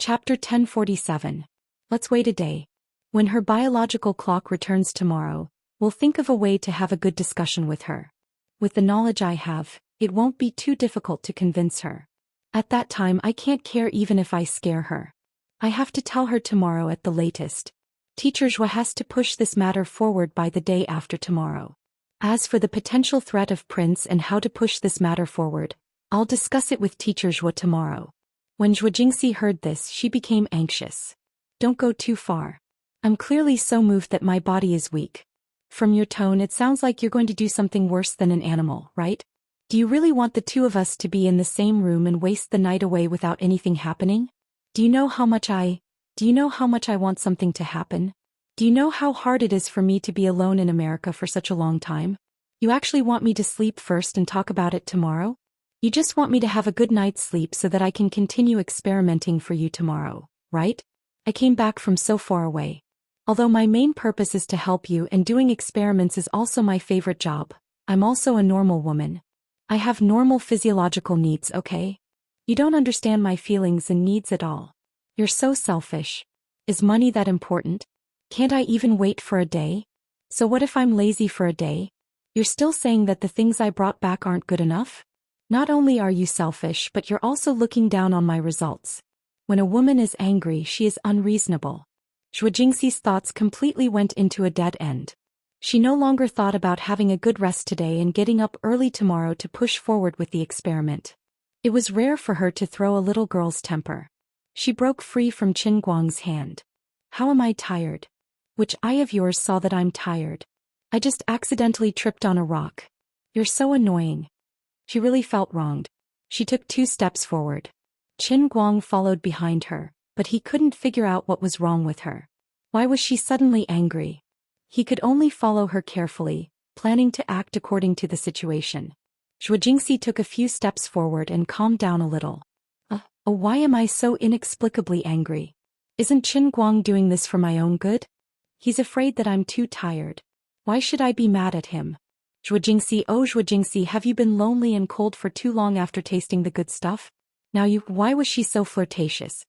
Chapter 1047. Let's wait a day. When her biological clock returns tomorrow, we'll think of a way to have a good discussion with her. With the knowledge I have, it won't be too difficult to convince her. At that time I can't care even if I scare her. I have to tell her tomorrow at the latest. Teacher Zhou has to push this matter forward by the day after tomorrow. As for the potential threat of Prince and how to push this matter forward, I'll discuss it with Teacher Zhou tomorrow. When Zhou Jingxi heard this, she became anxious. Don't go too far. I'm clearly so moved that my body is weak. From your tone it sounds like you're going to do something worse than an animal, right? Do you really want the two of us to be in the same room and waste the night away without anything happening? Do you know how much I want something to happen? Do you know how hard it is for me to be alone in America for such a long time? You actually want me to sleep first and talk about it tomorrow? You just want me to have a good night's sleep so that I can continue experimenting for you tomorrow, right? I came back from so far away. Although my main purpose is to help you and doing experiments is also my favorite job, I'm also a normal woman. I have normal physiological needs, okay? You don't understand my feelings and needs at all. You're so selfish. Is money that important? Can't I even wait for a day? So what if I'm lazy for a day? You're still saying that the things I brought back aren't good enough? Not only are you selfish, but you're also looking down on my results. When a woman is angry, she is unreasonable. Zhou Jingxi's thoughts completely went into a dead end. She no longer thought about having a good rest today and getting up early tomorrow to push forward with the experiment. It was rare for her to throw a little girl's temper. She broke free from Qin Guang's hand. How am I tired? Which eye of yours saw that I'm tired? I just accidentally tripped on a rock. You're so annoying. She really felt wronged. She took 2 steps forward. Qin Guang followed behind her, but he couldn't figure out what was wrong with her. Why was she suddenly angry? He could only follow her carefully, planning to act according to the situation. Zhou Jingxi took a few steps forward and calmed down a little. Why am I so inexplicably angry? Isn't Qin Guang doing this for my own good? He's afraid that I'm too tired. Why should I be mad at him? Zhou Jingxi, have you been lonely and cold for too long after tasting the good stuff? Why was she so flirtatious?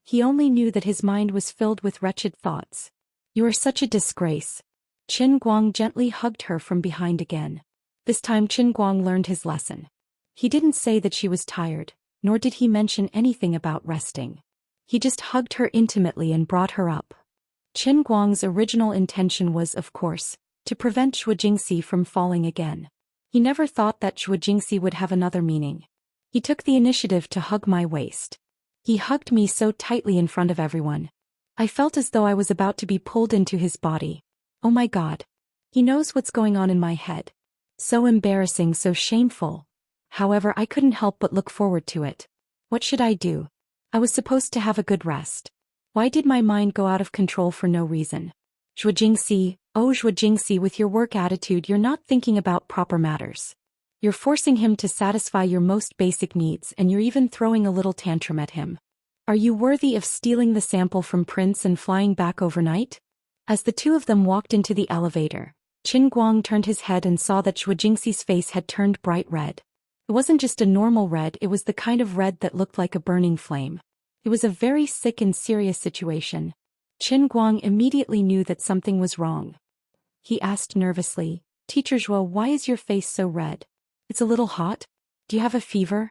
He only knew that his mind was filled with wretched thoughts. You are such a disgrace. Qin Guang gently hugged her from behind again. This time Qin Guang learned his lesson. He didn't say that she was tired, nor did he mention anything about resting. He just hugged her intimately and brought her up. Qin Guang's original intention was, of course, to prevent Zhou Jingxi from falling again. He never thought that Zhou Jingxi would have another meaning. He took the initiative to hug my waist. He hugged me so tightly in front of everyone. I felt as though I was about to be pulled into his body. Oh my God. He knows what's going on in my head. So embarrassing, so shameful. However, I couldn't help but look forward to it. What should I do? I was supposed to have a good rest. Why did my mind go out of control for no reason? Zhou Jingxi, with your work attitude, you're not thinking about proper matters. You're forcing him to satisfy your most basic needs, and you're even throwing a little tantrum at him. Are you worthy of stealing the sample from Prince and flying back overnight? As the two of them walked into the elevator, Qin Guang turned his head and saw that Zhou Jingxi's face had turned bright red. It wasn't just a normal red, it was the kind of red that looked like a burning flame. It was a very sick and serious situation. Qin Guang immediately knew that something was wrong. He asked nervously, Teacher Zhou, why is your face so red? It's a little hot? Do you have a fever?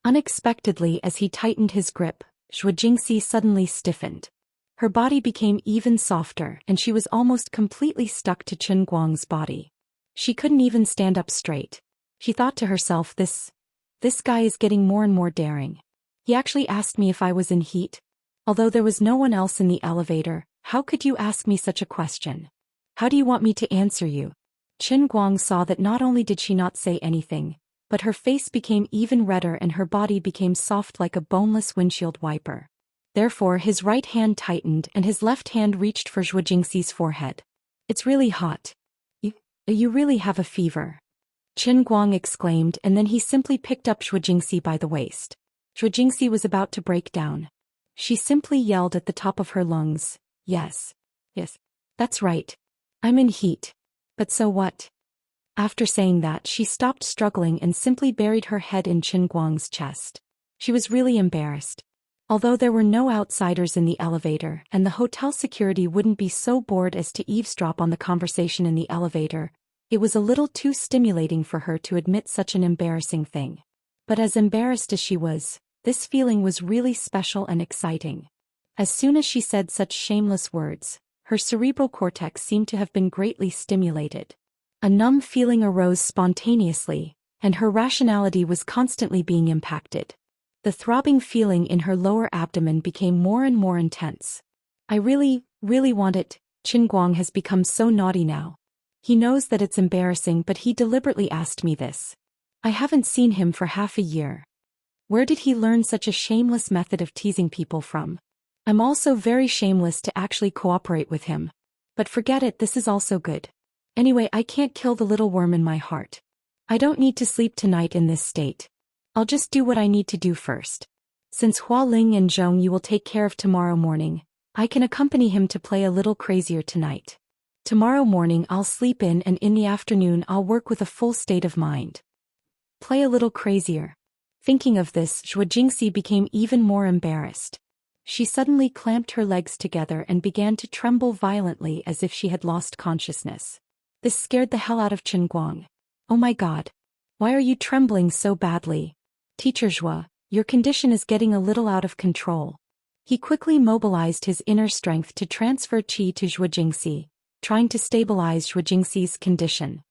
Unexpectedly, as he tightened his grip, Zhou Jingxi suddenly stiffened. Her body became even softer, and she was almost completely stuck to Qin Guang's body. She couldn't even stand up straight. She thought to herself, this guy is getting more and more daring. He actually asked me if I was in heat. Although there was no one else in the elevator, how could you ask me such a question? How do you want me to answer you? Qin Guang saw that not only did she not say anything, but her face became even redder and her body became soft like a boneless windshield wiper. Therefore his right hand tightened and his left hand reached for Zhou Jingxi's forehead. It's really hot. You really have a fever. Qin Guang exclaimed, and then he simply picked up Zhou Jingxi by the waist. Zhou Jingxi was about to break down. She simply yelled at the top of her lungs, Yes, that's right. I'm in heat. But so what? After saying that, she stopped struggling and simply buried her head in Qin Guang's chest. She was really embarrassed. Although there were no outsiders in the elevator and the hotel security wouldn't be so bored as to eavesdrop on the conversation in the elevator, it was a little too stimulating for her to admit such an embarrassing thing. But as embarrassed as she was, this feeling was really special and exciting. As soon as she said such shameless words, her cerebral cortex seemed to have been greatly stimulated. A numb feeling arose spontaneously, and her rationality was constantly being impacted. The throbbing feeling in her lower abdomen became more and more intense. I really want it. Qin Guang has become so naughty now. He knows that it's embarrassing, but he deliberately asked me this. I haven't seen him for half a year. Where did he learn such a shameless method of teasing people from? I'm also very shameless to actually cooperate with him. But forget it, this is also good. Anyway, I can't kill the little worm in my heart. I don't need to sleep tonight in this state. I'll just do what I need to do first. Since Hua Ling and Zhong you will take care of tomorrow morning, I can accompany him to play a little crazier tonight. Tomorrow morning I'll sleep in and in the afternoon I'll work with a full state of mind. Play a little crazier. Thinking of this, Zhou Jingxi became even more embarrassed. She suddenly clamped her legs together and began to tremble violently as if she had lost consciousness. This scared the hell out of Qin Guang. Oh my god. Why are you trembling so badly? Teacher Zhou, your condition is getting a little out of control. He quickly mobilized his inner strength to transfer qi to Zhou Jingxi, trying to stabilize Zhou Jingxi's condition.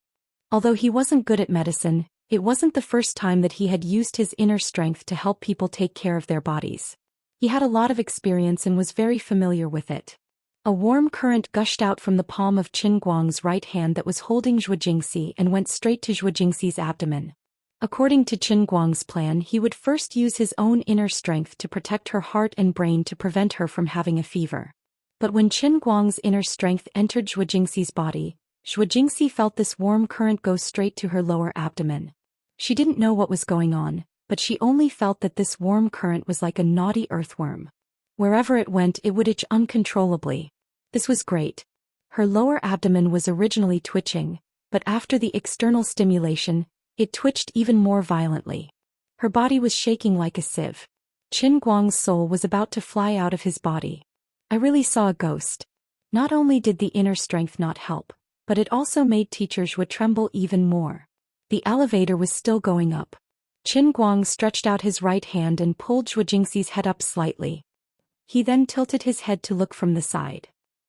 Although he wasn't good at medicine, it wasn't the first time that he had used his inner strength to help people take care of their bodies. He had a lot of experience and was very familiar with it. A warm current gushed out from the palm of Qin Guang's right hand that was holding Zhou Jingxi and went straight to Zhou Jingxi's abdomen. According to Qin Guang's plan, he would first use his own inner strength to protect her heart and brain to prevent her from having a fever. But when Qin Guang's inner strength entered Zhou Jingxi's body, Zhou Jingxi felt this warm current go straight to her lower abdomen. She didn't know what was going on, but she only felt that this warm current was like a naughty earthworm. Wherever it went, it would itch uncontrollably. This was great. Her lower abdomen was originally twitching, but after the external stimulation, it twitched even more violently. Her body was shaking like a sieve. Qin Guang's soul was about to fly out of his body. I really saw a ghost. Not only did the inner strength not help, but it also made Teacher Zhou tremble even more. The elevator was still going up. Qin Guang stretched out his right hand and pulled Zhou Jingxi's head up slightly. He then tilted his head to look from the side.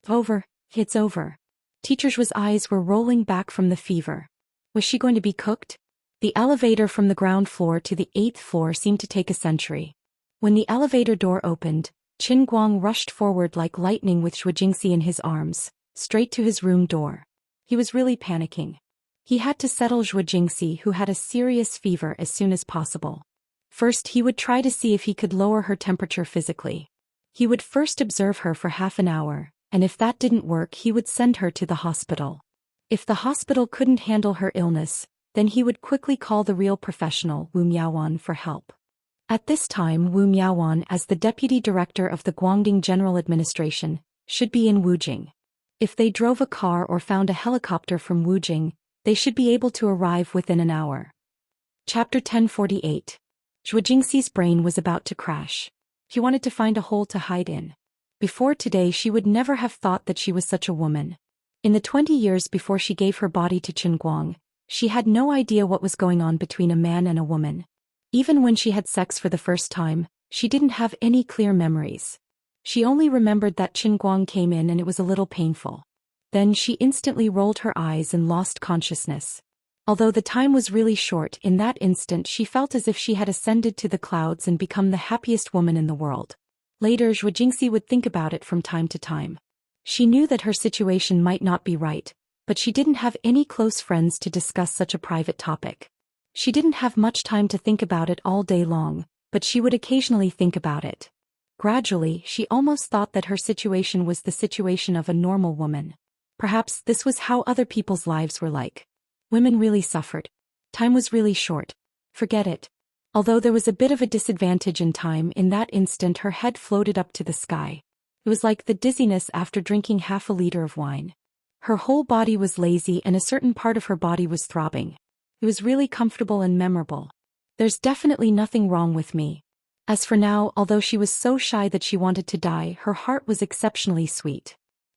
Over, it's over. Teacher Zhu's eyes were rolling back from the fever. Was she going to be cooked? The elevator from the ground floor to the 8th floor seemed to take a century. When the elevator door opened, Qin Guang rushed forward like lightning with Zhou Jingxi in his arms, straight to his room door. He was really panicking. He had to settle Zhou Jingxi, who had a serious fever, as soon as possible. First, he would try to see if he could lower her temperature physically. He would first observe her for half an hour, and if that didn't work, he would send her to the hospital. If the hospital couldn't handle her illness, then he would quickly call the real professional, Wu Miaowan, for help. At this time, Wu Miaowan, as the deputy director of the Guangding General Administration, should be in Wujing. If they drove a car or found a helicopter from Wujing, they should be able to arrive within an hour. Chapter 1048. Zhou Jingxi's brain was about to crash. She wanted to find a hole to hide in. Before today, she would never have thought that she was such a woman. In the 20 years before she gave her body to Qin Guang, she had no idea what was going on between a man and a woman. Even when she had sex for the first time, she didn't have any clear memories. She only remembered that Qin Guang came in and it was a little painful. Then she instantly rolled her eyes and lost consciousness. Although the time was really short, in that instant she felt as if she had ascended to the clouds and become the happiest woman in the world. Later, Zhou Jingxi would think about it from time to time. She knew that her situation might not be right, but she didn't have any close friends to discuss such a private topic. She didn't have much time to think about it all day long, but she would occasionally think about it. Gradually, she almost thought that her situation was the situation of a normal woman. Perhaps this was how other people's lives were like. Women really suffered. Time was really short. Forget it. Although there was a bit of a disadvantage in time, in that instant her head floated up to the sky. It was like the dizziness after drinking half a liter of wine. Her whole body was lazy and a certain part of her body was throbbing. It was really comfortable and memorable. There's definitely nothing wrong with me. As for now, although she was so shy that she wanted to die, her heart was exceptionally sweet.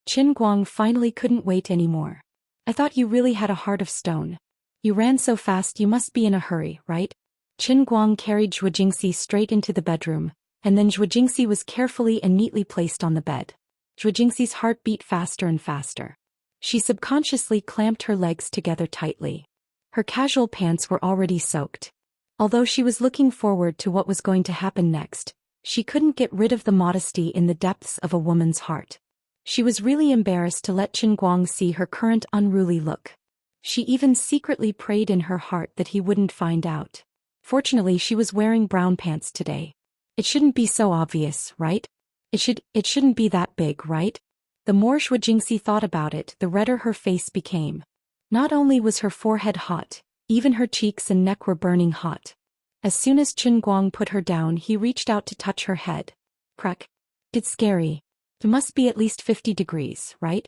Qin Guang finally couldn't wait anymore. I thought you really had a heart of stone. You ran so fast you must be in a hurry, right? Qin Guang carried Zhou Jingxi straight into the bedroom, and then Zhou Jingxi was carefully and neatly placed on the bed. Zhou Jingxi's heart beat faster and faster. She subconsciously clamped her legs together tightly. Her casual pants were already soaked. Although she was looking forward to what was going to happen next, she couldn't get rid of the modesty in the depths of a woman's heart. She was really embarrassed to let Qin Guang see her current unruly look. She even secretly prayed in her heart that he wouldn't find out. Fortunately, she was wearing brown pants today. It shouldn't be so obvious, right? It shouldn't be that big, right? The more Zhou Jingxi thought about it, the redder her face became. Not only was her forehead hot, even her cheeks and neck were burning hot. As soon as Qin Guang put her down, he reached out to touch her head. Crack. It's scary. It must be at least 50 degrees, right?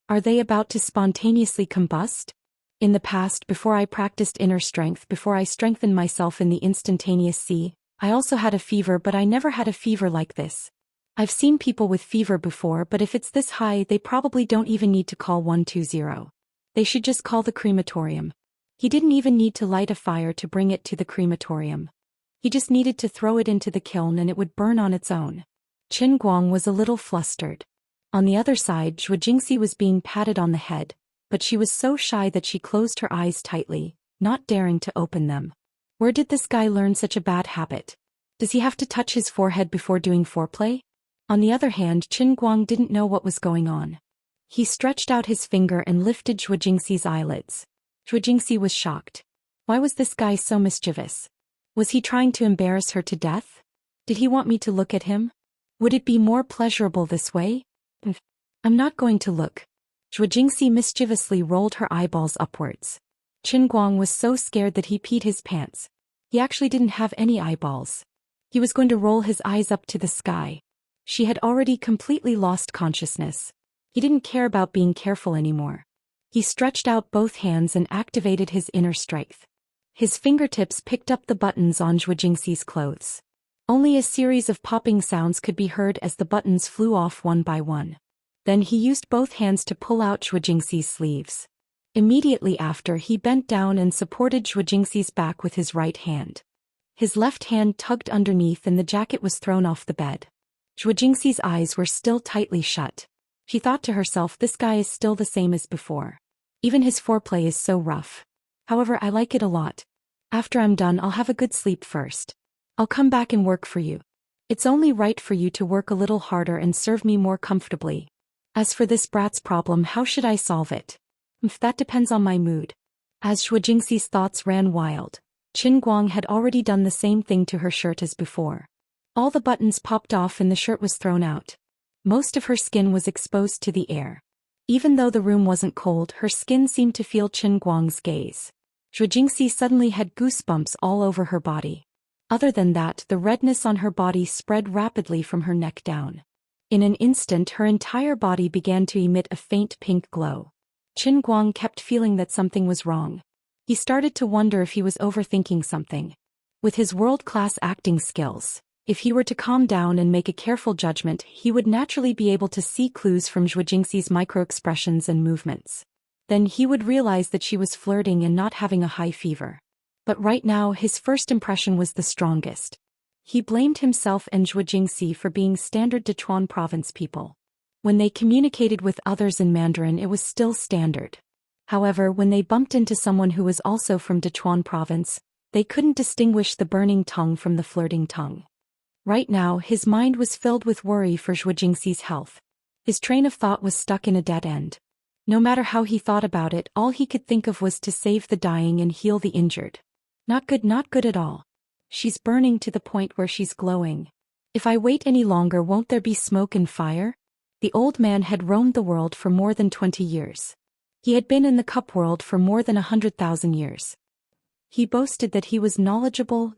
Are they about to spontaneously combust? In the past, before I practiced inner strength, before I strengthened myself in the instantaneous sea, I also had a fever, but I never had a fever like this. I've seen people with fever before, but if it's this high, they probably don't even need to call 120. They should just call the crematorium. He didn't even need to light a fire to bring it to the crematorium. He just needed to throw it into the kiln and it would burn on its own. Qin Guang was a little flustered. On the other side, Zhou Jingxi was being patted on the head, but she was so shy that she closed her eyes tightly, not daring to open them. Where did this guy learn such a bad habit? Does he have to touch his forehead before doing foreplay? On the other hand, Qin Guang didn't know what was going on. He stretched out his finger and lifted Zhou Jingxi's eyelids. Zhou Jingxi was shocked. Why was this guy so mischievous? Was he trying to embarrass her to death? Did he want me to look at him? Would it be more pleasurable this way? I'm not going to look. Zhou Jingxi mischievously rolled her eyeballs upwards. Qin Guang was so scared that he peed his pants. He actually didn't have any eyeballs. He was going to roll his eyes up to the sky. She had already completely lost consciousness. He didn't care about being careful anymore. He stretched out both hands and activated his inner strength. His fingertips picked up the buttons on Zhou Jingxi's clothes. Only a series of popping sounds could be heard as the buttons flew off one by one. Then he used both hands to pull out Zhou Jingxi's sleeves. Immediately after, he bent down and supported Zhou Jingxi's back with his right hand. His left hand tugged underneath and the jacket was thrown off the bed. Zhou Jingxi's eyes were still tightly shut. She thought to herself, this guy is still the same as before. Even his foreplay is so rough. However, I like it a lot. After I'm done, I'll have a good sleep first. I'll come back and work for you. It's only right for you to work a little harder and serve me more comfortably. As for this brat's problem, how should I solve it? That depends on my mood. As Zhou Jingxi's thoughts ran wild, Qin Guang had already done the same thing to her shirt as before. All the buttons popped off and the shirt was thrown out. Most of her skin was exposed to the air. Even though the room wasn't cold, her skin seemed to feel Qin Guang's gaze. Zhou Jingxi suddenly had goosebumps all over her body. Other than that, the redness on her body spread rapidly from her neck down. In an instant, her entire body began to emit a faint pink glow. Qin Guang kept feeling that something was wrong. He started to wonder if he was overthinking something. With his world-class acting skills, if he were to calm down and make a careful judgment, he would naturally be able to see clues from Zhou Jingxi's micro-expressions and movements. Then he would realize that she was flirting and not having a high fever. But right now, his first impression was the strongest. He blamed himself and Zhou Jingxi for being standard Sichuan province people. When they communicated with others in Mandarin, it was still standard. However, when they bumped into someone who was also from Sichuan province, they couldn't distinguish the burning tongue from the flirting tongue. Right now, his mind was filled with worry for Zhou Jingxi's health. His train of thought was stuck in a dead end. No matter how he thought about it, all he could think of was to save the dying and heal the injured. Not good at all. She's burning to the point where she's glowing. If I wait any longer, won't there be smoke and fire? The old man had roamed the world for more than 20 years. He had been in the cup world for more than 100,000 years. He boasted that he was knowledgeable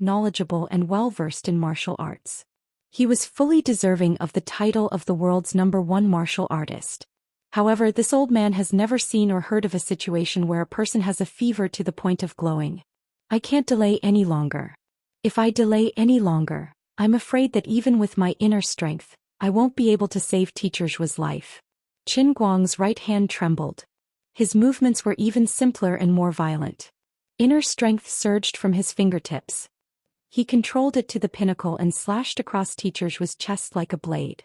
and well-versed in martial arts. He was fully deserving of the title of the world's #1 martial artist. However, this old man has never seen or heard of a situation where a person has a fever to the point of glowing. I can't delay any longer. If I delay any longer, I'm afraid that even with my inner strength, I won't be able to save Teacher Zhu's life. Qin Guang's right hand trembled. His movements were even simpler and more violent. Inner strength surged from his fingertips. He controlled it to the pinnacle and slashed across Teacher Zhu's chest like a blade.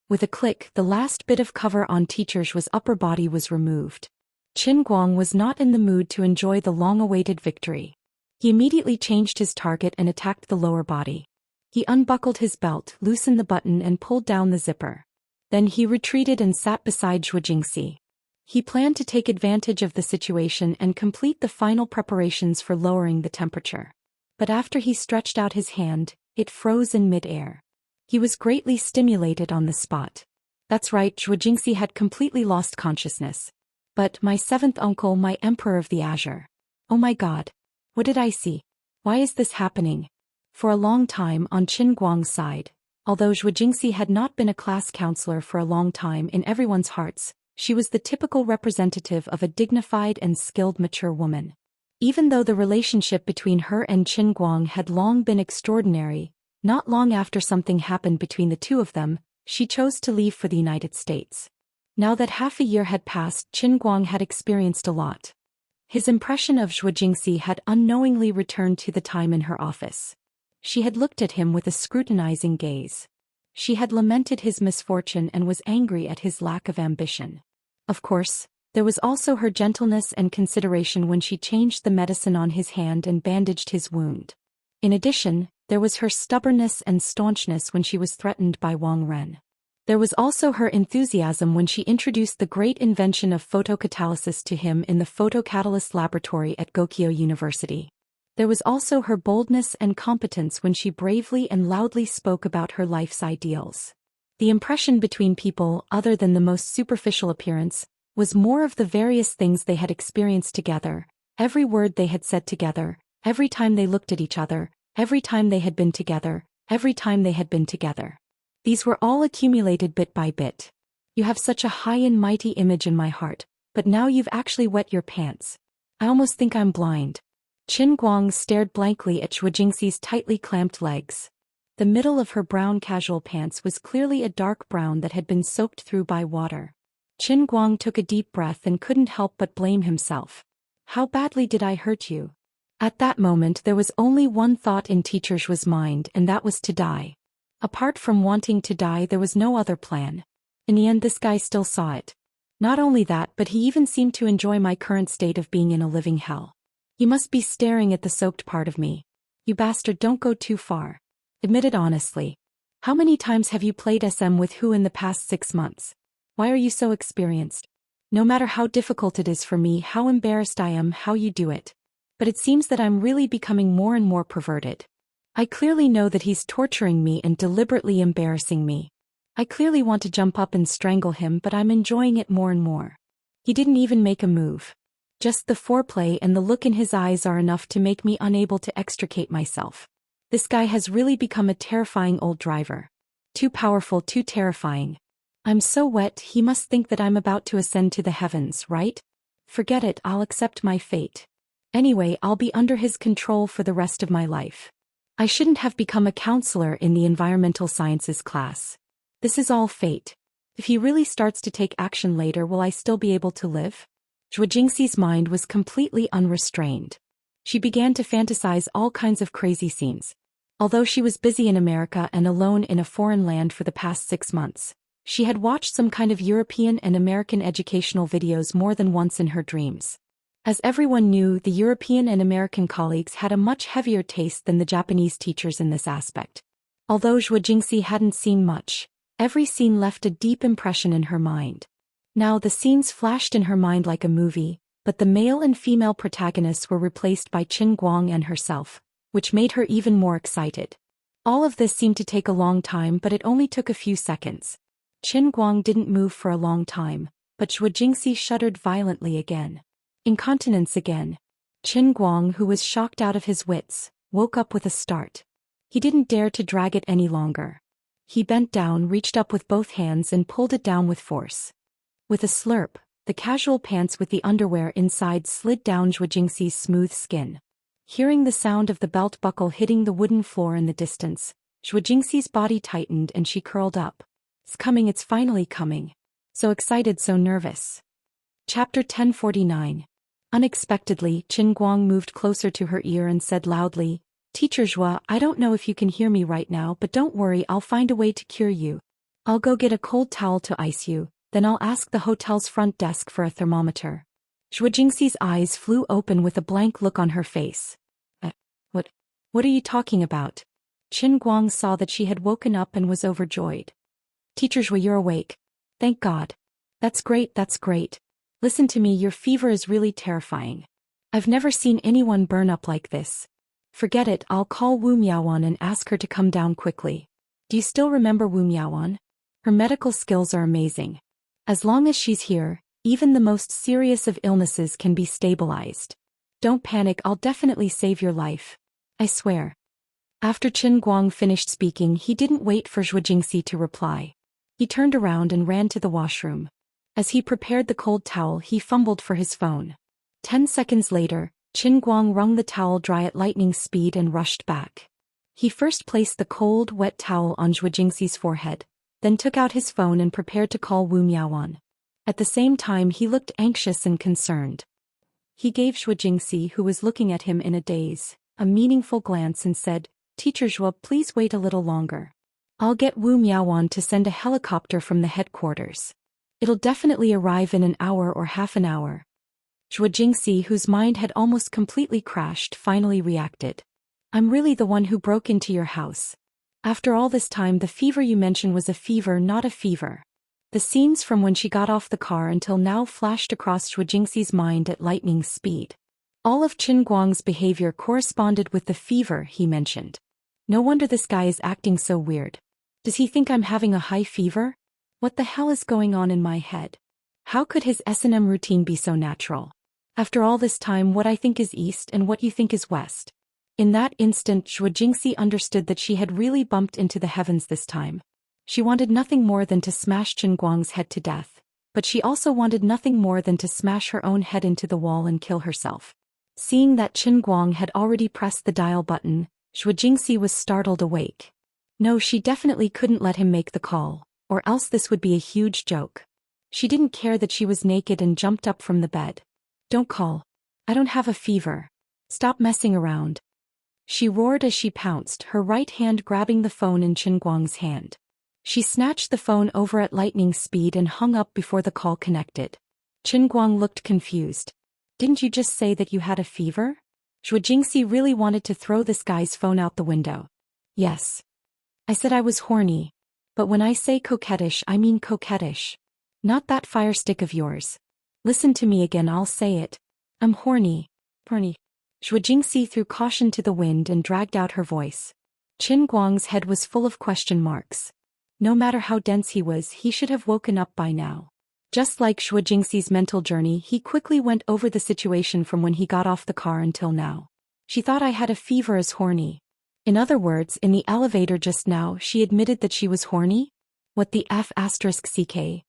With a click, the last bit of cover on Teacher Zhu's upper body was removed. Qin Guang was not in the mood to enjoy the long-awaited victory. He immediately changed his target and attacked the lower body. He unbuckled his belt, loosened the button and pulled down the zipper. Then he retreated and sat beside Zhou Xian. He planned to take advantage of the situation and complete the final preparations for lowering the temperature. But after he stretched out his hand, it froze in mid-air. He was greatly stimulated on the spot. That's right, Zhou Xian had completely lost consciousness. But my seventh uncle, my Emperor of the Azure. Oh my God. What did I see? Why is this happening? For a long time on Qin Guang's side, although Zhou Xian had not been a class counselor for a long time in everyone's hearts, she was the typical representative of a dignified and skilled mature woman. Even though the relationship between her and Qin Guang had long been extraordinary, not long after something happened between the two of them, she chose to leave for the United States. Now that half a year had passed, Qin Guang had experienced a lot. His impression of Zhou Xian had unknowingly returned to the time in her office. She had looked at him with a scrutinizing gaze. She had lamented his misfortune and was angry at his lack of ambition. Of course, there was also her gentleness and consideration when she changed the medicine on his hand and bandaged his wound. In addition, there was her stubbornness and staunchness when she was threatened by Wang Ren. There was also her enthusiasm when she introduced the great invention of photocatalysis to him in the photocatalyst laboratory at Gokyo University. There was also her boldness and competence when she bravely and loudly spoke about her life's ideals. The impression between people, other than the most superficial appearance, was more of the various things they had experienced together, every word they had said together, every time they looked at each other, every time they had been together, every time they had been together. These were all accumulated bit by bit. You have such a high and mighty image in my heart, but now you've actually wet your pants. I almost think I'm blind. Qin Guang stared blankly at Zhou Xian's tightly clamped legs. The middle of her brown casual pants was clearly a dark brown that had been soaked through by water. Qin Guang took a deep breath and couldn't help but blame himself. How badly did I hurt you? At that moment there was only one thought in Teacher Zhu's mind, and that was to die. Apart from wanting to die, there was no other plan. In the end, this guy still saw it. Not only that, but he even seemed to enjoy my current state of being in a living hell. He must be staring at the soaked part of me. You bastard, don't go too far. Admit it honestly. How many times have you played SM with who in the past 6 months? Why are you so experienced? No matter how difficult it is for me, how embarrassed I am how you do it. But it seems that I'm really becoming more and more perverted. I clearly know that he's torturing me and deliberately embarrassing me. I clearly want to jump up and strangle him, but I'm enjoying it more and more. He didn't even make a move. Just the foreplay and the look in his eyes are enough to make me unable to extricate myself. This guy has really become a terrifying old driver. Too powerful, too terrifying. I'm so wet, he must think that I'm about to ascend to the heavens, right? Forget it, I'll accept my fate. Anyway, I'll be under his control for the rest of my life. I shouldn't have become a counselor in the environmental sciences class. This is all fate. If he really starts to take action later, will I still be able to live? Zhou Xian's mind was completely unrestrained. She began to fantasize all kinds of crazy scenes. Although she was busy in America and alone in a foreign land for the past 6 months, she had watched some kind of European and American educational videos more than once in her dreams. As everyone knew, the European and American colleagues had a much heavier taste than the Japanese teachers in this aspect. Although Zhou Xian hadn't seen much, every scene left a deep impression in her mind. Now the scenes flashed in her mind like a movie, but the male and female protagonists were replaced by Qin Guang and herself, which made her even more excited. All of this seemed to take a long time, but it only took a few seconds. Qin Guang didn't move for a long time, but Zhou Xian shuddered violently again. Incontinence again. Qin Guang, who was shocked out of his wits, woke up with a start. He didn't dare to drag it any longer. He bent down, reached up with both hands and pulled it down with force. With a slurp, the casual pants with the underwear inside slid down Zhou Xian's smooth skin. Hearing the sound of the belt buckle hitting the wooden floor in the distance, Zhou Jingxi's body tightened and she curled up. It's finally coming. So excited, so nervous. Chapter 1049. Unexpectedly, Qin Guang moved closer to her ear and said loudly, Teacher Zhou, I don't know if you can hear me right now, but don't worry, I'll find a way to cure you. I'll go get a cold towel to ice you, then I'll ask the hotel's front desk for a thermometer. Zhou Jingxi's eyes flew open with a blank look on her face. What are you talking about? Qin Guang saw that she had woken up and was overjoyed. Teacher Zhou, you're awake. Thank God. That's great, that's great. Listen to me, your fever is really terrifying. I've never seen anyone burn up like this. Forget it, I'll call Wu Miaowan and ask her to come down quickly. Do you still remember Wu Miaowan? Her medical skills are amazing. As long as she's here, even the most serious of illnesses can be stabilized. Don't panic, I'll definitely save your life. I swear. After Qin Guang finished speaking, he didn't wait for Zhou Jingxi to reply. He turned around and ran to the washroom. As he prepared the cold towel, he fumbled for his phone. 10 seconds later, Qin Guang wrung the towel dry at lightning speed and rushed back. He first placed the cold, wet towel on Zhou Jingxi's forehead, then took out his phone and prepared to call Wu Miaowan. At the same time, he looked anxious and concerned. He gave Zhou Jingxi, who was looking at him in a daze, a meaningful glance and said, Teacher Zhou, please wait a little longer. I'll get Wu Miaowan to send a helicopter from the headquarters. It'll definitely arrive in an hour or half an hour. Zhou Jingxi, whose mind had almost completely crashed, finally reacted. I'm really the one who broke into your house. After all this time, the fever you mentioned was a fever, not a fever. The scenes from when she got off the car until now flashed across Zhou Jingxi's mind at lightning speed. All of Qin Guang's behavior corresponded with the fever he mentioned. No wonder this guy is acting so weird. Does he think I'm having a high fever? What the hell is going on in my head? How could his S&M routine be so natural? After all this time, what I think is east and what you think is west. In that instant, Zhou Jingxi understood that she had really bumped into the heavens this time. She wanted nothing more than to smash Qin Guang's head to death, but she also wanted nothing more than to smash her own head into the wall and kill herself. Seeing that Qin Guang had already pressed the dial button, Zhou Jingxi was startled awake. No, she definitely couldn't let him make the call, or else this would be a huge joke. She didn't care that she was naked and jumped up from the bed. Don't call. I don't have a fever. Stop messing around. She roared as she pounced, her right hand grabbing the phone in Qin Guang's hand. She snatched the phone over at lightning speed and hung up before the call connected. Qin Guang looked confused. Didn't you just say that you had a fever? Zhou Jingxi really wanted to throw this guy's phone out the window. Yes. I said I was horny. But when I say coquettish, I mean coquettish. Not that fire stick of yours. Listen to me again, I'll say it. I'm horny. Horny. Zhou Jingxi threw caution to the wind and dragged out her voice. Qin Guang's head was full of question marks. No matter how dense he was, he should have woken up by now. Just like Zhou Jingxi's mental journey, he quickly went over the situation from when he got off the car until now. She thought I had a fever as horny. In other words, in the elevator just now, she admitted that she was horny? What the F***ck?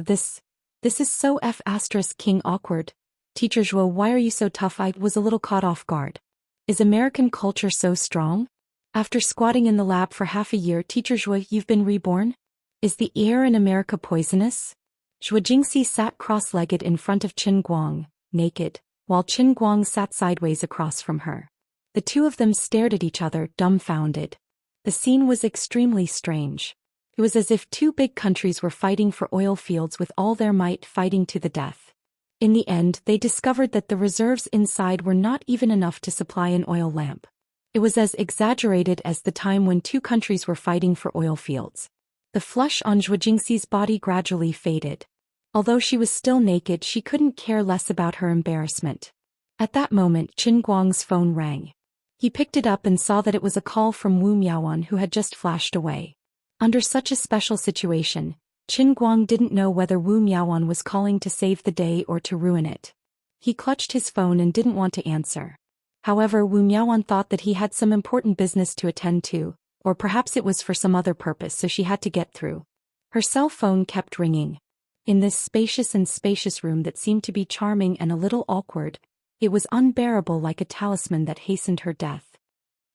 This is so F***king awkward. Teacher Zhou, why are you so tough? I was a little caught off guard. Is American culture so strong? After squatting in the lab for half a year, Teacher Zhou, you've been reborn? Is the air in America poisonous? Zhou Jingxi sat cross-legged in front of Qin Guang, naked, while Qin Guang sat sideways across from her. The two of them stared at each other, dumbfounded. The scene was extremely strange. It was as if two big countries were fighting for oil fields with all their might, fighting to the death. In the end, they discovered that the reserves inside were not even enough to supply an oil lamp. It was as exaggerated as the time when two countries were fighting for oil fields. The flush on Zhou Jingxi's body gradually faded. Although she was still naked, she couldn't care less about her embarrassment. At that moment, Qin Guang's phone rang. He picked it up and saw that it was a call from Wu Miaowan, who had just flashed away. Under such a special situation, Qin Guang didn't know whether Wu Miaowan was calling to save the day or to ruin it. He clutched his phone and didn't want to answer. However, Wu Miaowan thought that he had some important business to attend to, or perhaps it was for some other purpose, so she had to get through. Her cell phone kept ringing. In this spacious room that seemed to be charming and a little awkward, it was unbearable, like a talisman that hastened her death.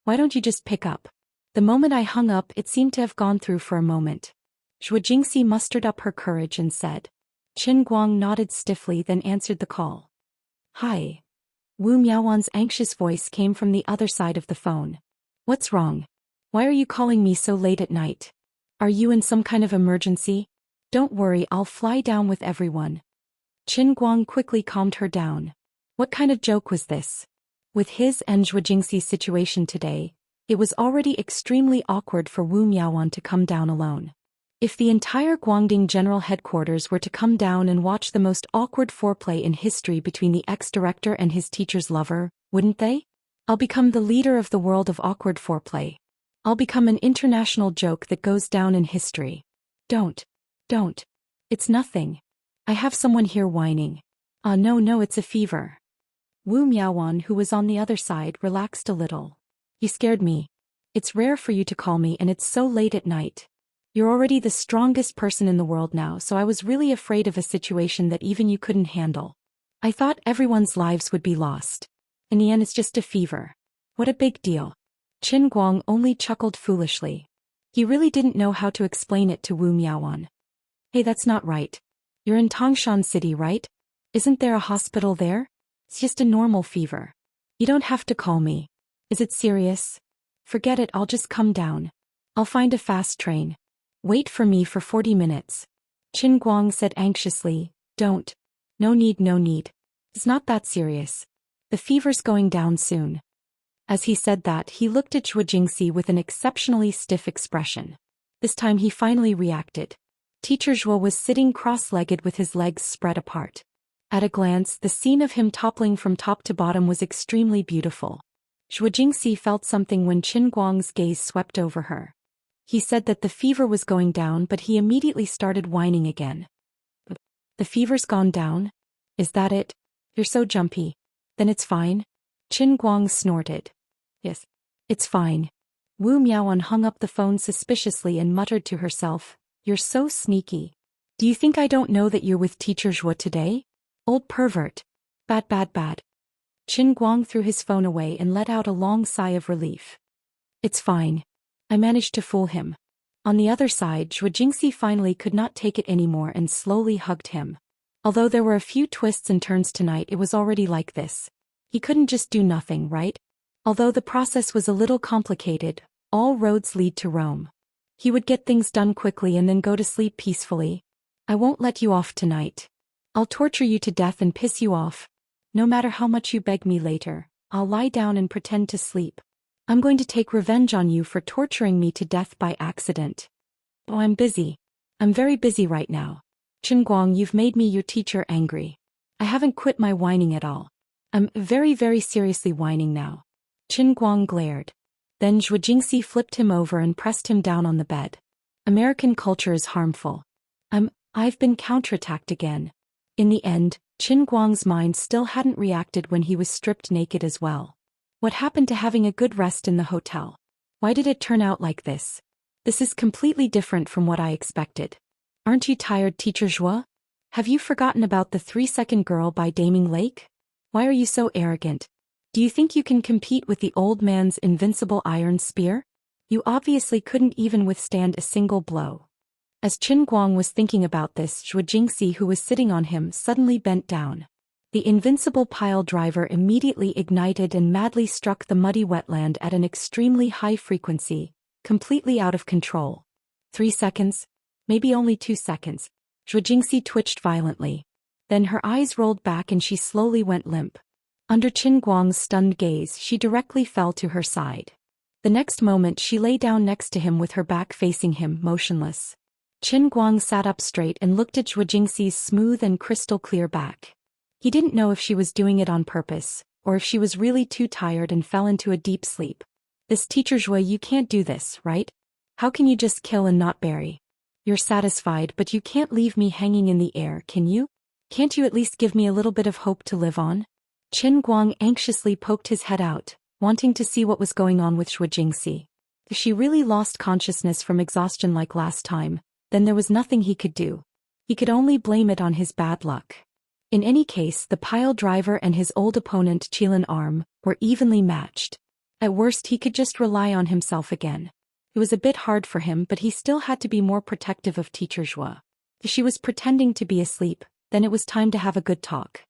Why don't you just pick up? The moment I hung up, it seemed to have gone through for a moment. Zhou Jingxi mustered up her courage and said. Qin Guang nodded stiffly, then answered the call. Hi. Wu Miaowan's anxious voice came from the other side of the phone. What's wrong? Why are you calling me so late at night? Are you in some kind of emergency? Don't worry, I'll fly down with everyone. Qin Guang quickly calmed her down. What kind of joke was this? With his and Zhou Jingxi's situation today, it was already extremely awkward for Wu Miaowan to come down alone. If the entire Guangding General Headquarters were to come down and watch the most awkward foreplay in history between the ex-director and his teacher's lover, wouldn't they? I'll become the leader of the world of awkward foreplay. I'll become an international joke that goes down in history. Don't. It's nothing. I have someone here whining. No, it's a fever. Wu Miaowan, who was on the other side, relaxed a little. You scared me. It's rare for you to call me, and it's so late at night. You're already the strongest person in the world now, so I was really afraid of a situation that even you couldn't handle. I thought everyone's lives would be lost. In the end, it's just a fever. What a big deal. Qin Guang only chuckled foolishly. He really didn't know how to explain it to Wu Miaowan. Hey, that's not right. You're in Tangshan City, right? Isn't there a hospital there? It's just a normal fever. You don't have to call me. Is it serious? Forget it, I'll just come down. I'll find a fast train. Wait for me for 40 minutes. Qin Guang said anxiously. Don't. No need. It's not that serious. The fever's going down soon. As he said that, he looked at Zhou Jingxi with an exceptionally stiff expression. This time he finally reacted. Teacher Zhou was sitting cross-legged with his legs spread apart. At a glance, the scene of him toppling from top to bottom was extremely beautiful. Zhou Jingxi felt something when Qin Guang's gaze swept over her. He said that the fever was going down, but he immediately started whining again. The fever's gone down? Is that it? You're so jumpy. Then it's fine? Qin Guang snorted. Yes. It's fine. Wu Miaowan hung up the phone suspiciously and muttered to herself, You're so sneaky. Do you think I don't know that you're with Teacher Zhou today? Old pervert. Bad. Qin Guang threw his phone away and let out a long sigh of relief. It's fine. I managed to fool him. On the other side, Zhou Jingxi finally could not take it anymore and slowly hugged him. Although there were a few twists and turns tonight, it was already like this. He couldn't just do nothing, right? Although the process was a little complicated, all roads lead to Rome. He would get things done quickly and then go to sleep peacefully. I won't let you off tonight. I'll torture you to death and piss you off. No matter how much you beg me later, I'll lie down and pretend to sleep. I'm going to take revenge on you for torturing me to death by accident. Oh, I'm busy. I'm very busy right now. Qin Guang, you've made me, your teacher, angry. I haven't quit my whining at all. I'm very seriously whining now. Qin Guang glared. Then Zhou Jingxi flipped him over and pressed him down on the bed. American culture is harmful. I've been counterattacked again. In the end, Qin Guang's mind still hadn't reacted when he was stripped naked as well. What happened to having a good rest in the hotel? Why did it turn out like this? This is completely different from what I expected. Aren't you tired, Teacher Zhou? Have you forgotten about the 3-second girl by Daming Lake? Why are you so arrogant? Do you think you can compete with the old man's invincible iron spear? You obviously couldn't even withstand a single blow. As Qin Guang was thinking about this, Zhou Jingxi, who was sitting on him, suddenly bent down. The invincible pile driver immediately ignited and madly struck the muddy wetland at an extremely high frequency, completely out of control. 3 seconds? Maybe only 2 seconds. Zhou Jingxi twitched violently. Then her eyes rolled back and she slowly went limp. Under Qin Guang's stunned gaze, she directly fell to her side. The next moment she lay down next to him with her back facing him, motionless. Qin Guang sat up straight and looked at Zhou Jingxi's smooth and crystal clear back. He didn't know if she was doing it on purpose, or if she was really too tired and fell into a deep sleep. This Teacher Zhou, you can't do this, right? How can you just kill and not bury? You're satisfied, but you can't leave me hanging in the air, can you? Can't you at least give me a little bit of hope to live on? Qin Guang anxiously poked his head out, wanting to see what was going on with Zhou Jingxi. If she really lost consciousness from exhaustion like last time, then there was nothing he could do. He could only blame it on his bad luck. In any case, the pile driver and his old opponent Qilin Arm were evenly matched. At worst, he could just rely on himself again. It was a bit hard for him, but he still had to be more protective of teacher Zhou. If she was pretending to be asleep, then it was time to have a good talk.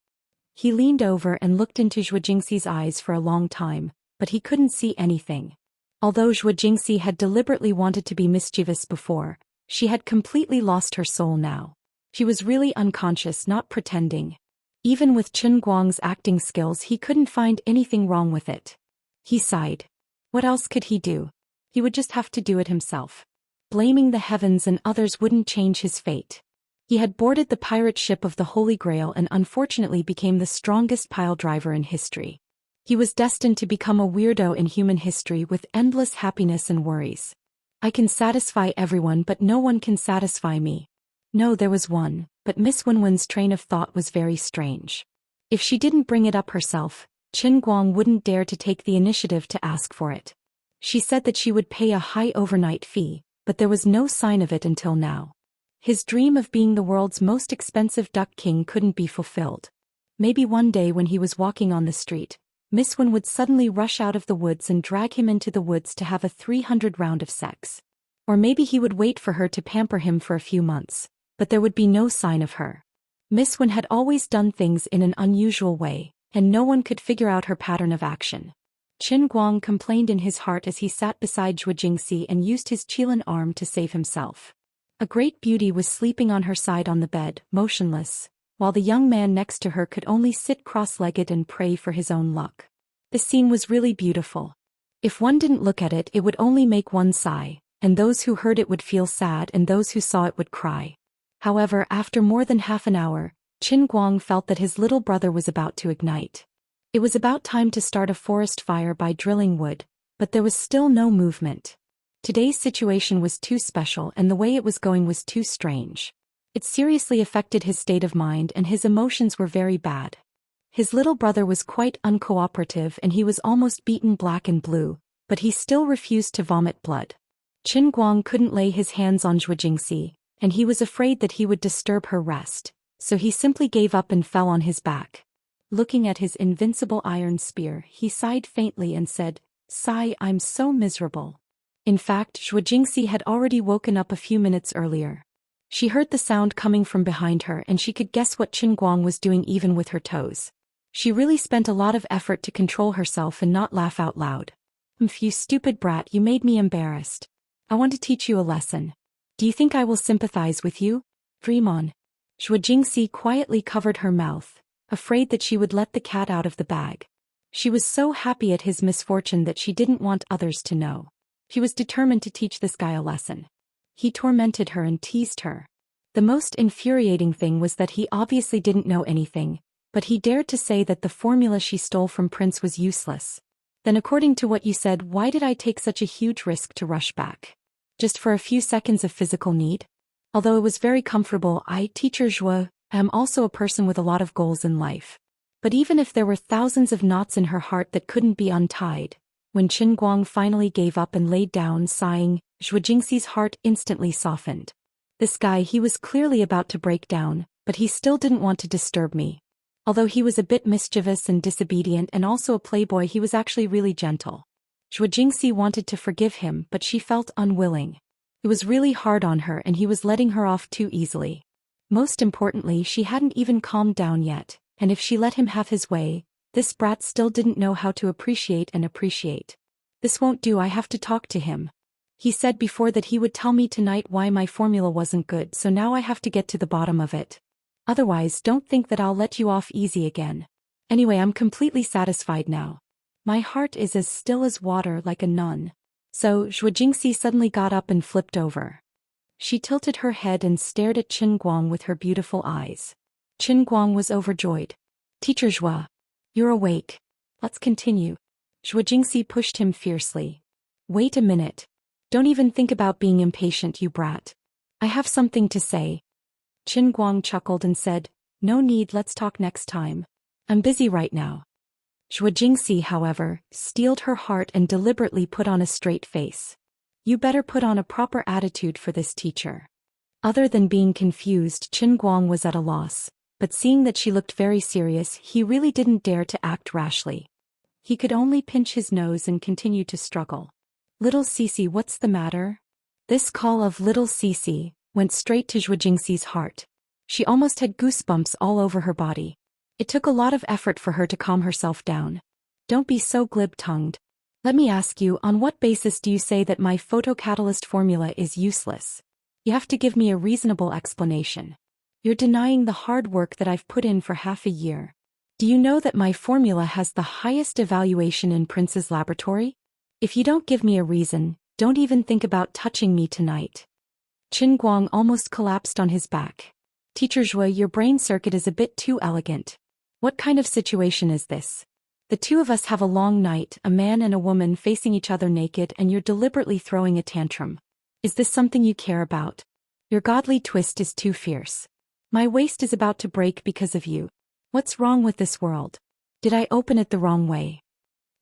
He leaned over and looked into Zhou Jingxi's eyes for a long time, but he couldn't see anything. Although Zhou Jingxi had deliberately wanted to be mischievous before, she had completely lost her soul now. She was really unconscious, not pretending. Even with Chen Guang's acting skills, he couldn't find anything wrong with it. He sighed. What else could he do? He would just have to do it himself. Blaming the heavens and others wouldn't change his fate. He had boarded the pirate ship of the Holy Grail and unfortunately became the strongest pile driver in history. He was destined to become a weirdo in human history with endless happiness and worries. I can satisfy everyone, but no one can satisfy me. No, there was one, but Miss Wenwen's train of thought was very strange. If she didn't bring it up herself, Qin Guang wouldn't dare to take the initiative to ask for it. She said that she would pay a high overnight fee, but there was no sign of it until now. His dream of being the world's most expensive duck king couldn't be fulfilled. Maybe one day when he was walking on the street, Miss Wen would suddenly rush out of the woods and drag him into the woods to have a 300 round of sex. Or maybe he would wait for her to pamper him for a few months, but there would be no sign of her. Miss Wen had always done things in an unusual way, and no one could figure out her pattern of action. Qin Guang complained in his heart as he sat beside Zhou Jingxi and used his Qilin arm to save himself. A great beauty was sleeping on her side on the bed, motionless, while the young man next to her could only sit cross-legged and pray for his own luck. The scene was really beautiful. If one didn't look at it, it would only make one sigh, and those who heard it would feel sad and those who saw it would cry. However, after more than half an hour, Qin Guang felt that his little brother was about to ignite. It was about time to start a forest fire by drilling wood, but there was still no movement. Today's situation was too special and the way it was going was too strange. It seriously affected his state of mind and his emotions were very bad. His little brother was quite uncooperative and he was almost beaten black and blue, but he still refused to vomit blood. Qin Guang couldn't lay his hands on Zhou Jingxi, and he was afraid that he would disturb her rest, so he simply gave up and fell on his back. Looking at his invincible iron spear, he sighed faintly and said, "Sigh, I'm so miserable." In fact, Zhou Jingxi had already woken up a few minutes earlier. She heard the sound coming from behind her and she could guess what Qin Guang was doing even with her toes. She really spent a lot of effort to control herself and not laugh out loud. You stupid brat, you made me embarrassed. I want to teach you a lesson. Do you think I will sympathize with you? Dream on. Zhou Jingxi quietly covered her mouth, afraid that she would let the cat out of the bag. She was so happy at his misfortune that she didn't want others to know. She was determined to teach this guy a lesson. He tormented her and teased her. The most infuriating thing was that he obviously didn't know anything, but he dared to say that the formula she stole from Prince was useless. Then according to what you said, why did I take such a huge risk to rush back? Just for a few seconds of physical need? Although it was very comfortable, teacher Zhou, am also a person with a lot of goals in life. But even if there were thousands of knots in her heart that couldn't be untied, when Qin Guang finally gave up and laid down sighing, Zhou Jingxi's heart instantly softened. This guy, he was clearly about to break down, but he still didn't want to disturb me. Although he was a bit mischievous and disobedient and also a playboy, he was actually really gentle. Zhou Jingxi wanted to forgive him, but she felt unwilling. It was really hard on her and he was letting her off too easily. Most importantly, she hadn't even calmed down yet, and if she let him have his way, this brat still didn't know how to appreciate and appreciate. This won't do, I have to talk to him. He said before that he would tell me tonight why my formula wasn't good, so now I have to get to the bottom of it. Otherwise, don't think that I'll let you off easy again. Anyway, I'm completely satisfied now. My heart is as still as water, like a nun. So, Zhou Jingxi suddenly got up and flipped over. She tilted her head and stared at Qin Guang with her beautiful eyes. Qin Guang was overjoyed. Teacher Zhou, you're awake. Let's continue. Zhou Jingxi pushed him fiercely. Wait a minute. Don't even think about being impatient, you brat. I have something to say. Qin Guang chuckled and said, no need, let's talk next time. I'm busy right now. Zhou Jingxi, however, steeled her heart and deliberately put on a straight face. You better put on a proper attitude for this teacher. Other than being confused, Qin Guang was at a loss, but seeing that she looked very serious, he really didn't dare to act rashly. He could only pinch his nose and continue to struggle. Little Cece, what's the matter? This call of Little Cece went straight to Zhou Jingxi's heart. She almost had goosebumps all over her body. It took a lot of effort for her to calm herself down. Don't be so glib-tongued. Let me ask you, on what basis do you say that my photocatalyst formula is useless? You have to give me a reasonable explanation. You're denying the hard work that I've put in for half a year. Do you know that my formula has the highest evaluation in Prince's laboratory? If you don't give me a reason, don't even think about touching me tonight. Qin Guang almost collapsed on his back. Teacher Zhou, your brain circuit is a bit too elegant. What kind of situation is this? The two of us have a long night, a man and a woman facing each other naked, and you're deliberately throwing a tantrum. Is this something you care about? Your godly twist is too fierce. My waist is about to break because of you. What's wrong with this world? Did I open it the wrong way?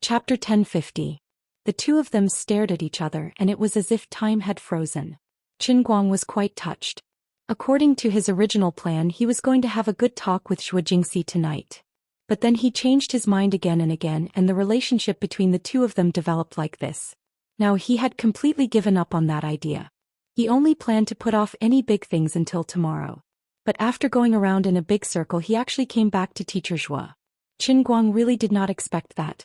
Chapter 1050. The two of them stared at each other, and it was as if time had frozen. Qin Guang was quite touched. According to his original plan, he was going to have a good talk with Zhou Jingxi tonight. But then he changed his mind again and again, and the relationship between the two of them developed like this. Now he had completely given up on that idea. He only planned to put off any big things until tomorrow. But after going around in a big circle, he actually came back to Teacher Zhou. Qin Guang really did not expect that.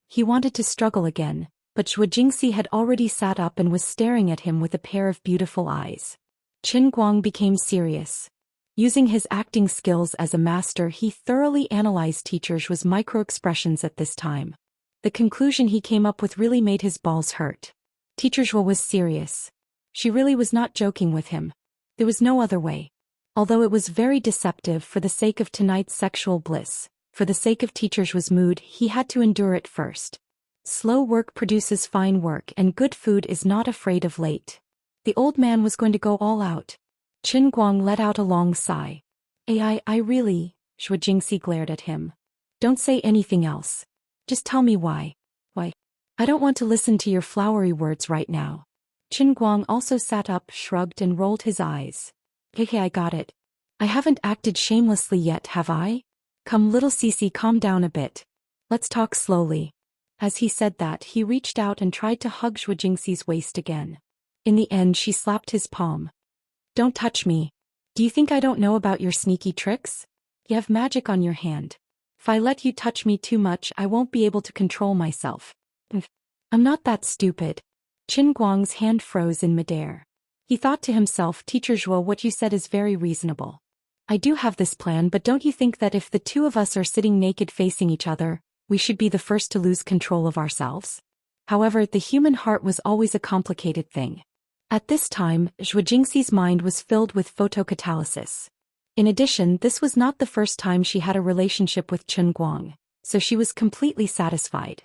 He wanted to struggle again, but Zhou Jingxi had already sat up and was staring at him with a pair of beautiful eyes. Qin Guang became serious. Using his acting skills as a master, he thoroughly analyzed Teacher Zhou's micro-expressions at this time. The conclusion he came up with really made his balls hurt. Teacher Zhou was serious. She really was not joking with him. There was no other way. Although it was very deceptive for the sake of tonight's sexual bliss, for the sake of Teacher Zhou's mood, he had to endure it first. Slow work produces fine work, and good food is not afraid of late. The old man was going to go all out. Qin Guang let out a long sigh. I really, Zhou Jingxi glared at him. Don't say anything else. Just tell me why. Why? I don't want to listen to your flowery words right now. Qin Guang also sat up, shrugged and rolled his eyes. Hey, I got it. I haven't acted shamelessly yet, have I? Come, little Cece, calm down a bit. Let's talk slowly. As he said that, he reached out and tried to hug Zhou Jingxi's waist again. In the end, she slapped his palm. Don't touch me. Do you think I don't know about your sneaky tricks? You have magic on your hand. If I let you touch me too much, I won't be able to control myself. I'm not that stupid. Qin Guang's hand froze in midair. He thought to himself, Teacher Zhou, what you said is very reasonable. I do have this plan, but don't you think that if the two of us are sitting naked facing each other, we should be the first to lose control of ourselves? However, the human heart was always a complicated thing. At this time, Zhou Jingxi's mind was filled with photocatalysis. In addition, this was not the first time she had a relationship with Qin Guang, so she was completely satisfied.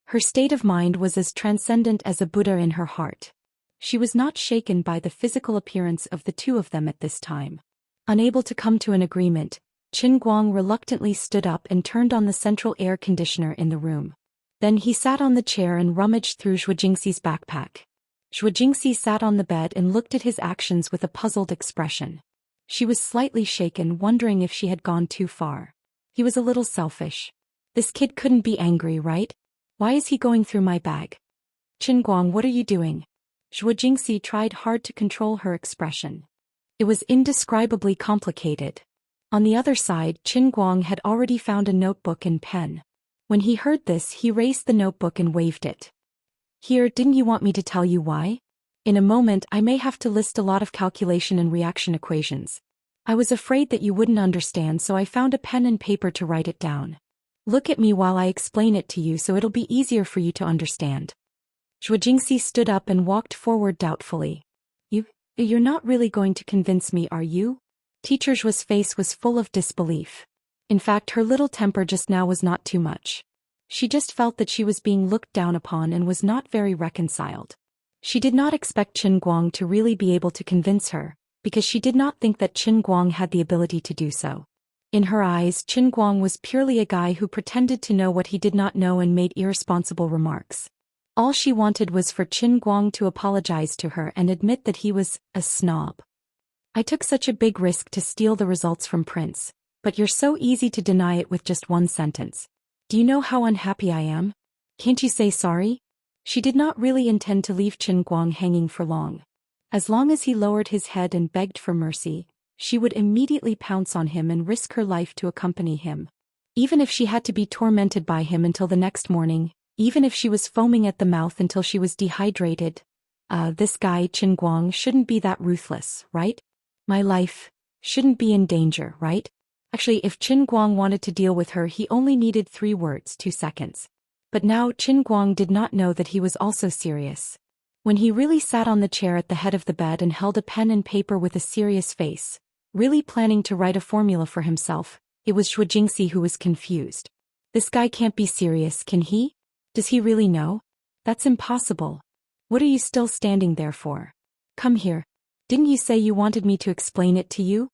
Her state of mind was as transcendent as a Buddha in her heart. She was not shaken by the physical appearance of the two of them at this time. Unable to come to an agreement, Qin Guang reluctantly stood up and turned on the central air conditioner in the room. Then he sat on the chair and rummaged through Zhou Jingxi's backpack. Zhou Jingxi sat on the bed and looked at his actions with a puzzled expression. She was slightly shaken, wondering if she had gone too far. He was a little selfish. This kid couldn't be angry, right? Why is he going through my bag? Qin Guang, what are you doing? Zhou Jingxi tried hard to control her expression. It was indescribably complicated. On the other side, Qin Guang had already found a notebook and pen. When he heard this, he raised the notebook and waved it. Here, didn't you want me to tell you why? In a moment, I may have to list a lot of calculation and reaction equations. I was afraid that you wouldn't understand, so I found a pen and paper to write it down. Look at me while I explain it to you so it'll be easier for you to understand. Zhou Jingxi stood up and walked forward doubtfully. You're not really going to convince me, are you? Teacher Zhuo's face was full of disbelief. In fact, her little temper just now was not too much. She just felt that she was being looked down upon and was not very reconciled. She did not expect Qin Guang to really be able to convince her, because she did not think that Qin Guang had the ability to do so. In her eyes, Qin Guang was purely a guy who pretended to know what he did not know and made irresponsible remarks. All she wanted was for Qin Guang to apologize to her and admit that he was a snob. I took such a big risk to steal the results from Prince, but you're so easy to deny it with just one sentence. Do you know how unhappy I am? Can't you say sorry? She did not really intend to leave Qin Guang hanging for long. As long as he lowered his head and begged for mercy, she would immediately pounce on him and risk her life to accompany him. Even if she had to be tormented by him until the next morning, even if she was foaming at the mouth until she was dehydrated, this guy Qin Guang shouldn't be that ruthless, right? My life shouldn't be in danger, right? Actually, if Qin Guang wanted to deal with her, he only needed 3 words, 2 seconds. But now Qin Guang did not know that he was also serious. When he really sat on the chair at the head of the bed and held a pen and paper with a serious face, really planning to write a formula for himself, it was Zhou Xian who was confused. This guy can't be serious, can he? Does he really know? That's impossible. What are you still standing there for? Come here. Didn't you say you wanted me to explain it to you?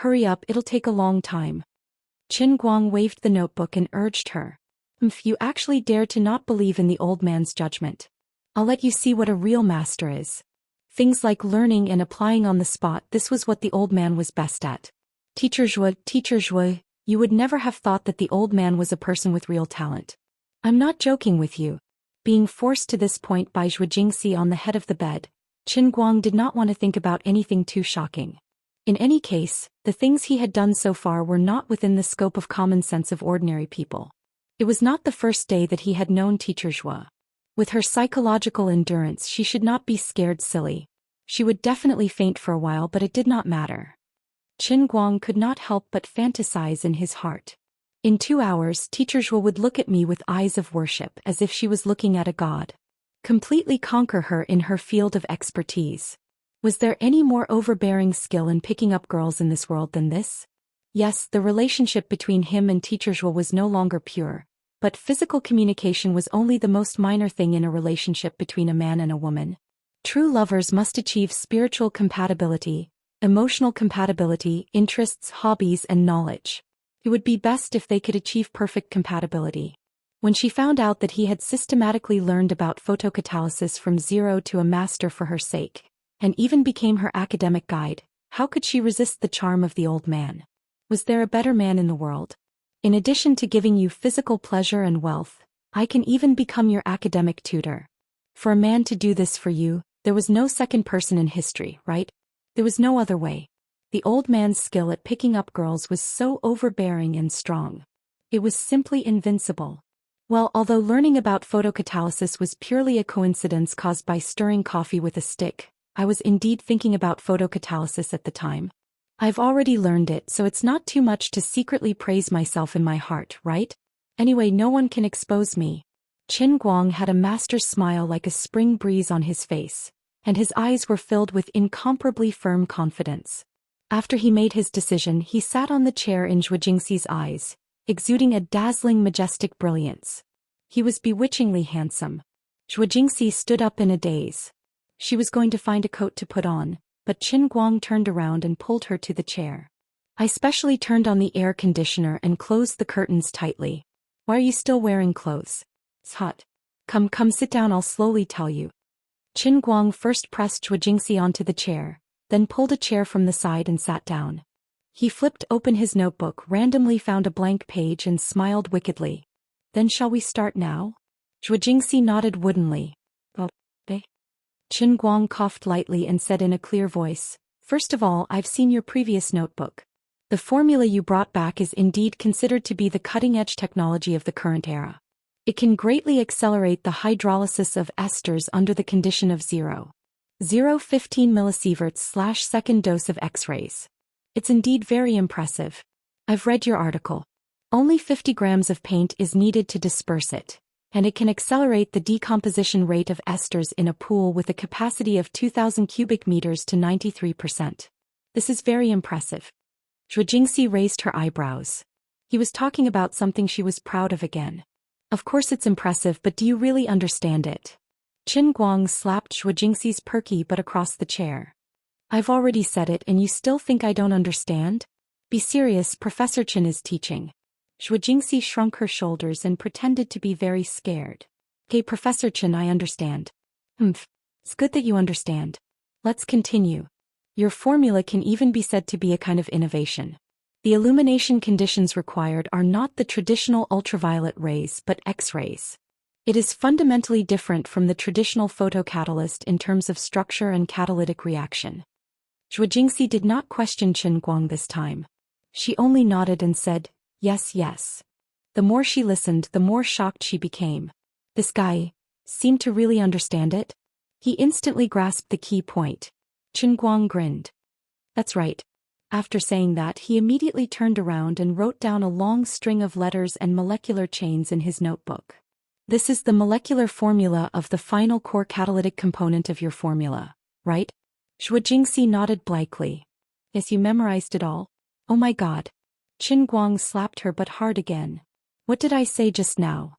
Hurry up, it'll take a long time. Qin Guang waved the notebook and urged her. You actually dare to not believe in the old man's judgment. I'll let you see what a real master is. Things like learning and applying on the spot, this was what the old man was best at. Teacher Zhou, you would never have thought that the old man was a person with real talent. I'm not joking with you. Being forced to this point by Zhou Xian on the head of the bed, Qin Guang did not want to think about anything too shocking. In any case, the things he had done so far were not within the scope of common sense of ordinary people. It was not the first day that he had known Teacher Zhou. With her psychological endurance, she should not be scared silly. She would definitely faint for a while, but it did not matter. Qin Guang could not help but fantasize in his heart. In 2 hours, Teacher Zhou would look at me with eyes of worship as if she was looking at a god. Completely conquer her in her field of expertise. Was there any more overbearing skill in picking up girls in this world than this? Yes, the relationship between him and Teacher Zhou was no longer pure, but physical communication was only the most minor thing in a relationship between a man and a woman. True lovers must achieve spiritual compatibility, emotional compatibility, interests, hobbies, and knowledge. It would be best if they could achieve perfect compatibility. When she found out that he had systematically learned about photocatalysis from zero to a master for her sake, and even became her academic guide, how could she resist the charm of the old man? Was there a better man in the world? In addition to giving you physical pleasure and wealth, I can even become your academic tutor. For a man to do this for you, there was no second person in history, right? There was no other way. The old man's skill at picking up girls was so overbearing and strong. It was simply invincible. Well, although learning about photocatalysis was purely a coincidence caused by stirring coffee with a stick, I was indeed thinking about photocatalysis at the time. I've already learned it, so it's not too much to secretly praise myself in my heart, right? Anyway, no one can expose me. Qin Guang had a master's smile like a spring breeze on his face, and his eyes were filled with incomparably firm confidence. After he made his decision, he sat on the chair in Zhou Xian's eyes, exuding a dazzling majestic brilliance. He was bewitchingly handsome. Zhou Xian stood up in a daze. She was going to find a coat to put on, but Qin Guang turned around and pulled her to the chair. I specially turned on the air conditioner and closed the curtains tightly. Why are you still wearing clothes? It's hot. Come sit down, I'll slowly tell you. Qin Guang first pressed Zhou Xian onto the chair, then pulled a chair from the side and sat down. He flipped open his notebook, randomly found a blank page and smiled wickedly. Then shall we start now? Zhou Xian nodded woodenly. Okay. Qin Guang coughed lightly and said in a clear voice, First of all, I've seen your previous notebook. The formula you brought back is indeed considered to be the cutting-edge technology of the current era. It can greatly accelerate the hydrolysis of esters under the condition of 0.15 millisieverts/second dose of X-rays. It's indeed very impressive. I've read your article. Only 50 grams of paint is needed to disperse it, and it can accelerate the decomposition rate of esters in a pool with a capacity of 2,000 cubic meters to 93%. This is very impressive. Zhou Xian raised her eyebrows. He was talking about something she was proud of again. Of course it's impressive, but do you really understand it? Qin Guang slapped Zhou Xian's perky butt across the chair. I've already said it and you still think I don't understand? Be serious, Professor Qin is teaching. Zhou Xian shrunk her shoulders and pretended to be very scared. Okay, Professor Qin, I understand. It's good that you understand. Let's continue. Your formula can even be said to be a kind of innovation. The illumination conditions required are not the traditional ultraviolet rays but X-rays. It is fundamentally different from the traditional photocatalyst in terms of structure and catalytic reaction. Zhou Xian did not question Qin Guang this time. She only nodded and said, "Yes, yes." The more she listened, the more shocked she became. This guy seemed to really understand it. He instantly grasped the key point. Qin Guang grinned. "That's right." After saying that, he immediately turned around and wrote down a long string of letters and molecular chains in his notebook. "This is the molecular formula of the final core catalytic component of your formula, right?" Zhou Xian nodded blankly. "Yes, you memorized it all?" "Oh my god." Qin Guang slapped her butt hard again. "What did I say just now?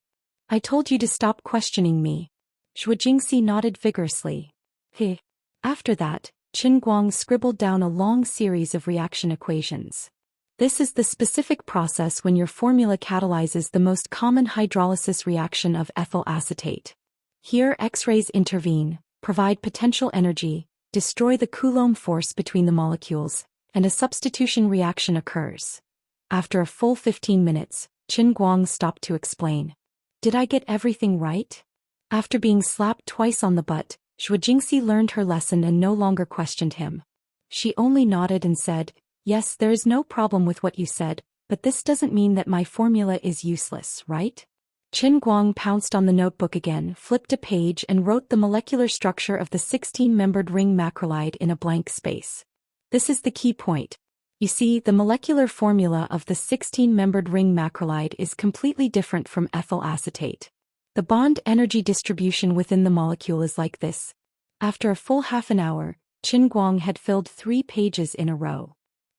I told you to stop questioning me." Zhou Xian nodded vigorously. "Heh." After that, Qin Guang scribbled down a long series of reaction equations. This is the specific process when your formula catalyzes the most common hydrolysis reaction of ethyl acetate. Here X-rays intervene, provide potential energy, destroy the Coulomb force between the molecules, and a substitution reaction occurs. After a full 15 minutes, Qin Guang stopped to explain. "Did I get everything right?" After being slapped twice on the butt, Zhou Xian learned her lesson and no longer questioned him. She only nodded and said, "Yes, there is no problem with what you said, but this doesn't mean that my formula is useless, right?" Qin Guang pounced on the notebook again, flipped a page and wrote the molecular structure of the 16-membered ring macrolide in a blank space. This is the key point. You see, the molecular formula of the 16-membered ring macrolide is completely different from ethyl acetate. The bond energy distribution within the molecule is like this. After a full half an hour, Qin Guang had filled 3 pages in a row.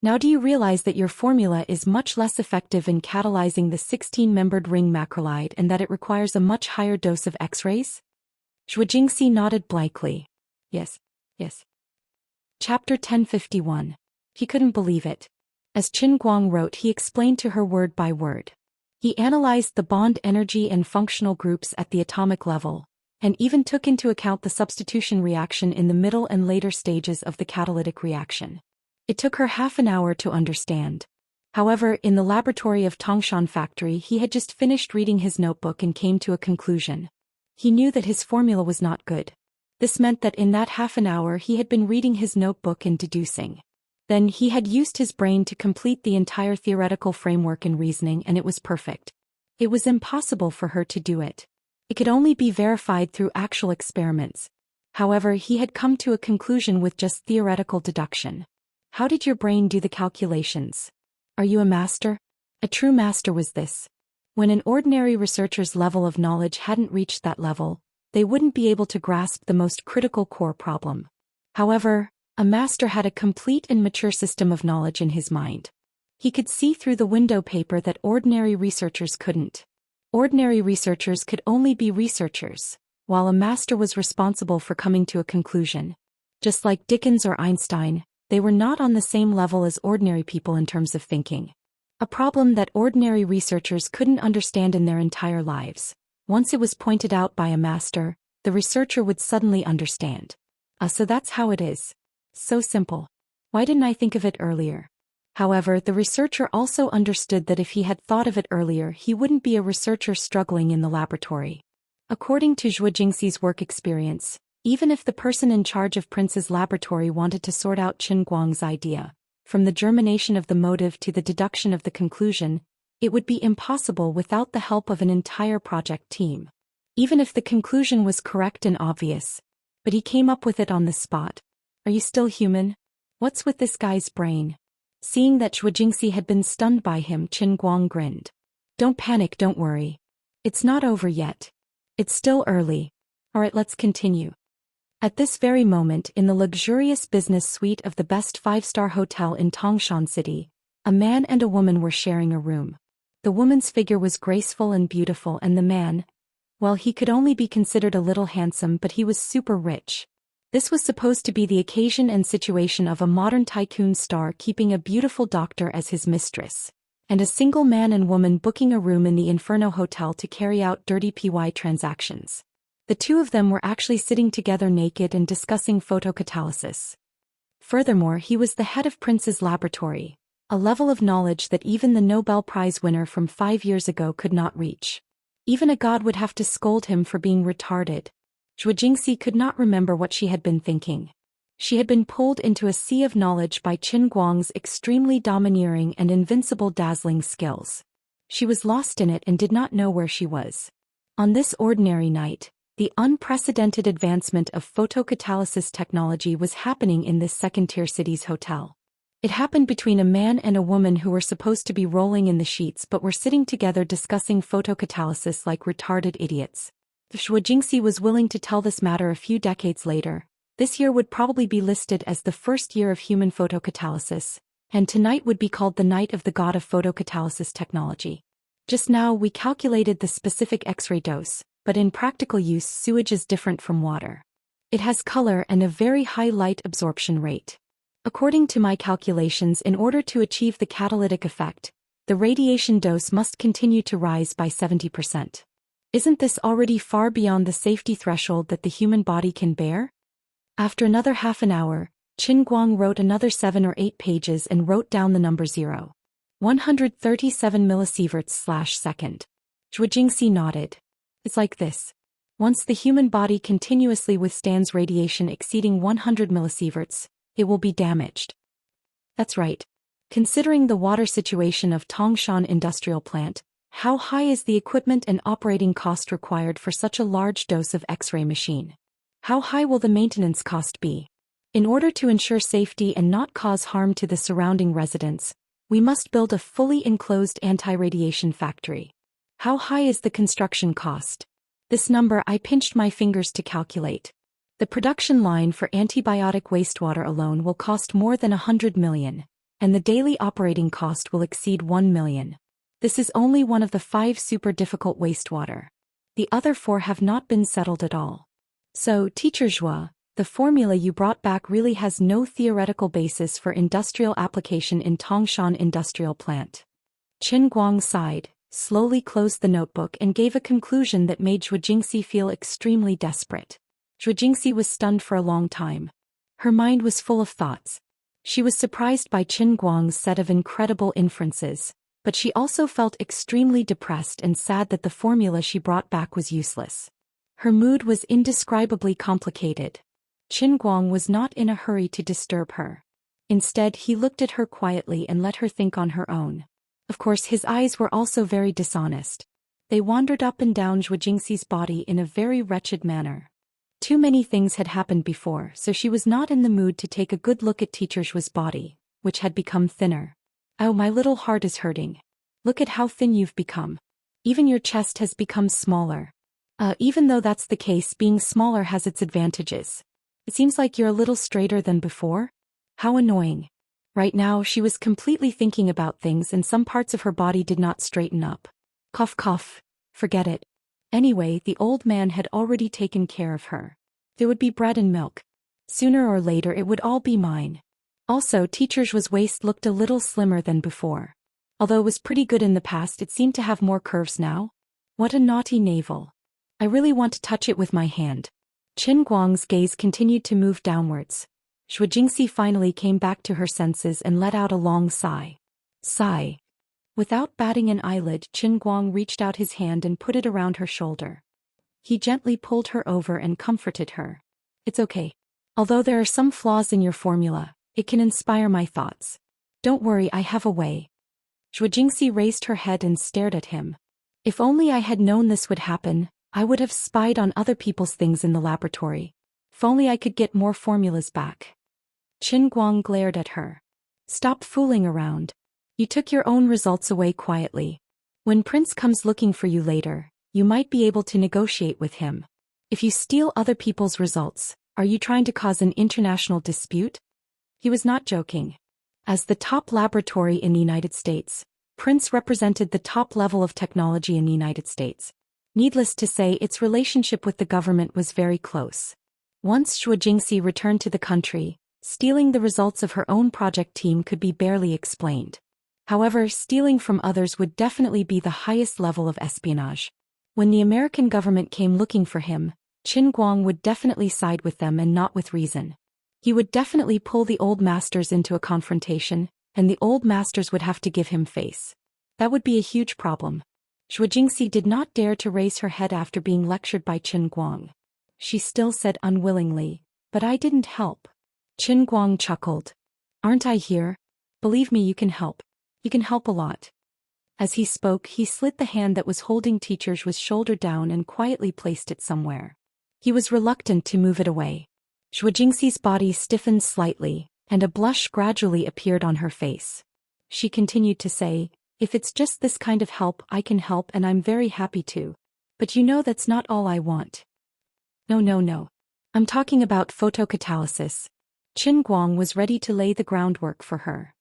Now do you realize that your formula is much less effective in catalyzing the 16-membered ring macrolide and that it requires a much higher dose of X-rays? Zhou Xian nodded blankly. Yes, yes. Chapter 1051. He couldn't believe it. As Qin Guang wrote, he explained to her word by word. He analyzed the bond energy and functional groups at the atomic level, and even took into account the substitution reaction in the middle and later stages of the catalytic reaction. It took her half an hour to understand. However, in the laboratory of Tangshan factory he had just finished reading his notebook and came to a conclusion. He knew that his formula was not good. This meant that in that half an hour he had been reading his notebook and deducing. Then he had used his brain to complete the entire theoretical framework in reasoning, and it was perfect. It was impossible for her to do it. It could only be verified through actual experiments. However, he had come to a conclusion with just theoretical deduction. How did your brain do the calculations? Are you a master? A true master was this. When an ordinary researcher's level of knowledge hadn't reached that level, they wouldn't be able to grasp the most critical core problem. However, a master had a complete and mature system of knowledge in his mind. He could see through the window paper that ordinary researchers couldn't. Ordinary researchers could only be researchers, while a master was responsible for coming to a conclusion. Just like Dickens or Einstein, they were not on the same level as ordinary people in terms of thinking. A problem that ordinary researchers couldn't understand in their entire lives. Once it was pointed out by a master, the researcher would suddenly understand. So that's how it is. So simple. Why didn't I think of it earlier? However, the researcher also understood that if he had thought of it earlier, he wouldn't be a researcher struggling in the laboratory. According to Zhou Xian's work experience, even if the person in charge of Prince's laboratory wanted to sort out Qin Guang's idea, from the germination of the motive to the deduction of the conclusion, it would be impossible without the help of an entire project team. Even if the conclusion was correct and obvious. But he came up with it on the spot. Are you still human? What's with this guy's brain? Seeing that Zhou Xian had been stunned by him, Qin Guang grinned. Don't panic, don't worry. It's not over yet. It's still early. Alright, let's continue. At this very moment, in the luxurious business suite of the best 5-star hotel in Tangshan City, a man and a woman were sharing a room. The woman's figure was graceful and beautiful, and the man, well, he could only be considered a little handsome, but he was super rich. This was supposed to be the occasion and situation of a modern tycoon star keeping a beautiful doctor as his mistress, and a single man and woman booking a room in the Inferno Hotel to carry out dirty PY transactions. The two of them were actually sitting together naked and discussing photocatalysis. Furthermore, he was the head of Prince's laboratory, a level of knowledge that even the Nobel Prize winner from 5 years ago could not reach. Even a god would have to scold him for being retarded. Zhou Jingxi could not remember what she had been thinking. She had been pulled into a sea of knowledge by Qin Guang's extremely domineering and invincible dazzling skills. She was lost in it and did not know where she was. On this ordinary night, the unprecedented advancement of photocatalysis technology was happening in this second-tier city's hotel. It happened between a man and a woman who were supposed to be rolling in the sheets but were sitting together discussing photocatalysis like retarded idiots. If Zhou Jingxi was willing to tell this matter a few decades later, this year would probably be listed as the first year of human photocatalysis, and tonight would be called the Night of the God of Photocatalysis Technology. Just now we calculated the specific X-ray dose, but in practical use sewage is different from water. It has color and a very high light absorption rate. According to my calculations, in order to achieve the catalytic effect, the radiation dose must continue to rise by 70%. Isn't this already far beyond the safety threshold that the human body can bear? After another half an hour, Qin Guang wrote another 7 or 8 pages and wrote down the number 137 millisieverts/second. Zhou Jingxi nodded. It's like this. Once the human body continuously withstands radiation exceeding 100 millisieverts, it will be damaged. That's right. Considering the water situation of Tangshan industrial plant, how high is the equipment and operating cost required for such a large dose of X-ray machine? How high will the maintenance cost be? In order to ensure safety and not cause harm to the surrounding residents, we must build a fully enclosed anti-radiation factory. How high is the construction cost? This number I pinched my fingers to calculate. The production line for antibiotic wastewater alone will cost more than 100 million, and the daily operating cost will exceed 1 million. This is only one of the 5 super difficult wastewater. The other 4 have not been settled at all. So, Teacher Zhua, the formula you brought back really has no theoretical basis for industrial application in Tangshan industrial plant. Qin Guang sighed, slowly closed the notebook and gave a conclusion that made Zhou Jingxi feel extremely desperate. Zhou Jingxi was stunned for a long time. Her mind was full of thoughts. She was surprised by Qin Guang's set of incredible inferences, but she also felt extremely depressed and sad that the formula she brought back was useless. Her mood was indescribably complicated. Qin Guang was not in a hurry to disturb her. Instead, he looked at her quietly and let her think on her own. Of course, his eyes were also very dishonest. They wandered up and down Zhou Jingxi's body in a very wretched manner. Too many things had happened before, so she was not in the mood to take a good look at Teacher Zhua's body, which had become thinner. Oh, my little heart is hurting. Look at how thin you've become. Even your chest has become smaller. Even though that's the case, being smaller has its advantages. It seems like you're a little straighter than before. How annoying. Right now, she was completely thinking about things and some parts of her body did not straighten up. Cough cough. Forget it. Anyway, the old man had already taken care of her. There would be bread and milk. Sooner or later it would all be mine. Also, Teacher Zhua's waist looked a little slimmer than before. Although it was pretty good in the past, it seemed to have more curves now. What a naughty navel. I really want to touch it with my hand. Qin Guang's gaze continued to move downwards. Zhou Jingxi finally came back to her senses and let out a long sigh. Sigh. Without batting an eyelid, Qin Guang reached out his hand and put it around her shoulder. He gently pulled her over and comforted her. It's okay. Although there are some flaws in your formula, it can inspire my thoughts. Don't worry, I have a way. Zhou Jingxi raised her head and stared at him. If only I had known this would happen, I would have spied on other people's things in the laboratory. If only I could get more formulas back. Qin Guang glared at her. Stop fooling around. You took your own results away quietly. When Prince comes looking for you later, you might be able to negotiate with him. If you steal other people's results, are you trying to cause an international dispute? He was not joking. As the top laboratory in the United States, Prince represented the top level of technology in the United States. Needless to say, its relationship with the government was very close. Once Zhou Jingxi returned to the country, stealing the results of her own project team could be barely explained. However, stealing from others would definitely be the highest level of espionage. When the American government came looking for him, Qin Guang would definitely side with them and not with reason. He would definitely pull the old masters into a confrontation, and the old masters would have to give him face. That would be a huge problem. Zhu Jingxi did not dare to raise her head after being lectured by Qin Guang. She still said unwillingly, "But I didn't help." Qin Guang chuckled. "Aren't I here? Believe me, you can help. You can help a lot." As he spoke, he slid the hand that was holding Teacher Zhu's shoulder down and quietly placed it somewhere. He was reluctant to move it away. Zhu Jingxi's body stiffened slightly, and a blush gradually appeared on her face. She continued to say, "If it's just this kind of help, I can help, and I'm very happy to. But you know that's not all I want." No. I'm talking about photocatalysis." Qin Guang was ready to lay the groundwork for her.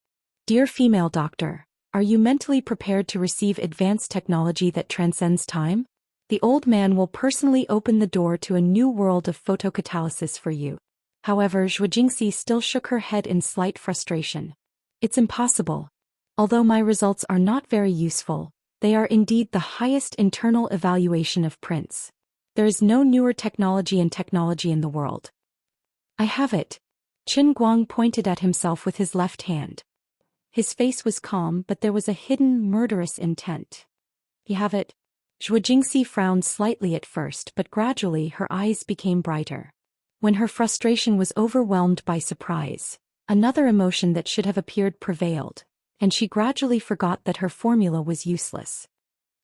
"Dear female doctor, are you mentally prepared to receive advanced technology that transcends time? The old man will personally open the door to a new world of photocatalysis for you." However, Zhu Jingxi still shook her head in slight frustration. "It's impossible. Although my results are not very useful, they are indeed the highest internal evaluation of prints. There is no newer technology in the world." "I have it." Qin Guang pointed at himself with his left hand. His face was calm, but there was a hidden, murderous intent. "You have it?" Zhu Jingxi frowned slightly at first, but gradually her eyes became brighter. When her frustration was overwhelmed by surprise, another emotion that should have appeared prevailed, and she gradually forgot that her formula was useless.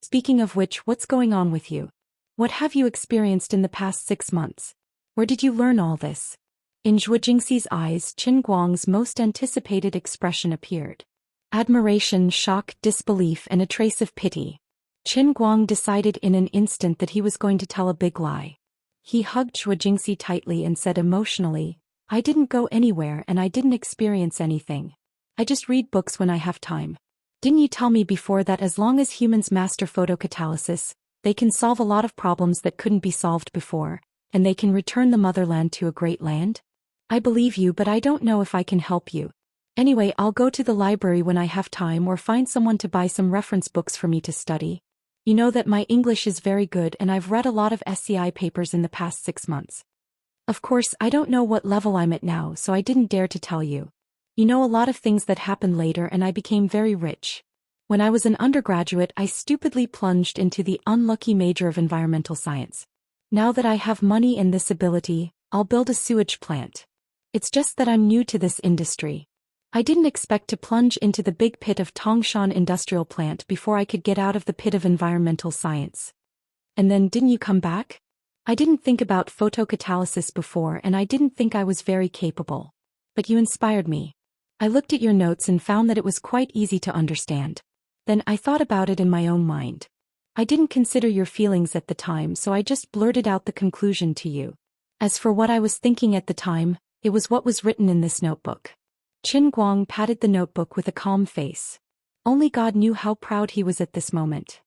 "Speaking of which, what's going on with you? What have you experienced in the past 6 months? Where did you learn all this?" In Zhu Jingxi's eyes, Qin Guang's most anticipated expression appeared. Admiration, shock, disbelief, and a trace of pity. Qin Guang decided in an instant that he was going to tell a big lie. He hugged Zhu Jingxi tightly and said emotionally, "I didn't go anywhere and I didn't experience anything. I just read books when I have time. Didn't you tell me before that as long as humans master photocatalysis, they can solve a lot of problems that couldn't be solved before, and they can return the motherland to a great land? I believe you, but I don't know if I can help you. Anyway, I'll go to the library when I have time or find someone to buy some reference books for me to study. You know that my English is very good and I've read a lot of SCI papers in the past 6 months. Of course, I don't know what level I'm at now, so I didn't dare to tell you. You know a lot of things that happened later and I became very rich. When I was an undergraduate, I stupidly plunged into the unlucky major of environmental science. Now that I have money and this ability, I'll build a sewage plant. It's just that I'm new to this industry. I didn't expect to plunge into the big pit of Tangshan industrial plant before I could get out of the pit of environmental science. And then didn't you come back? I didn't think about photocatalysis before and I didn't think I was very capable. But you inspired me. I looked at your notes and found that it was quite easy to understand. Then I thought about it in my own mind. I didn't consider your feelings at the time, so I just blurted out the conclusion to you. As for what I was thinking at the time, it was what was written in this notebook. Qin Guang patted the notebook with a calm face. Only God knew how proud he was at this moment.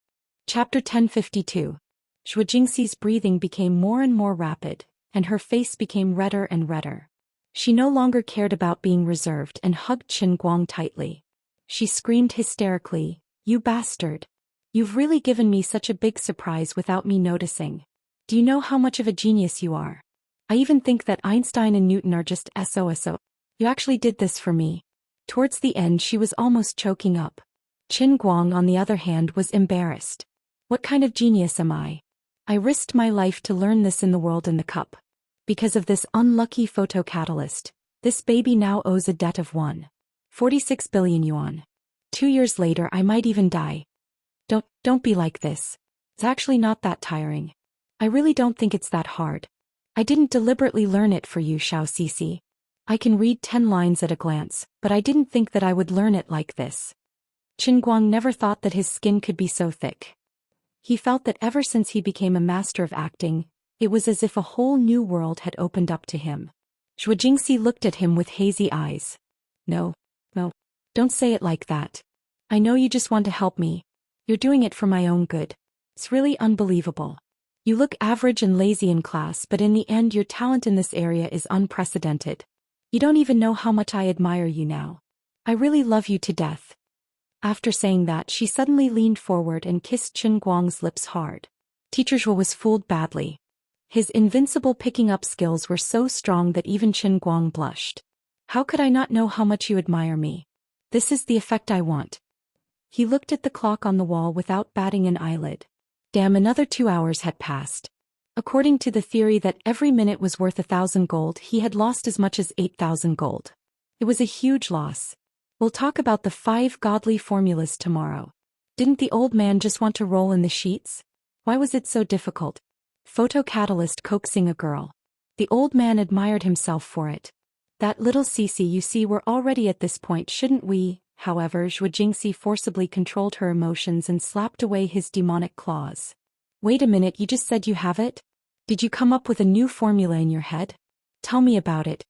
Chapter 1052. Zhu Jingxi's breathing became more and more rapid, and her face became redder and redder. She no longer cared about being reserved and hugged Qin Guang tightly. She screamed hysterically, "You bastard! You've really given me such a big surprise without me noticing. Do you know how much of a genius you are? I even think that Einstein and Newton are just SOSO. You actually did this for me." Towards the end she was almost choking up. Qin Guang, on the other hand, was embarrassed. "What kind of genius am I? I risked my life to learn this in the world in the cup. Because of this unlucky photocatalyst, this baby now owes a debt of 1.46 billion yuan. 2 years later I might even die. Don't be like this. It's actually not that tiring. I really don't think it's that hard. I didn't deliberately learn it for you, Xiao Cici. I can read 10 lines at a glance, but I didn't think that I would learn it like this." Qin Guang never thought that his skin could be so thick. He felt that ever since he became a master of acting, it was as if a whole new world had opened up to him. Zhu Jingxi looked at him with hazy eyes. No, don't say it like that. I know you just want to help me. You're doing it for my own good. It's really unbelievable. You look average and lazy in class, but in the end your talent in this area is unprecedented. You don't even know how much I admire you now. I really love you to death." After saying that, she suddenly leaned forward and kissed Qin Guang's lips hard. Teacher Zhou was fooled badly. His invincible picking up skills were so strong that even Qin Guang blushed. "How could I not know how much you admire me? This is the effect I want." He looked at the clock on the wall without batting an eyelid. Damn, another 2 hours had passed. According to the theory that every minute was worth 1,000 gold, he had lost as much as 8,000 gold. It was a huge loss. We'll talk about the 5 godly formulas tomorrow. Didn't the old man just want to roll in the sheets? Why was it so difficult? Photocatalyst coaxing a girl. The old man admired himself for it. That little Cece, you see, we're already at this point, shouldn't we? However, Zhou Xian forcibly controlled her emotions and slapped away his demonic claws. Wait a minute, you just said you have it? Did you come up with a new formula in your head? Tell me about it.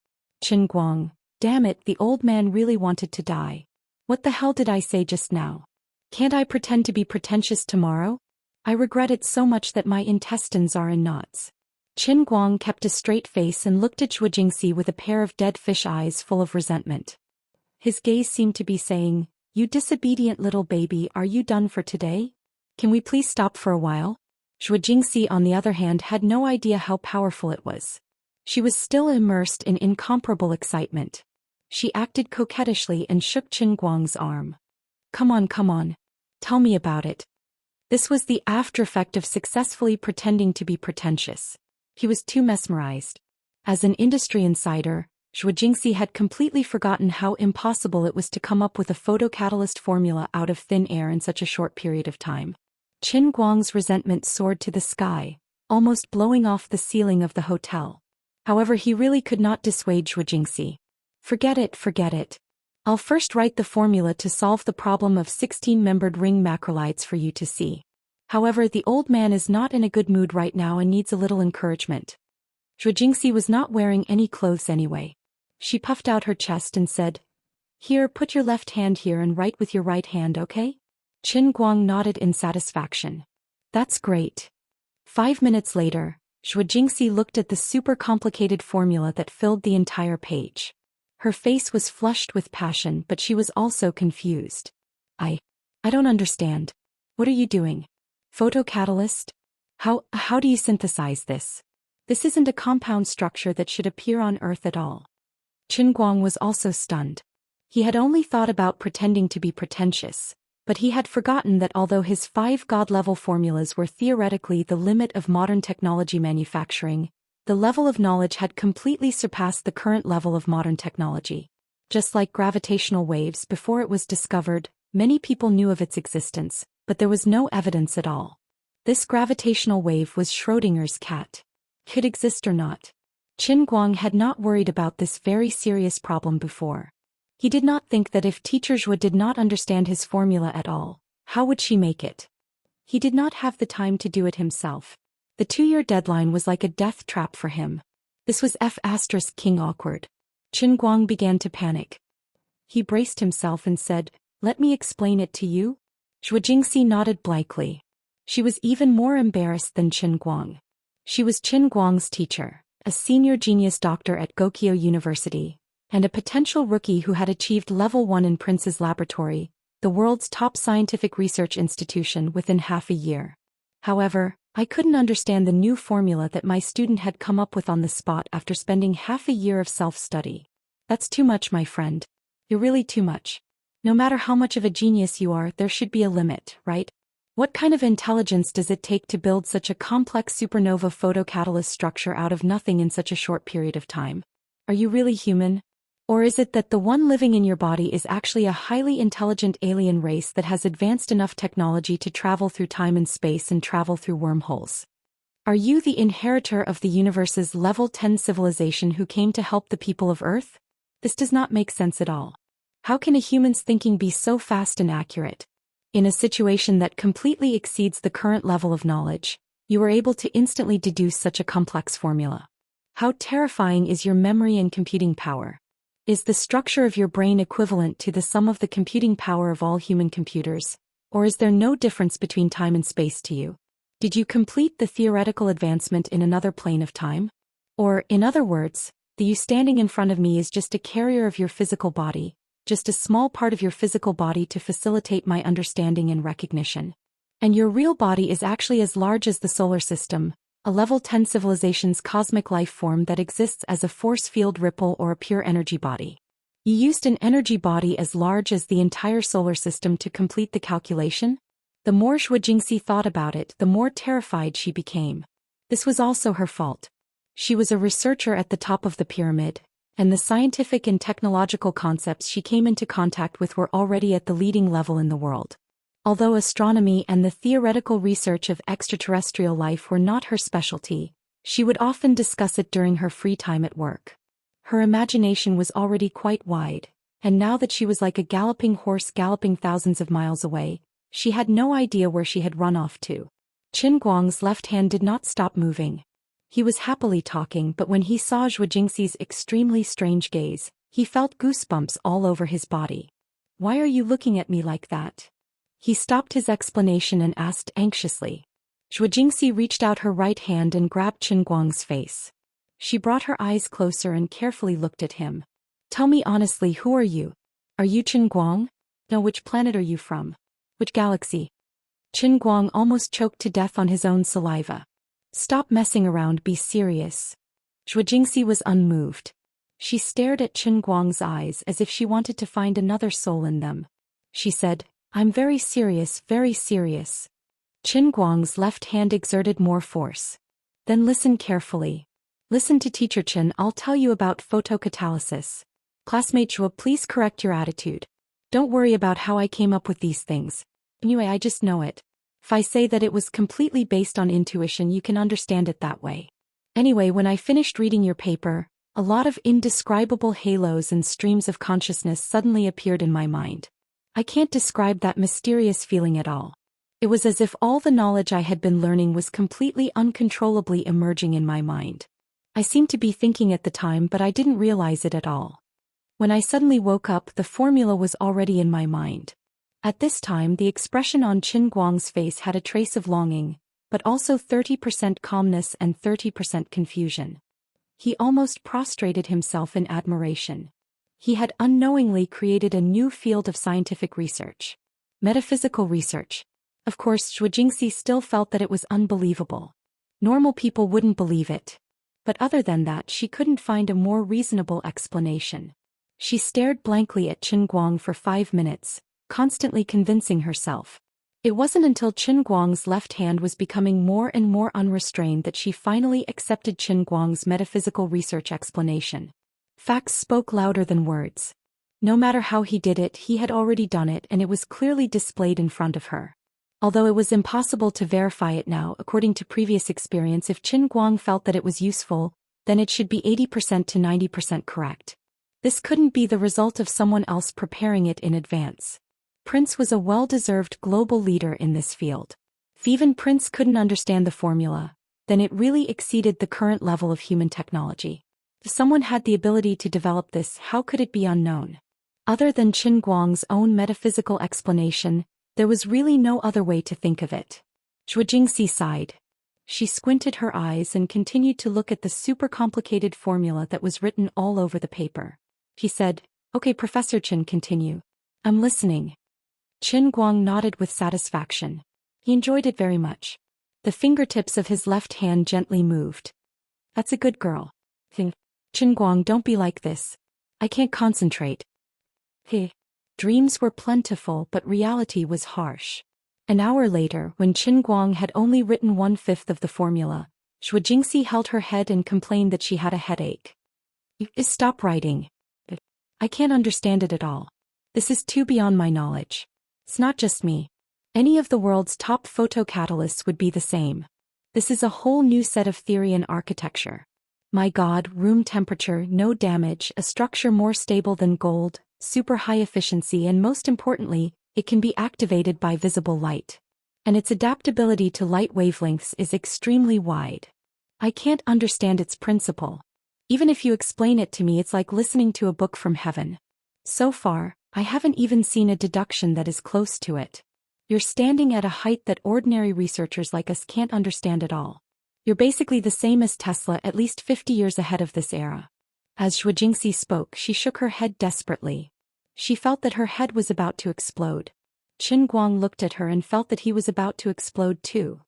Qin Guang. Damn it, the old man really wanted to die. What the hell did I say just now? Can't I pretend to be pretentious tomorrow? I regret it so much that my intestines are in knots. Qin Guang kept a straight face and looked at Zhou Xian with a pair of dead fish eyes full of resentment. His gaze seemed to be saying, "You disobedient little baby, are you done for today? Can we please stop for a while?" Zhou Xian, on the other hand, had no idea how powerful it was. She was still immersed in incomparable excitement. She acted coquettishly and shook Qin Guang's arm. Come on. Tell me about it." This was the after-effect of successfully pretending to be pretentious. He was too mesmerized. As an industry insider, Zhou Xian had completely forgotten how impossible it was to come up with a photocatalyst formula out of thin air in such a short period of time. Qin Guang's resentment soared to the sky, almost blowing off the ceiling of the hotel. However, he really could not dissuade Zhou Xian. Forget it. I'll first write the formula to solve the problem of 16-membered ring macrolides for you to see. However, the old man is not in a good mood right now and needs a little encouragement. Zhou Xian was not wearing any clothes anyway. She puffed out her chest and said, "Here, put your left hand here and write with your right hand, okay?" Qin Guang nodded in satisfaction. That's great. 5 minutes later, Zhou Xian looked at the super complicated formula that filled the entire page. Her face was flushed with passion, but she was also confused. I don't understand. What are you doing? Photocatalyst? How do you synthesize this? This isn't a compound structure that should appear on Earth at all. Qin Guang was also stunned. He had only thought about pretending to be pretentious, but he had forgotten that although his 5 god-level formulas were theoretically the limit of modern technology manufacturing, the level of knowledge had completely surpassed the current level of modern technology. Just like gravitational waves, before it was discovered, many people knew of its existence, but there was no evidence at all. This gravitational wave was Schrödinger's cat. Could exist or not. Qin Guang had not worried about this very serious problem before. He did not think that if Teacher Zhou did not understand his formula at all, how would she make it? He did not have the time to do it himself. The 2-year deadline was like a death trap for him. This was King awkward. Qin Guang began to panic. He braced himself and said, "Let me explain it to you?" Zhou Xian nodded blankly. She was even more embarrassed than Qin Guang. She was Qin Guang's teacher, a senior genius doctor at Gokyo University, and a potential rookie who had achieved level 1 in Prince's Laboratory, the world's top scientific research institution, within half a year. However, I couldn't understand the new formula that my student had come up with on the spot after spending half a year of self-study. That's too much, my friend. You're really too much. No matter how much of a genius you are, there should be a limit, right? What kind of intelligence does it take to build such a complex supernova photocatalyst structure out of nothing in such a short period of time? Are you really human? Or is it that the one living in your body is actually a highly intelligent alien race that has advanced enough technology to travel through time and space and travel through wormholes? Are you the inheritor of the universe's level 10 civilization who came to help the people of Earth? This does not make sense at all. How can a human's thinking be so fast and accurate? In a situation that completely exceeds the current level of knowledge, you are able to instantly deduce such a complex formula. How terrifying is your memory and computing power? Is the structure of your brain equivalent to the sum of the computing power of all human computers, or is there no difference between time and space to you? Did you complete the theoretical advancement in another plane of time? Or, in other words, the you standing in front of me is just a carrier of your physical body, just a small part of your physical body to facilitate my understanding and recognition. And your real body is actually as large as the solar system, a level 10 civilization's cosmic life form that exists as a force field ripple or a pure energy body. You used an energy body as large as the entire solar system to complete the calculation? The more Zhou Jingxi thought about it, the more terrified she became. This was also her fault. She was a researcher at the top of the pyramid, and the scientific and technological concepts she came into contact with were already at the leading level in the world. Although astronomy and the theoretical research of extraterrestrial life were not her specialty, she would often discuss it during her free time at work. Her imagination was already quite wide, and now that she was like a galloping horse galloping thousands of miles away, she had no idea where she had run off to. Qin Guang's left hand did not stop moving. He was happily talking, but when he saw Zhou Jingxi's extremely strange gaze, he felt goosebumps all over his body. "Why are you looking at me like that?" He stopped his explanation and asked anxiously. Zhou Jingxi reached out her right hand and grabbed Qin Guang's face. She brought her eyes closer and carefully looked at him. "Tell me honestly, who are you? Are you Qin Guang? No, which planet are you from? Which galaxy?" Qin Guang almost choked to death on his own saliva. "Stop messing around, be serious." Zhou Jingxi was unmoved. She stared at Qin Guang's eyes as if she wanted to find another soul in them. She said, "I'm very serious, very serious." Qin Guang's left hand exerted more force. "Then listen carefully. Listen to Teacher Qin, I'll tell you about photocatalysis. Classmate Zhou, please correct your attitude. Don't worry about how I came up with these things. Anyway, I just know it. If I say that it was completely based on intuition, you can understand it that way. Anyway, when I finished reading your paper, a lot of indescribable halos and streams of consciousness suddenly appeared in my mind. I can't describe that mysterious feeling at all. It was as if all the knowledge I had been learning was completely uncontrollably emerging in my mind. I seemed to be thinking at the time, but I didn't realize it at all. When I suddenly woke up, the formula was already in my mind. At this time, the expression on Qin Guang's face had a trace of longing, but also 30% calmness and 30% confusion. He almost prostrated himself in admiration. He had unknowingly created a new field of scientific research. Metaphysical research. Of course, Zhou Jingxi still felt that it was unbelievable. Normal people wouldn't believe it. But other than that, she couldn't find a more reasonable explanation. She stared blankly at Qin Guang for 5 minutes, constantly convincing herself. It wasn't until Qin Guang's left hand was becoming more and more unrestrained that she finally accepted Qin Guang's metaphysical research explanation. Facts spoke louder than words. No matter how he did it, he had already done it, and it was clearly displayed in front of her. Although it was impossible to verify it now, according to previous experience, if Qin Guang felt that it was useful, then it should be 80% to 90% correct. This couldn't be the result of someone else preparing it in advance. Prince was a well-deserved global leader in this field. If even Prince couldn't understand the formula, then it really exceeded the current level of human technology. If someone had the ability to develop this, how could it be unknown? Other than Qin Guang's own metaphysical explanation, there was really no other way to think of it. Zhou Jingxi sighed. She squinted her eyes and continued to look at the super complicated formula that was written all over the paper. He said, "Okay, Professor Qin, continue." "I'm listening." Qin Guang nodded with satisfaction. He enjoyed it very much. The fingertips of his left hand gently moved. "That's a good girl." "Qin Guang, don't be like this. I can't concentrate." "Hey." Dreams were plentiful, but reality was harsh. An hour later, when Qin Guang had only written 1/5 of the formula, Zhou Jingxi held her head and complained that she had a headache. "Stop writing. I can't understand it at all. This is too beyond my knowledge. It's not just me. Any of the world's top photocatalysts would be the same. This is a whole new set of theory and architecture. My God, room temperature, no damage, a structure more stable than gold, super high efficiency, and most importantly, it can be activated by visible light. And its adaptability to light wavelengths is extremely wide. I can't understand its principle. Even if you explain it to me, it's like listening to a book from heaven. So far, I haven't even seen a deduction that is close to it. You're standing at a height that ordinary researchers like us can't understand at all. You're basically the same as Tesla, at least 50 years ahead of this era." As Zhou Jingxi spoke, she shook her head desperately. She felt that her head was about to explode. Qin Guang looked at her and felt that he was about to explode too.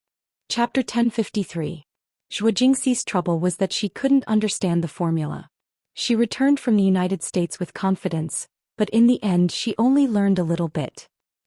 Chapter 1053. Zhou Jingxi's trouble was that she couldn't understand the formula. She returned from the United States with confidence, but in the end she only learned a little bit.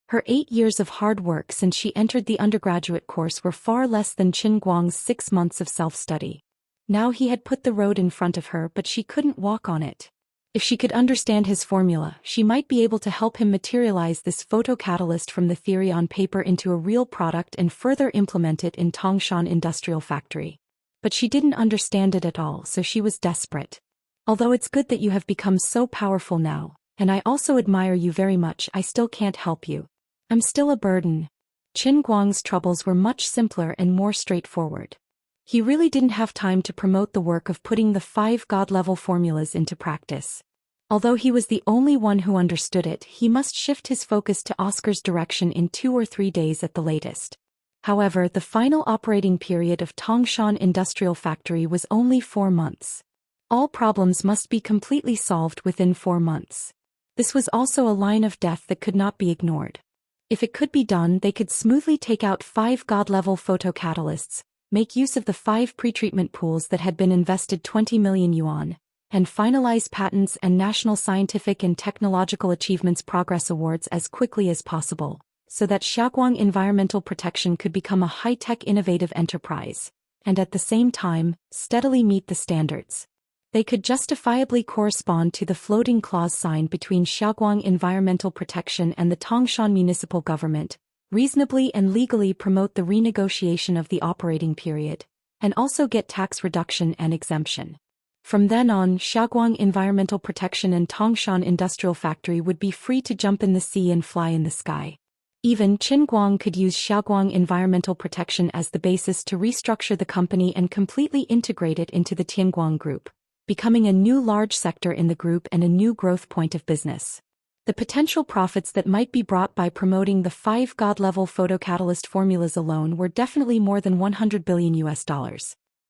Her 8 years of hard work since she entered the undergraduate course were far less than Qin Guang's 6 months of self-study. Now he had put the road in front of her, but she couldn't walk on it. If she could understand his formula, she might be able to help him materialize this photocatalyst from the theory on paper into a real product and further implement it in Tangshan Industrial Factory. But she didn't understand it at all, so she was desperate. Although it's good that you have become so powerful now, and I also admire you very much, I still can't help you. I'm still a burden. Qin Guang's troubles were much simpler and more straightforward. He really didn't have time to promote the work of putting the 5 god-level formulas into practice. Although he was the only one who understood it, he must shift his focus to Oscar's direction in 2 or 3 days at the latest. However, the final operating period of Tangshan Industrial Factory was only 4 months. All problems must be completely solved within 4 months. This was also a line of death that could not be ignored. If it could be done, they could smoothly take out 5 god-level photocatalysts, make use of the 5 pretreatment pools that had been invested 20 million yuan, and finalize patents and national scientific and technological achievements progress awards as quickly as possible, so that Xiaguang Environmental Protection could become a high-tech innovative enterprise, and at the same time, steadily meet the standards. They could justifiably correspond to the floating clause signed between Xiaguang Environmental Protection and the Tangshan municipal government, reasonably and legally promote the renegotiation of the operating period, and also get tax reduction and exemption. From then on, Xiaguang Environmental Protection and Tangshan Industrial Factory would be free to jump in the sea and fly in the sky. Even Qin Guang could use Xiaguang Environmental Protection as the basis to restructure the company and completely integrate it into the Tianguang Group, becoming a new large sector in the group and a new growth point of business. The potential profits that might be brought by promoting the 5 god-level photocatalyst formulas alone were definitely more than $100 billion.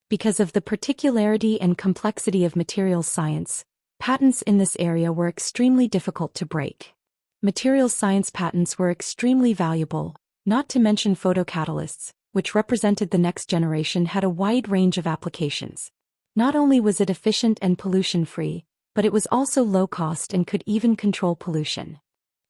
Because of the particularity and complexity of materials science, patents in this area were extremely difficult to break. Materials science patents were extremely valuable, not to mention photocatalysts, which represented the next generation, had a wide range of applications. Not only was it efficient and pollution-free, but it was also low-cost and could even control pollution.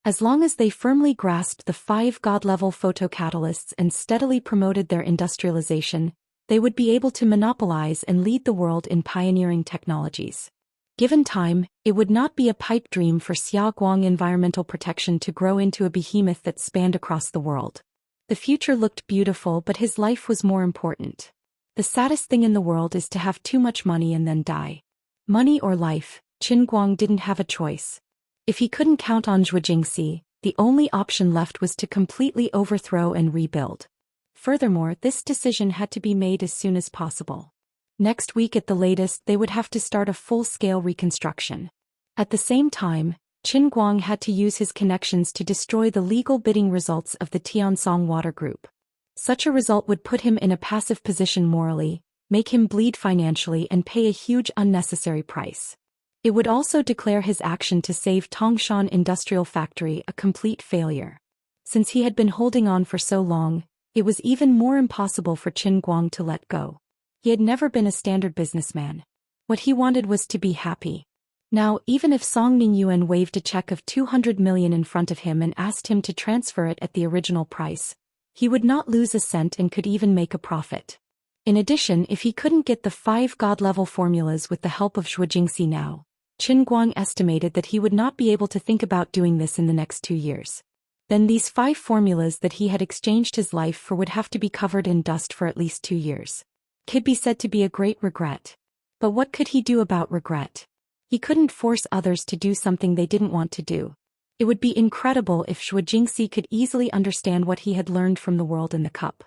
As long as they firmly grasped the 5 god-level photocatalysts and steadily promoted their industrialization, they would be able to monopolize and lead the world in pioneering technologies. Given time, it would not be a pipe dream for Xiaguang Environmental Protection to grow into a behemoth that spanned across the world. The future looked beautiful, but his life was more important. The saddest thing in the world is to have too much money and then die. Money or life, Qin Guang didn't have a choice. If he couldn't count on Zhou Xian, the only option left was to completely overthrow and rebuild. Furthermore, this decision had to be made as soon as possible. Next week at the latest, they would have to start a full-scale reconstruction. At the same time, Qin Guang had to use his connections to destroy the legal bidding results of the Tiansong Water Group. Such a result would put him in a passive position morally, make him bleed financially, and pay a huge unnecessary price. It would also declare his action to save Tangshan Industrial Factory a complete failure. Since he had been holding on for so long, it was even more impossible for Qin Guang to let go. He had never been a standard businessman. What he wanted was to be happy. Now, even if Song Mingyuan waved a check of 200 million in front of him and asked him to transfer it at the original price, he would not lose a cent and could even make a profit. In addition, if he couldn't get the 5 god-level formulas with the help of Zhou Xian now, Qin Guang estimated that he would not be able to think about doing this in the next 2 years. Then these 5 formulas that he had exchanged his life for would have to be covered in dust for at least 2 years. Could be said to be a great regret. But what could he do about regret? He couldn't force others to do something they didn't want to do. It would be incredible if Zhou Xian could easily understand what he had learned from the world in the cup.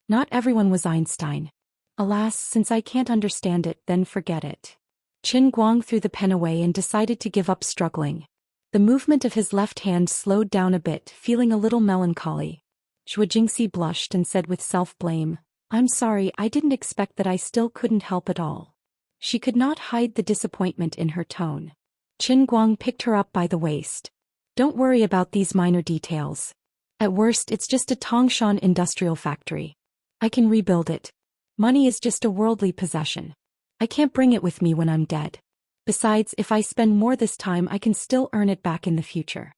Not everyone was Einstein. Alas, since I can't understand it, then forget it. Qin Guang threw the pen away and decided to give up struggling. The movement of his left hand slowed down a bit, feeling a little melancholy. Zhou Xian blushed and said with self-blame, "I'm sorry, I didn't expect that. I still couldn't help at all." She could not hide the disappointment in her tone. Qin Guang picked her up by the waist. "Don't worry about these minor details. At worst, it's just a Tangshan industrial factory. I can rebuild it. Money is just a worldly possession. I can't bring it with me when I'm dead. Besides, if I spend more this time I can still earn it back in the future.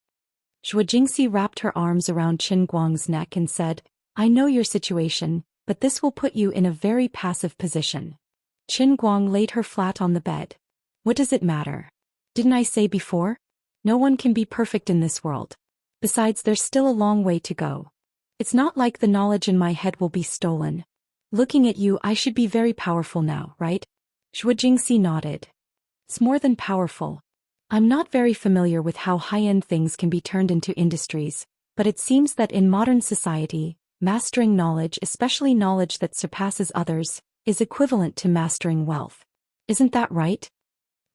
Zhou Jingxi wrapped her arms around Qin Guang's neck and said, I know your situation, but this will put you in a very passive position. Qin Guang laid her flat on the bed. What does it matter? Didn't I say before? No one can be perfect in this world. Besides, there's still a long way to go. It's not like the knowledge in my head will be stolen. Looking at you, I should be very powerful now, right? Zhou Jingxi nodded. It's more than powerful. I'm not very familiar with how high-end things can be turned into industries, but it seems that in modern society, mastering knowledge, especially knowledge that surpasses others, is equivalent to mastering wealth. Isn't that right?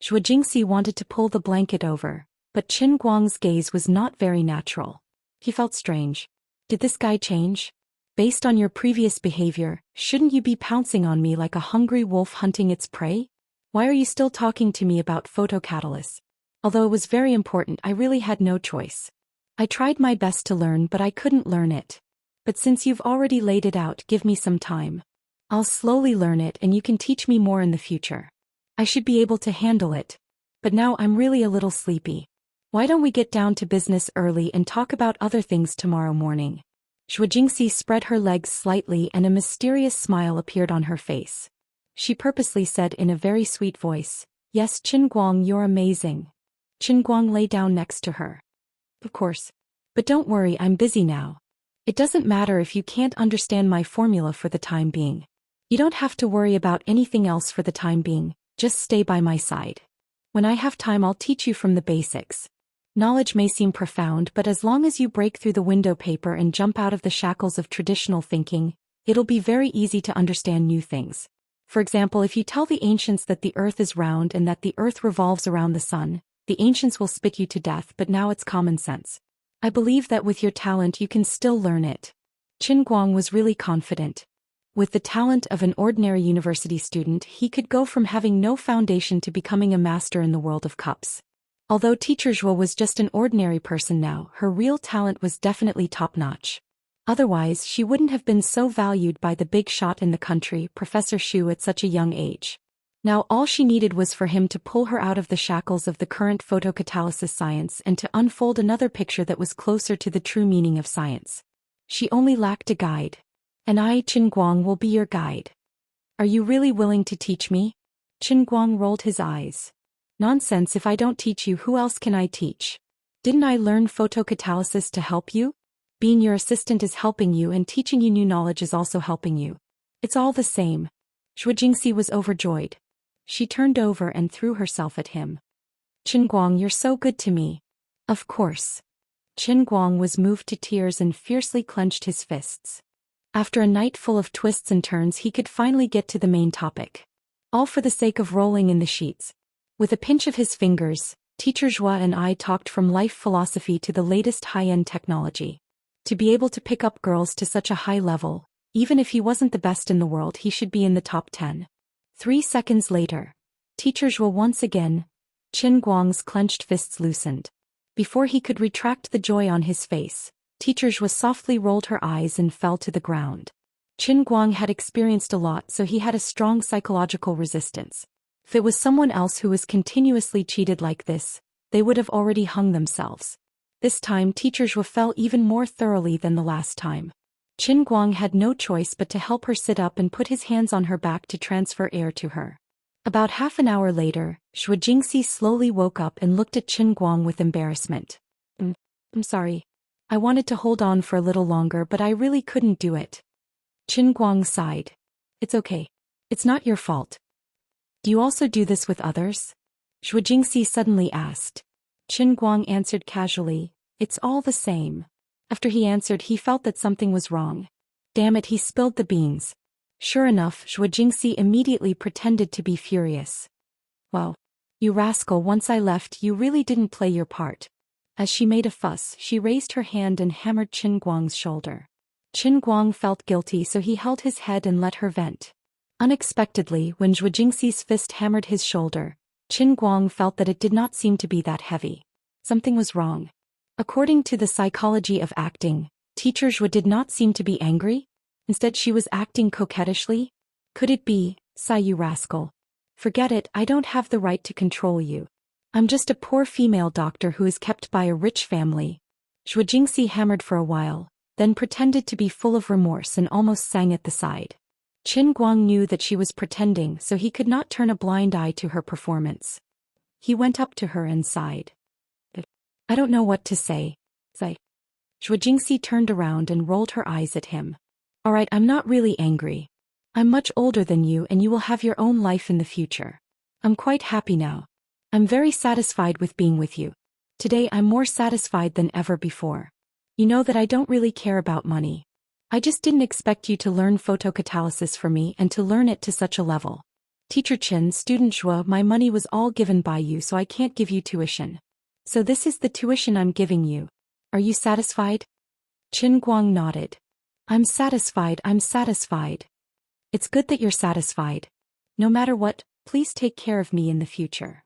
Zhou Jingxi wanted to pull the blanket over, but Qin Guang's gaze was not very natural. He felt strange. Did this guy change? Based on your previous behavior, shouldn't you be pouncing on me like a hungry wolf hunting its prey? Why are you still talking to me about photocatalysts? Although it was very important, I really had no choice. I tried my best to learn, but I couldn't learn it. But since you've already laid it out, give me some time. I'll slowly learn it and you can teach me more in the future. I should be able to handle it. But now I'm really a little sleepy. Why don't we get down to business early and talk about other things tomorrow morning? Zhou Jingxi spread her legs slightly and a mysterious smile appeared on her face. She purposely said in a very sweet voice, Yes, Qin Guang, you're amazing. Qin Guang lay down next to her. Of course. But don't worry, I'm busy now. It doesn't matter if you can't understand my formula for the time being. You don't have to worry about anything else for the time being, just stay by my side. When I have time I'll teach you from the basics. Knowledge may seem profound, but as long as you break through the window paper and jump out of the shackles of traditional thinking, it'll be very easy to understand new things. For example, if you tell the ancients that the earth is round and that the earth revolves around the sun, the ancients will spit you to death, but now it's common sense. I believe that with your talent you can still learn it. Qin Guang was really confident. With the talent of an ordinary university student, he could go from having no foundation to becoming a master in the world of cups. Although Teacher Zhou was just an ordinary person now, her real talent was definitely top-notch. Otherwise, she wouldn't have been so valued by the big shot in the country, Professor Xu, at such a young age. Now all she needed was for him to pull her out of the shackles of the current photocatalysis science and to unfold another picture that was closer to the true meaning of science. She only lacked a guide. And I, Qin Guang, will be your guide. Are you really willing to teach me? Qin Guang rolled his eyes. Nonsense, if I don't teach you, who else can I teach? Didn't I learn photocatalysis to help you? Being your assistant is helping you and teaching you new knowledge is also helping you. It's all the same. Zhou Jingxi was overjoyed. She turned over and threw herself at him. Qin Guang, you're so good to me. Of course. Qin Guang was moved to tears and fiercely clenched his fists. After a night full of twists and turns, he could finally get to the main topic. All for the sake of rolling in the sheets. With a pinch of his fingers, Teacher Zhou and I talked from life philosophy to the latest high-end technology. To be able to pick up girls to such a high level, even if he wasn't the best in the world, he should be in the top 10. 3 seconds later, Teacher Zhou once again, Qin Guang's clenched fists loosened. Before he could retract the joy on his face, Teacher Zhou softly rolled her eyes and fell to the ground. Qin Guang had experienced a lot, so he had a strong psychological resistance. If it was someone else who was continuously cheated like this, they would have already hung themselves. This time Teacher Zhou fell even more thoroughly than the last time. Qin Guang had no choice but to help her sit up and put his hands on her back to transfer air to her. About half an hour later, Zhou Jingxi slowly woke up and looked at Qin Guang with embarrassment. I'm sorry. I wanted to hold on for a little longer, but I really couldn't do it. Qin Guang sighed. It's okay. It's not your fault. Do you also do this with others? Zhou Jingxi suddenly asked. Qin Guang answered casually, it's all the same. After he answered, he felt that something was wrong. Damn it, he spilled the beans. Sure enough, Zhou Jingxi immediately pretended to be furious. Well, you rascal, once I left, you really didn't play your part. As she made a fuss, she raised her hand and hammered Qin Guang's shoulder. Qin Guang felt guilty, so he held his head and let her vent. Unexpectedly, when Zhou Jingxi's fist hammered his shoulder, Qin Guang felt that it did not seem to be that heavy. Something was wrong. According to the psychology of acting, Teacher Zhou did not seem to be angry. Instead, she was acting coquettishly. Could it be, sigh you rascal? Forget it, I don't have the right to control you. I'm just a poor female doctor who is kept by a rich family. Zhou Xian hammered for a while, then pretended to be full of remorse and almost sang at the side. Qin Guang knew that she was pretending, so he could not turn a blind eye to her performance. He went up to her and sighed. I don't know what to say. Zhou Xian turned around and rolled her eyes at him. All right, I'm not really angry. I'm much older than you and you will have your own life in the future. I'm quite happy now. I'm very satisfied with being with you. Today I'm more satisfied than ever before. You know that I don't really care about money. I just didn't expect you to learn photocatalysis for me and to learn it to such a level. Teacher Chen, student Zhou, my money was all given by you, so I can't give you tuition. So this is the tuition I'm giving you. Are you satisfied? Qin Guang nodded. I'm satisfied. It's good that you're satisfied. No matter what, please take care of me in the future.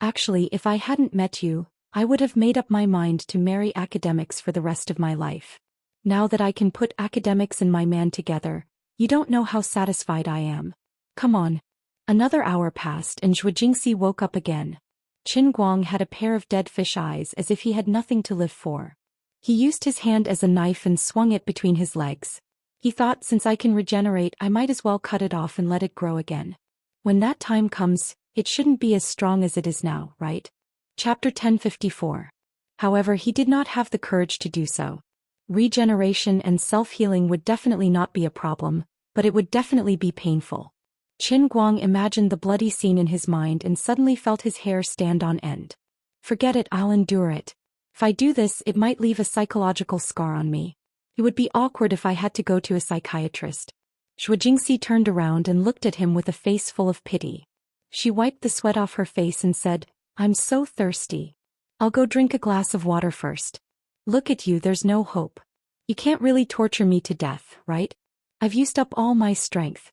Actually, if I hadn't met you, I would have made up my mind to marry academics for the rest of my life. Now that I can put academics and my man together, you don't know how satisfied I am. Come on. Another hour passed and Zhou Xian woke up again. Qin Guang had a pair of dead fish eyes as if he had nothing to live for. He used his hand as a knife and swung it between his legs. He thought, since I can regenerate, I might as well cut it off and let it grow again. When that time comes, it shouldn't be as strong as it is now, right? Chapter 1054. However, he did not have the courage to do so. Regeneration and self-healing would definitely not be a problem, but it would definitely be painful. Qin Guang imagined the bloody scene in his mind and suddenly felt his hair stand on end. Forget it, I'll endure it. If I do this, it might leave a psychological scar on me. It would be awkward if I had to go to a psychiatrist. Zhou Xian turned around and looked at him with a face full of pity. She wiped the sweat off her face and said, I'm so thirsty. I'll go drink a glass of water first. Look at you, there's no hope. You can't really torture me to death, right? I've used up all my strength.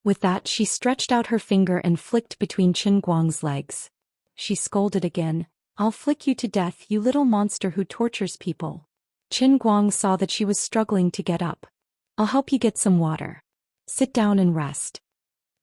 With that, she stretched out her finger and flicked between Qin Guang's legs. She scolded again, I'll flick you to death, you little monster who tortures people. Qin Guang saw that she was struggling to get up. I'll help you get some water. Sit down and rest.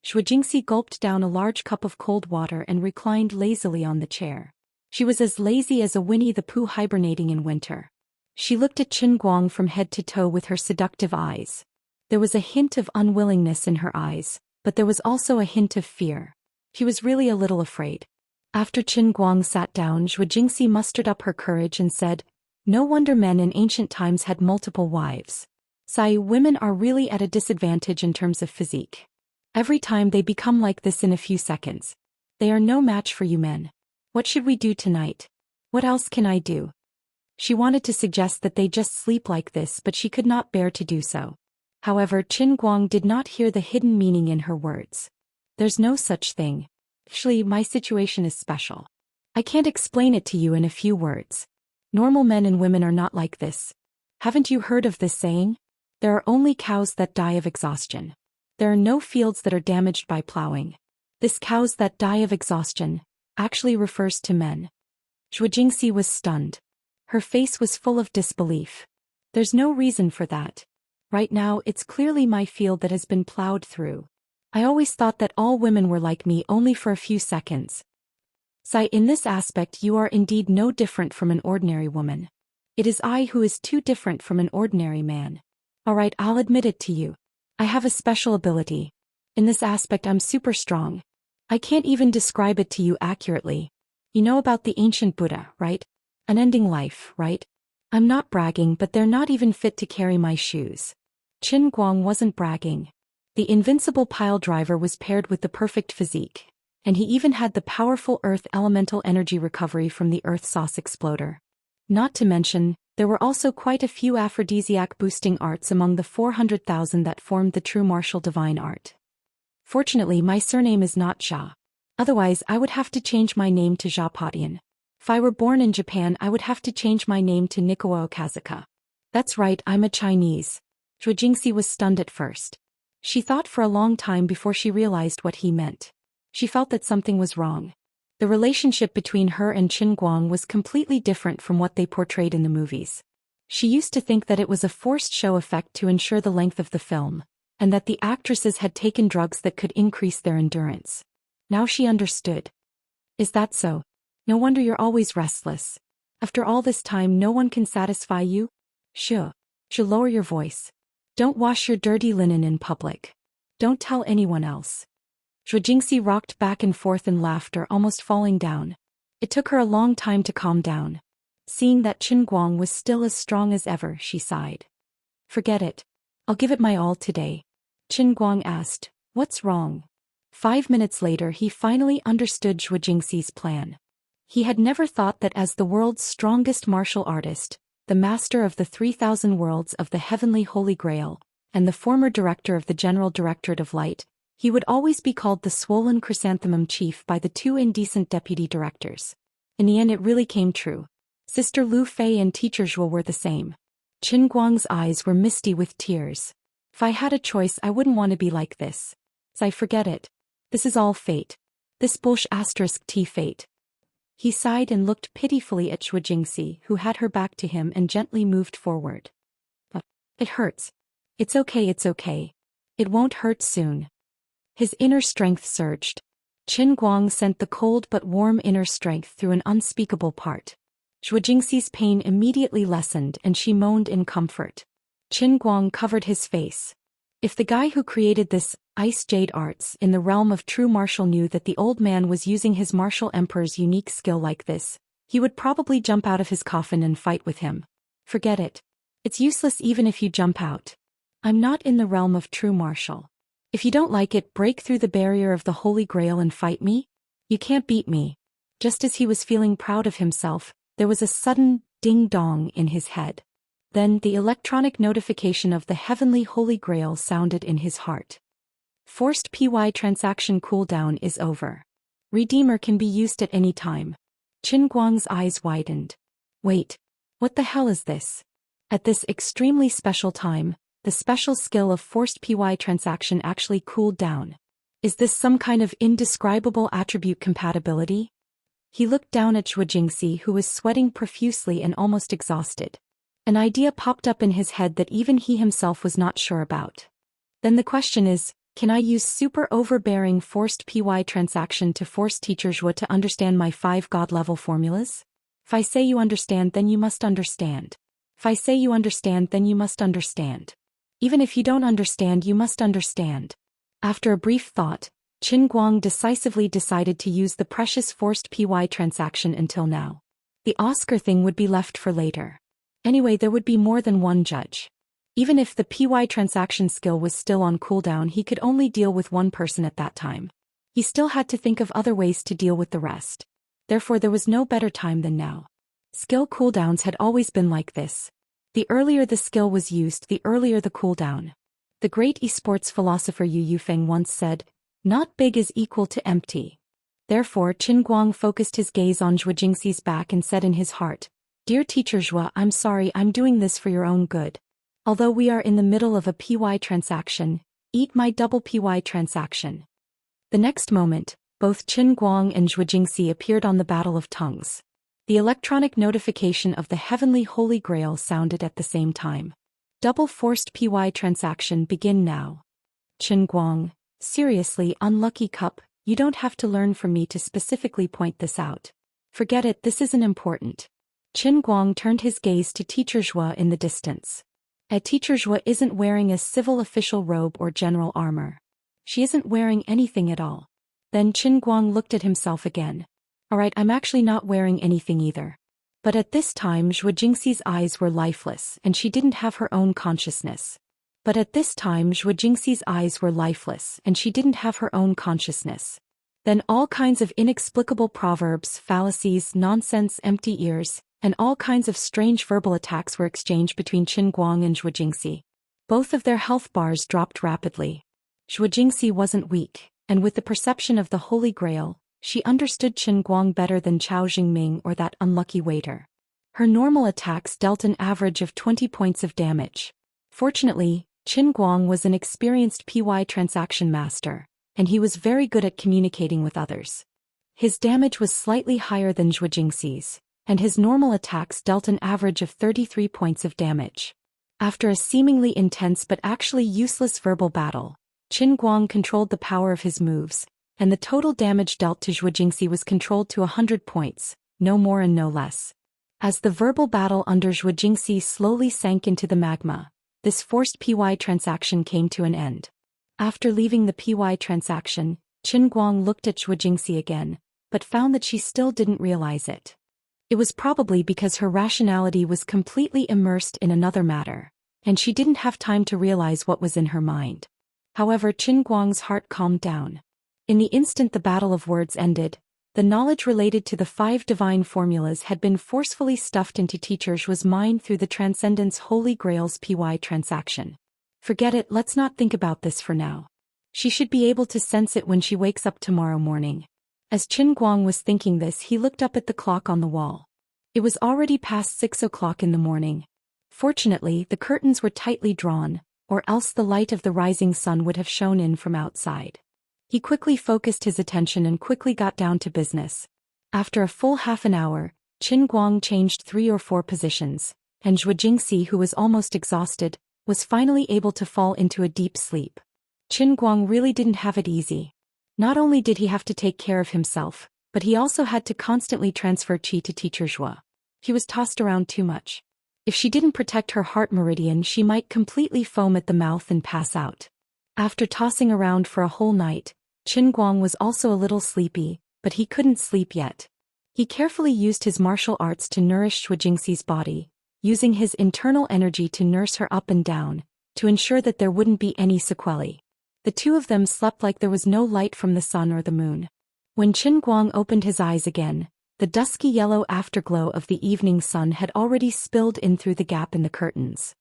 Zhou Xian gulped down a large cup of cold water and reclined lazily on the chair. She was as lazy as a Winnie the Pooh hibernating in winter. She looked at Qin Guang from head to toe with her seductive eyes. There was a hint of unwillingness in her eyes, but there was also a hint of fear. She was really a little afraid. After Qin Guang sat down, Zhou Xian mustered up her courage and said, No wonder men in ancient times had multiple wives. Women are really at a disadvantage in terms of physique. Every time they become like this in a few seconds. They are no match for you men. What should we do tonight? What else can I do? She wanted to suggest that they just sleep like this, but she could not bear to do so. However, Qin Guang did not hear the hidden meaning in her words. There's no such thing. Actually, my situation is special. I can't explain it to you in a few words. Normal men and women are not like this. Haven't you heard of this saying? There are only cows that die of exhaustion. There are no fields that are damaged by plowing. This cows that die of exhaustion actually refers to men. Zhou Xian was stunned. Her face was full of disbelief. There's no reason for that. Right now, it's clearly my field that has been plowed through. I always thought that all women were like me only for a few seconds. In this aspect you are indeed no different from an ordinary woman. It is I who is too different from an ordinary man. Alright, I'll admit it to you. I have a special ability. In this aspect I'm super strong. I can't even describe it to you accurately. You know about the ancient Buddha, right? Unending life, right? I'm not bragging, but they're not even fit to carry my shoes. Qin Guang wasn't bragging. The invincible pile driver was paired with the perfect physique, and he even had the powerful earth elemental energy recovery from the earth sauce exploder. Not to mention, there were also quite a few aphrodisiac-boosting arts among the 400,000 that formed the true martial divine art. Fortunately, my surname is not Xia. Otherwise, I would have to change my name to Xiaopodian. If I were born in Japan, I would have to change my name to Nikawa Okazuka. That's right, I'm a Chinese. Zhou Xian was stunned at first. She thought for a long time before she realized what he meant. She felt that something was wrong. The relationship between her and Qin Guang was completely different from what they portrayed in the movies. She used to think that it was a forced show effect to ensure the length of the film, and that the actresses had taken drugs that could increase their endurance. Now she understood. Is that so? No wonder you're always restless. After all this time no one can satisfy you? Sure. Lower your voice. Don't wash your dirty linen in public. Don't tell anyone else. Zhu rocked back and forth in laughter, almost falling down. It took her a long time to calm down. Seeing that Qin Guang was still as strong as ever, she sighed. Forget it. I'll give it my all today. Qin Guang asked, what's wrong? 5 minutes later he finally understood Zhu Jingxi's plan. He had never thought that as the world's strongest martial artist, the master of the 3,000 worlds of the Heavenly Holy Grail, and the former director of the General Directorate of Light, he would always be called the Swollen Chrysanthemum Chief by the two indecent deputy directors. In the end it really came true. Sister Lu Fei and Teacher Zhuo were the same. Qin Guang's eyes were misty with tears. If I had a choice I wouldn't want to be like this. So I forget it. This is all fate. This *T fate. He sighed and looked pitifully at Zhu Jingxi, who had her back to him and gently moved forward. But it hurts. It's okay. It won't hurt soon. His inner strength surged. Qin Guang sent the cold but warm inner strength through an unspeakable part. Zhu Jingxi's pain immediately lessened and she moaned in comfort. Qin Guang covered his face. If the guy who created this ice jade arts in the realm of true martial knew that the old man was using his martial emperor's unique skill like this, he would probably jump out of his coffin and fight with him. Forget it. It's useless even if you jump out. I'm not in the realm of true martial. If you don't like it, break through the barrier of the Holy Grail and fight me? You can't beat me. Just as he was feeling proud of himself, there was a sudden ding-dong in his head. Then the electronic notification of the Heavenly Holy Grail sounded in his heart. Forced PY transaction cooldown is over. Redeemer can be used at any time. Qin Guang's eyes widened. Wait. What the hell is this? At this extremely special time, the special skill of forced PY transaction actually cooled down. Is this some kind of indescribable attribute compatibility? He looked down at Zhu Jingxi, who was sweating profusely and almost exhausted. An idea popped up in his head that even he himself was not sure about. Then the question is, can I use super overbearing forced PY transaction to force Teacher Zhuo to understand my 5 god-level formulas? If I say you understand, then you must understand. If I say you understand, then you must understand. Even if you don't understand, you must understand. After a brief thought, Qin Guang decisively decided to use the precious forced PY transaction until now. The Oscar thing would be left for later. Anyway, there would be more than one judge. Even if the PY transaction skill was still on cooldown, he could only deal with one person at that time. He still had to think of other ways to deal with the rest. Therefore there was no better time than now. Skill cooldowns had always been like this. The earlier the skill was used, the earlier the cooldown. The great esports philosopher Yu Yufeng once said, "Not big is equal to empty." Therefore Qin Guang focused his gaze on Zhu Jingxi's back and said in his heart, "Dear Teacher Zhuo, I'm sorry, I'm doing this for your own good. Although we are in the middle of a PY transaction, eat my double PY transaction." The next moment, both Qin Guang and Zhu Jingxi appeared on the Battle of Tongues. The electronic notification of the Heavenly Holy Grail sounded at the same time. Double forced PY transaction begin now. Qin Guang, seriously, unlucky cup, you don't have to learn from me to specifically point this out. Forget it, this isn't important. Qin Guang turned his gaze to Teacher Zhuo in the distance. Teacher Zhuo isn't wearing a civil official robe or general armor. She isn't wearing anything at all. Then Qin Guang looked at himself again. Alright, I'm actually not wearing anything either. But at this time Zhu Jingxi's eyes were lifeless and she didn't have her own consciousness. Then all kinds of inexplicable proverbs, fallacies, nonsense, empty ears, and all kinds of strange verbal attacks were exchanged between Qin Guang and Zhu Jingxi. Both of their health bars dropped rapidly. Zhu Jingxi wasn't weak, and with the perception of the Holy Grail, she understood Qin Guang better than Chao Jingming or that unlucky waiter. Her normal attacks dealt an average of 20 points of damage. Fortunately, Qin Guang was an experienced PY transaction master, and he was very good at communicating with others. His damage was slightly higher than Zhu Jingxi's, and his normal attacks dealt an average of 33 points of damage. After a seemingly intense but actually useless verbal battle, Qin Guang controlled the power of his moves, and the total damage dealt to Zhou Xian was controlled to 100 points, no more and no less. As the verbal battle under Zhou Xian slowly sank into the magma, this forced PY transaction came to an end. After leaving the PY transaction, Qin Guang looked at Zhou Xian again, but found that she still didn't realize it. It was probably because her rationality was completely immersed in another matter, and she didn't have time to realize what was in her mind. However, Qin Guang's heart calmed down. In the instant the battle of words ended, the knowledge related to the 5 divine formulas had been forcefully stuffed into Teacher Zhu's mind through the Transcendence Holy Grail's PY transaction. Forget it, let's not think about this for now. She should be able to sense it when she wakes up tomorrow morning. As Qin Guang was thinking this, he looked up at the clock on the wall. It was already past 6 o'clock in the morning. Fortunately, the curtains were tightly drawn, or else the light of the rising sun would have shone in from outside. He quickly focused his attention and quickly got down to business. After a full half an hour, Qin Guang changed 3 or 4 positions, and Zhou Xian, who was almost exhausted, was finally able to fall into a deep sleep. Qin Guang really didn't have it easy. Not only did he have to take care of himself, but he also had to constantly transfer qi to Teacher Zhu. He was tossed around too much. If she didn't protect her heart meridian, she might completely foam at the mouth and pass out. After tossing around for a whole night, Qin Guang was also a little sleepy, but he couldn't sleep yet. He carefully used his martial arts to nourish Zhou Xian's body, using his internal energy to nurse her up and down, to ensure that there wouldn't be any sequelae. The two of them slept like there was no light from the sun or the moon. When Qin Guang opened his eyes again, the dusky yellow afterglow of the evening sun had already spilled in through the gap in the curtains.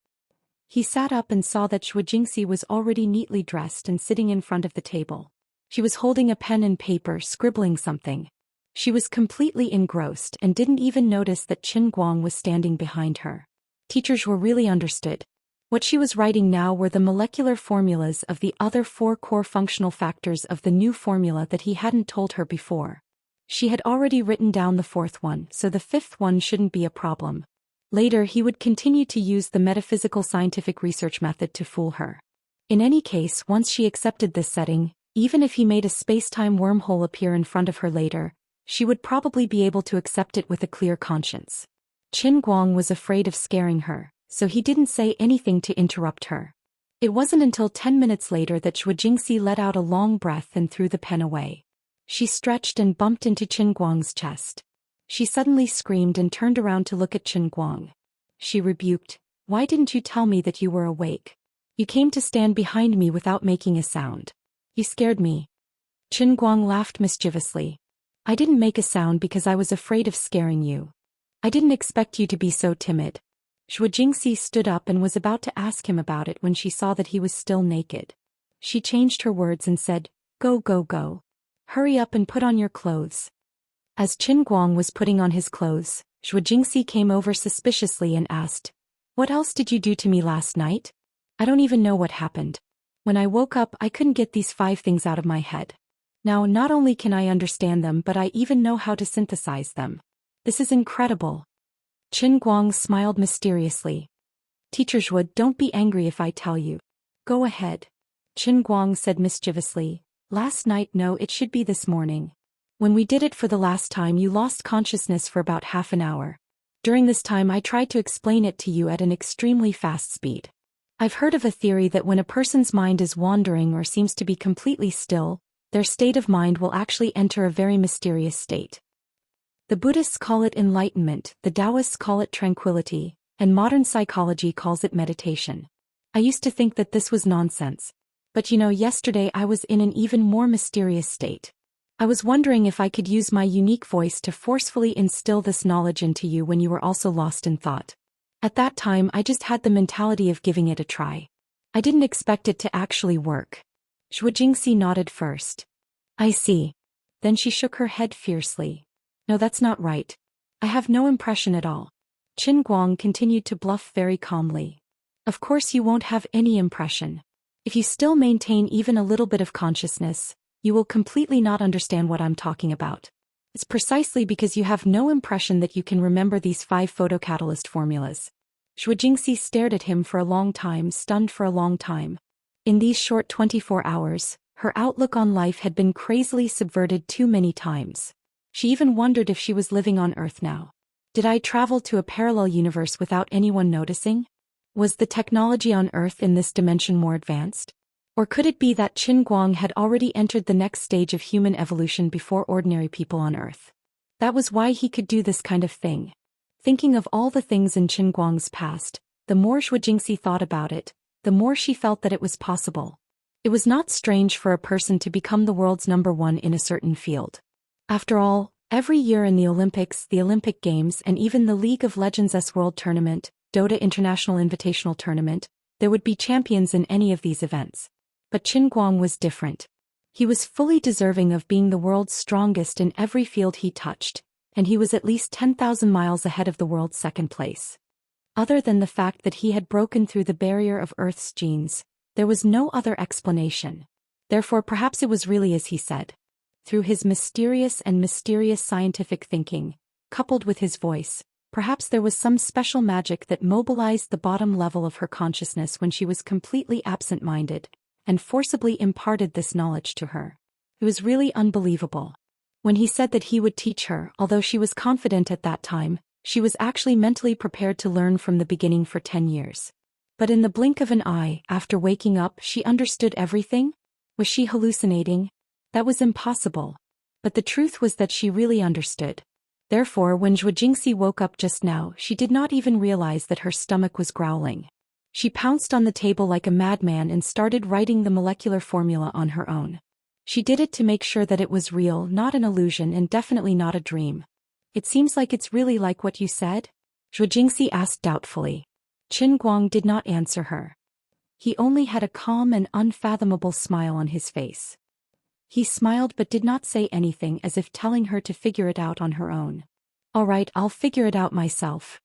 He sat up and saw that Zhou Xian was already neatly dressed and sitting in front of the table. She was holding a pen and paper, scribbling something. She was completely engrossed and didn't even notice that Qin Guang was standing behind her. Teacher Zhu really understood. What she was writing now were the molecular formulas of the other 4 core functional factors of the new formula that he hadn't told her before. She had already written down the 4th one, so the 5th one shouldn't be a problem. Later he would continue to use the metaphysical scientific research method to fool her. In any case, once she accepted this setting, even if he made a space-time wormhole appear in front of her later, she would probably be able to accept it with a clear conscience. Qin Guang was afraid of scaring her, so he didn't say anything to interrupt her. It wasn't until 10 minutes later that Zhou Xian let out a long breath and threw the pen away. She stretched and bumped into Qin Guang's chest. She suddenly screamed and turned around to look at Qin Guang. She rebuked, "Why didn't you tell me that you were awake? You came to stand behind me without making a sound. You scared me." Qin Guang laughed mischievously. "I didn't make a sound because I was afraid of scaring you. I didn't expect you to be so timid." Zhou Xian stood up and was about to ask him about it when she saw that he was still naked. She changed her words and said, "Go, go, go. Hurry up and put on your clothes." As Qin Guang was putting on his clothes, Zhou Xian came over suspiciously and asked, "What else did you do to me last night? I don't even know what happened. When I woke up, I couldn't get these 5 things out of my head. Now not only can I understand them, but I even know how to synthesize them. This is incredible." Qin Guang smiled mysteriously. "Teacher Zhu, don't be angry if I tell you." "Go ahead." Qin Guang said mischievously. "Last night, no, it should be this morning. When we did it for the last time, you lost consciousness for about half an hour. During this time I tried to explain it to you at an extremely fast speed. I've heard of a theory that when a person's mind is wandering or seems to be completely still, their state of mind will actually enter a very mysterious state. The Buddhists call it enlightenment, the Daoists call it tranquility, and modern psychology calls it meditation. I used to think that this was nonsense. But yesterday I was in an even more mysterious state. I was wondering if I could use my unique voice to forcefully instill this knowledge into you when you were also lost in thought. At that time I just had the mentality of giving it a try. I didn't expect it to actually work." Zhou Xian nodded first. "I see." Then she shook her head fiercely. "No, that's not right. I have no impression at all." Qin Guang continued to bluff very calmly. "Of course you won't have any impression. If you still maintain even a little bit of consciousness, you will completely not understand what I'm talking about. It's precisely because you have no impression that you can remember these 5 photocatalyst formulas." Zhou Xian stared at him for a long time, stunned for a long time. In these short 24 hours, Her outlook on life had been crazily subverted too many times. She even wondered if she was living on Earth now. Did I travel to a parallel universe without anyone noticing? Was the technology on Earth in this dimension more advanced? Or could it be that Qin Guang had already entered the next stage of human evolution before ordinary people on Earth? That was why he could do this kind of thing. Thinking of all the things in Qin Guang's past, the more Zhou Xian thought about it, the more she felt that it was possible. It was not strange for a person to become the world's #1 in a certain field. After all, every year in the Olympics, the Olympic Games, and even the League of Legends' World Tournament, Dota International Invitational Tournament, there would be champions in any of these events. But Qin Guang was different. He was fully deserving of being the world's strongest in every field he touched, and he was at least 10,000 miles ahead of the world's second place. Other than the fact that he had broken through the barrier of Earth's genes, there was no other explanation. Therefore perhaps it was really as he said. Through his mysterious scientific thinking, coupled with his voice, perhaps there was some special magic that mobilized the bottom level of her consciousness when she was completely absent-minded, and forcibly imparted this knowledge to her. It was really unbelievable. When he said that he would teach her, although she was confident at that time, she was actually mentally prepared to learn from the beginning for 10 years. But in the blink of an eye, after waking up, she understood everything? Was she hallucinating? That was impossible. But the truth was that she really understood. Therefore, when Zhou Xian woke up just now, she did not even realize that her stomach was growling. She pounced on the table like a madman and started writing the molecular formula on her own. She did it to make sure that it was real, not an illusion, and definitely not a dream. It seems like it's really like what you said? Zhou Xian asked doubtfully. Qin Guang did not answer her. He only had a calm and unfathomable smile on his face. He smiled but did not say anything, as if telling her to figure it out on her own. All right, I'll figure it out myself.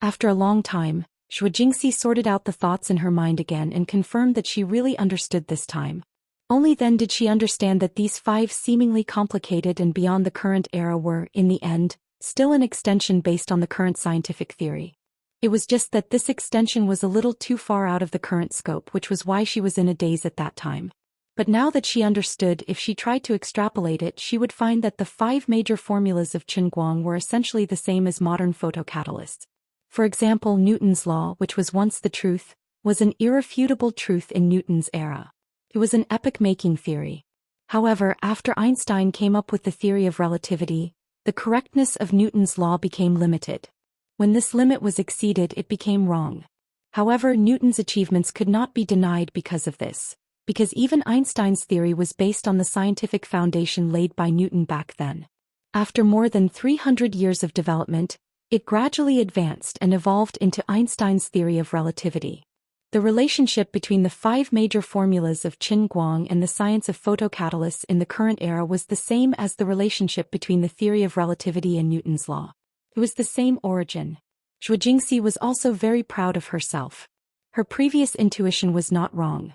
After a long time, Zhou Xian sorted out the thoughts in her mind again and confirmed that she really understood this time. Only then did she understand that these 5 seemingly complicated and beyond the current era were, in the end, still an extension based on the current scientific theory. It was just that this extension was a little too far out of the current scope, which was why she was in a daze at that time. But now that she understood, if she tried to extrapolate it, she would find that the 5 major formulas of Qin Guang were essentially the same as modern photocatalysts. For example, Newton's law, which was once the truth, was an irrefutable truth in Newton's era. It was an epoch-making theory. However, after Einstein came up with the theory of relativity, the correctness of Newton's law became limited. When this limit was exceeded, it became wrong. However, Newton's achievements could not be denied because of this, because even Einstein's theory was based on the scientific foundation laid by Newton back then. After more than 300 years of development, it gradually advanced and evolved into Einstein's theory of relativity. The relationship between the 5 major formulas of Qin Guang and the science of photocatalysts in the current era was the same as the relationship between the theory of relativity and Newton's law. It was the same origin. Zhou Xian was also very proud of herself. Her previous intuition was not wrong.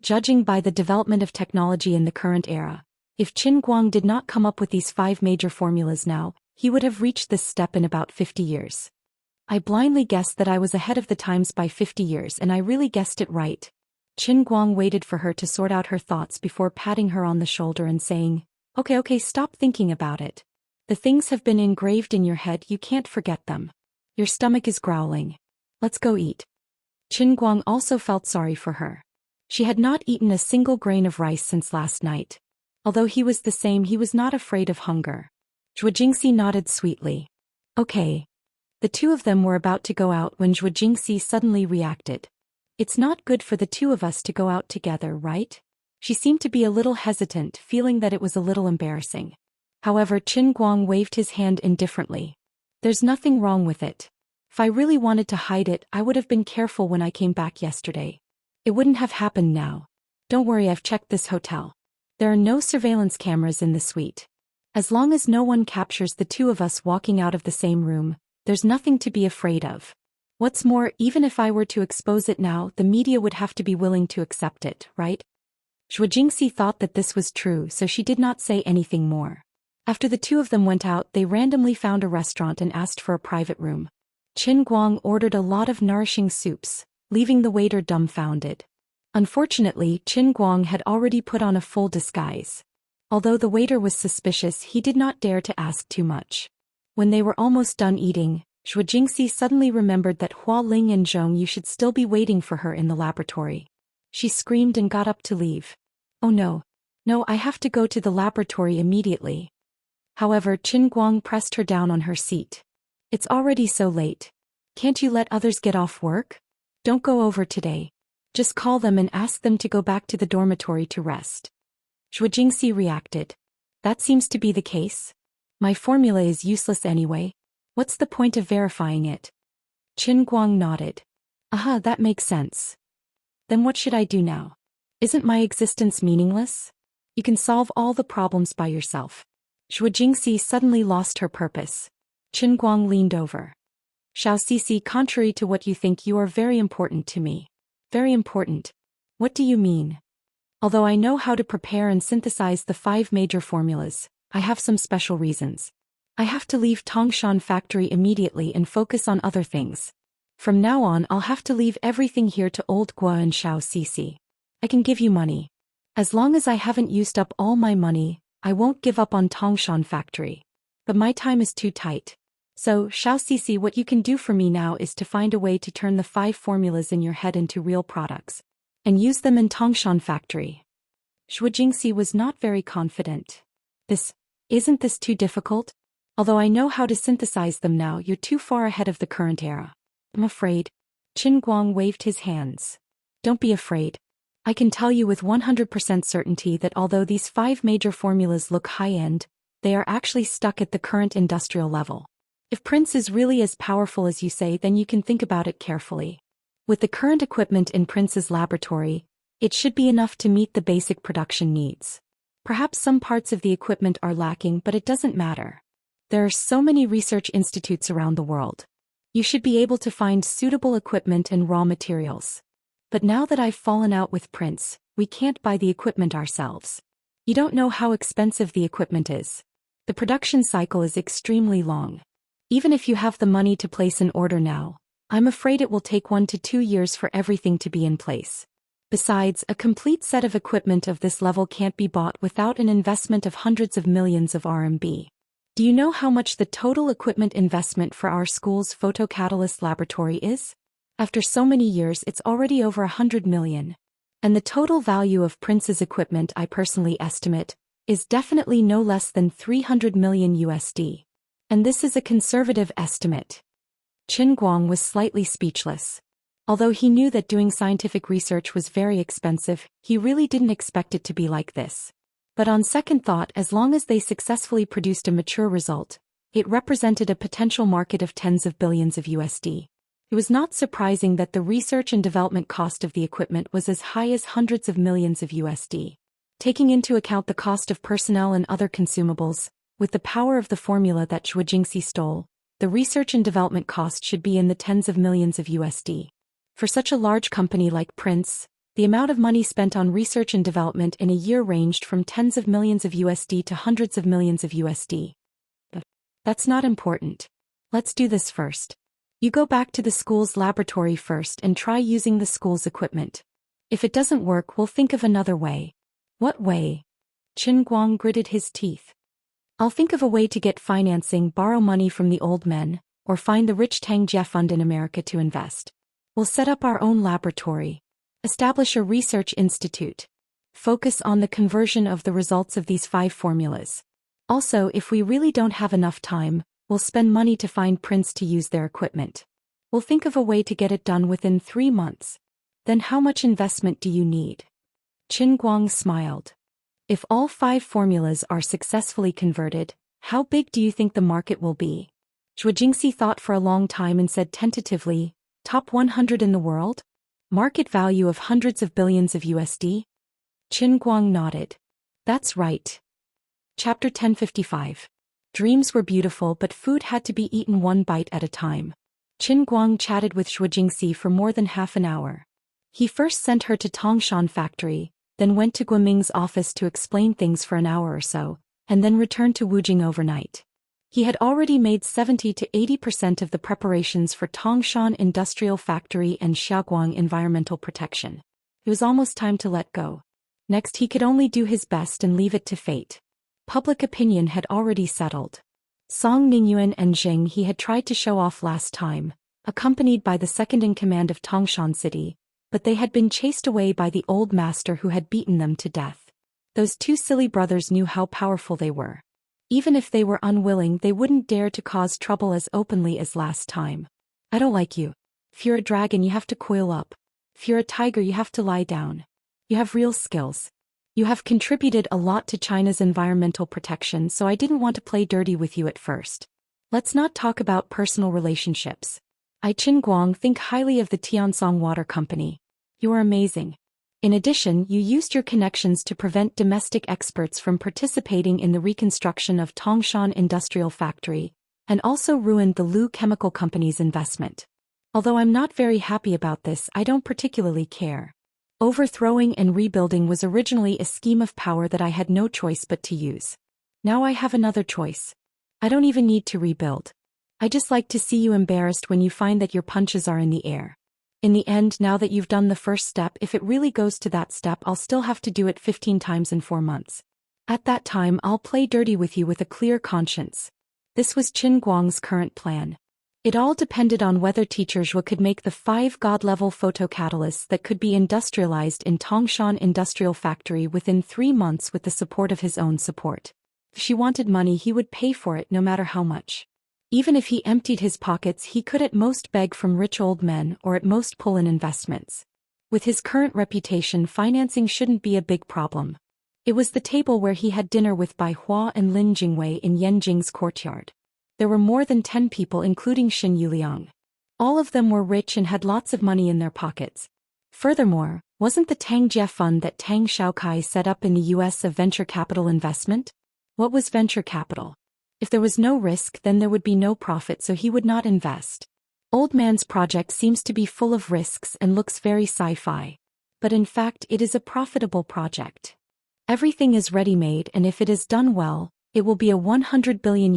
Judging by the development of technology in the current era, if Qin Guang did not come up with these 5 major formulas now, he would have reached this step in about 50 years. I blindly guessed that I was ahead of the times by 50 years, and I really guessed it right. Qin Guang waited for her to sort out her thoughts before patting her on the shoulder and saying, Okay, stop thinking about it. The things have been engraved in your head, you can't forget them. Your stomach is growling. Let's go eat. Qin Guang also felt sorry for her. She had not eaten a single grain of rice since last night. Although he was the same, he was not afraid of hunger. Zhou Xian nodded sweetly. Okay. The two of them were about to go out when Zhou Xian suddenly reacted. It's not good for the two of us to go out together, right? She seemed to be a little hesitant, feeling that it was a little embarrassing. However, Qin Guang waved his hand indifferently. There's nothing wrong with it. If I really wanted to hide it, I would have been careful when I came back yesterday. It wouldn't have happened now. Don't worry, I've checked this hotel. There are no surveillance cameras in the suite. As long as no one captures the two of us walking out of the same room, there's nothing to be afraid of. What's more, even if I were to expose it now, the media would have to be willing to accept it, right? Zhou Xian thought that this was true, so she did not say anything more. After the two of them went out, they randomly found a restaurant and asked for a private room. Qin Guang ordered a lot of nourishing soups, leaving the waiter dumbfounded. Unfortunately, Qin Guang had already put on a full disguise. Although the waiter was suspicious, he did not dare to ask too much. When they were almost done eating, Zhou Jingxi suddenly remembered that Hua Ling and Zhong Yu should still be waiting for her in the laboratory. She screamed and got up to leave. Oh no. No, I have to go to the laboratory immediately. However, Qin Guang pressed her down on her seat. It's already so late. Can't you let others get off work? Don't go over today. Just call them and ask them to go back to the dormitory to rest. Zhou Jingxi reacted. That seems to be the case. My formula is useless anyway. What's the point of verifying it? Qin Guang nodded. Aha, that makes sense. Then what should I do now? Isn't my existence meaningless? You can solve all the problems by yourself. Zhou Jingxi suddenly lost her purpose. Qin Guang leaned over. Xianxia, contrary to what you think, you are very important to me. Very important. What do you mean? Although I know how to prepare and synthesize the 5 major formulas, I have some special reasons. I have to leave Tangshan factory immediately and focus on other things. From now on, I'll have to leave everything here to old Gua and Xianxia. I can give you money. As long as I haven't used up all my money, I won't give up on Tangshan factory. But my time is too tight. So, Xianxia, what you can do for me now is to find a way to turn the 5 formulas in your head into real products. And use them in Tangshan factory. Zhou Jingxi was not very confident. Isn't this too difficult? Although I know how to synthesize them now, you're too far ahead of the current era. I'm afraid. Qin Guang waved his hands. Don't be afraid. I can tell you with 100% certainty that although these 5 major formulas look high-end, they are actually stuck at the current industrial level. If Prince is really as powerful as you say, then you can think about it carefully. With the current equipment in Prince's laboratory, it should be enough to meet the basic production needs. Perhaps some parts of the equipment are lacking, but it doesn't matter. There are so many research institutes around the world. You should be able to find suitable equipment and raw materials. But now that I've fallen out with Prince, we can't buy the equipment ourselves. You don't know how expensive the equipment is. The production cycle is extremely long. Even if you have the money to place an order now, I'm afraid it will take 1 to 2 years for everything to be in place. Besides, a complete set of equipment of this level can't be bought without an investment of hundreds of millions of RMB. Do you know how much the total equipment investment for our school's photocatalyst laboratory is? After so many years, it's already over 100 million. And the total value of Prince's equipment, I personally estimate, is definitely no less than 300 million USD. And this is a conservative estimate. Qin Guang was slightly speechless. Although he knew that doing scientific research was very expensive, he really didn't expect it to be like this. But on second thought, as long as they successfully produced a mature result, it represented a potential market of tens of billions of USD. It was not surprising that the research and development cost of the equipment was as high as hundreds of millions of USD. Taking into account the cost of personnel and other consumables, with the power of the formula that Zhou Jingxi stole, the research and development cost should be in the tens of millions of USD. For such a large company like Prince, the amount of money spent on research and development in a year ranged from tens of millions of USD to hundreds of millions of USD. But that's not important. Let's do this first. You go back to the school's laboratory first and try using the school's equipment. If it doesn't work, we'll think of another way. What way? Qin Guang gritted his teeth. I'll think of a way to get financing, borrow money from the old men, or find the rich Tangjia fund in America to invest. We'll set up our own laboratory. Establish a research institute. Focus on the conversion of the results of these 5 formulas. Also, if we really don't have enough time, we'll spend money to find Prince to use their equipment. We'll think of a way to get it done within 3 months. Then how much investment do you need? Qin Guang smiled. If all 5 formulas are successfully converted, how big do you think the market will be? Zhou Jingxi thought for a long time and said tentatively, top 100 in the world? Market value of hundreds of billions of USD? Qin Guang nodded. That's right. Chapter 1055. Dreams were beautiful, but food had to be eaten 1 bite at a time. Qin Guang chatted with Zhou Jingxi for more than half an hour. He first sent her to Tangshan factory, then went to Guoming's office to explain things for an hour or so, and then returned to Wujing overnight. He had already made 70 to 80% of the preparations for Tangshan Industrial Factory and Xiaoguang Environmental Protection. It was almost time to let go. Next he could only do his best and leave it to fate. Public opinion had already settled. Song Ningyuan and Jing he had tried to show off last time, accompanied by the second-in-command of Tangshan City, but they had been chased away by the old master who had beaten them to death. Those two silly brothers knew how powerful they were. Even if they were unwilling, they wouldn't dare to cause trouble as openly as last time. I don't like you. If you're a dragon, you have to coil up. If you're a tiger, you have to lie down. You have real skills. You have contributed a lot to China's environmental protection, so I didn't want to play dirty with you at first. Let's not talk about personal relationships. I Qin Guang think highly of the Tiansong Water Company. You are amazing. In addition, you used your connections to prevent domestic experts from participating in the reconstruction of Tangshan Industrial Factory, and also ruined the Lu Chemical Company's investment. Although I'm not very happy about this, I don't particularly care. Overthrowing and rebuilding was originally a scheme of power that I had no choice but to use. Now I have another choice. I don't even need to rebuild. I just like to see you embarrassed when you find that your punches are in the air. In the end, now that you've done the first step, if it really goes to that step, I'll still have to do it 15 times in 4 months. At that time, I'll play dirty with you with a clear conscience. This was Qin Guang's current plan. It all depended on whether Teacher Zhou could make the 5 god-level photocatalysts that could be industrialized in Tangshan Industrial Factory within 3 months with the support of his own support. If she wanted money, he would pay for it no matter how much. Even if he emptied his pockets, he could at most beg from rich old men or at most pull in investments. With his current reputation, financing shouldn't be a big problem. It was the table where he had dinner with Bai Hua and Lin Jingwei in Yanjing's courtyard. There were more than 10 people, including Xin Yuliang. All of them were rich and had lots of money in their pockets. Furthermore, wasn't the Tang Jie fund that Tang Xiaokai set up in the US a venture capital investment? What was venture capital? If there was no risk, then there would be no profit, so he would not invest. Old Man's project seems to be full of risks and looks very sci-fi. But in fact, it is a profitable project. Everything is ready-made, and if it is done well, it will be a $100 billion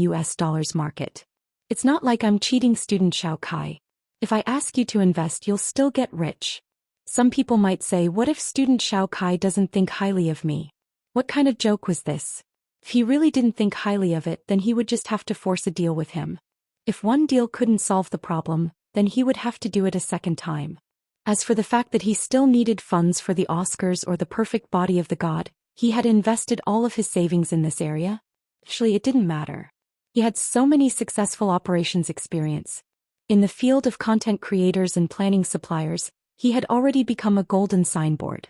market. It's not like I'm cheating student Xiaokai. If I ask you to invest, you'll still get rich. Some people might say, what if student Xiaokai doesn't think highly of me? What kind of joke was this? If he really didn't think highly of it, then he would just have to force a deal with him. If one deal couldn't solve the problem, then he would have to do it a second time. As for the fact that he still needed funds for the Oscars or the perfect body of the god, he had invested all of his savings in this area. Actually, it didn't matter. He had so many successful operations experience. In the field of content creators and planning suppliers, he had already become a golden signboard.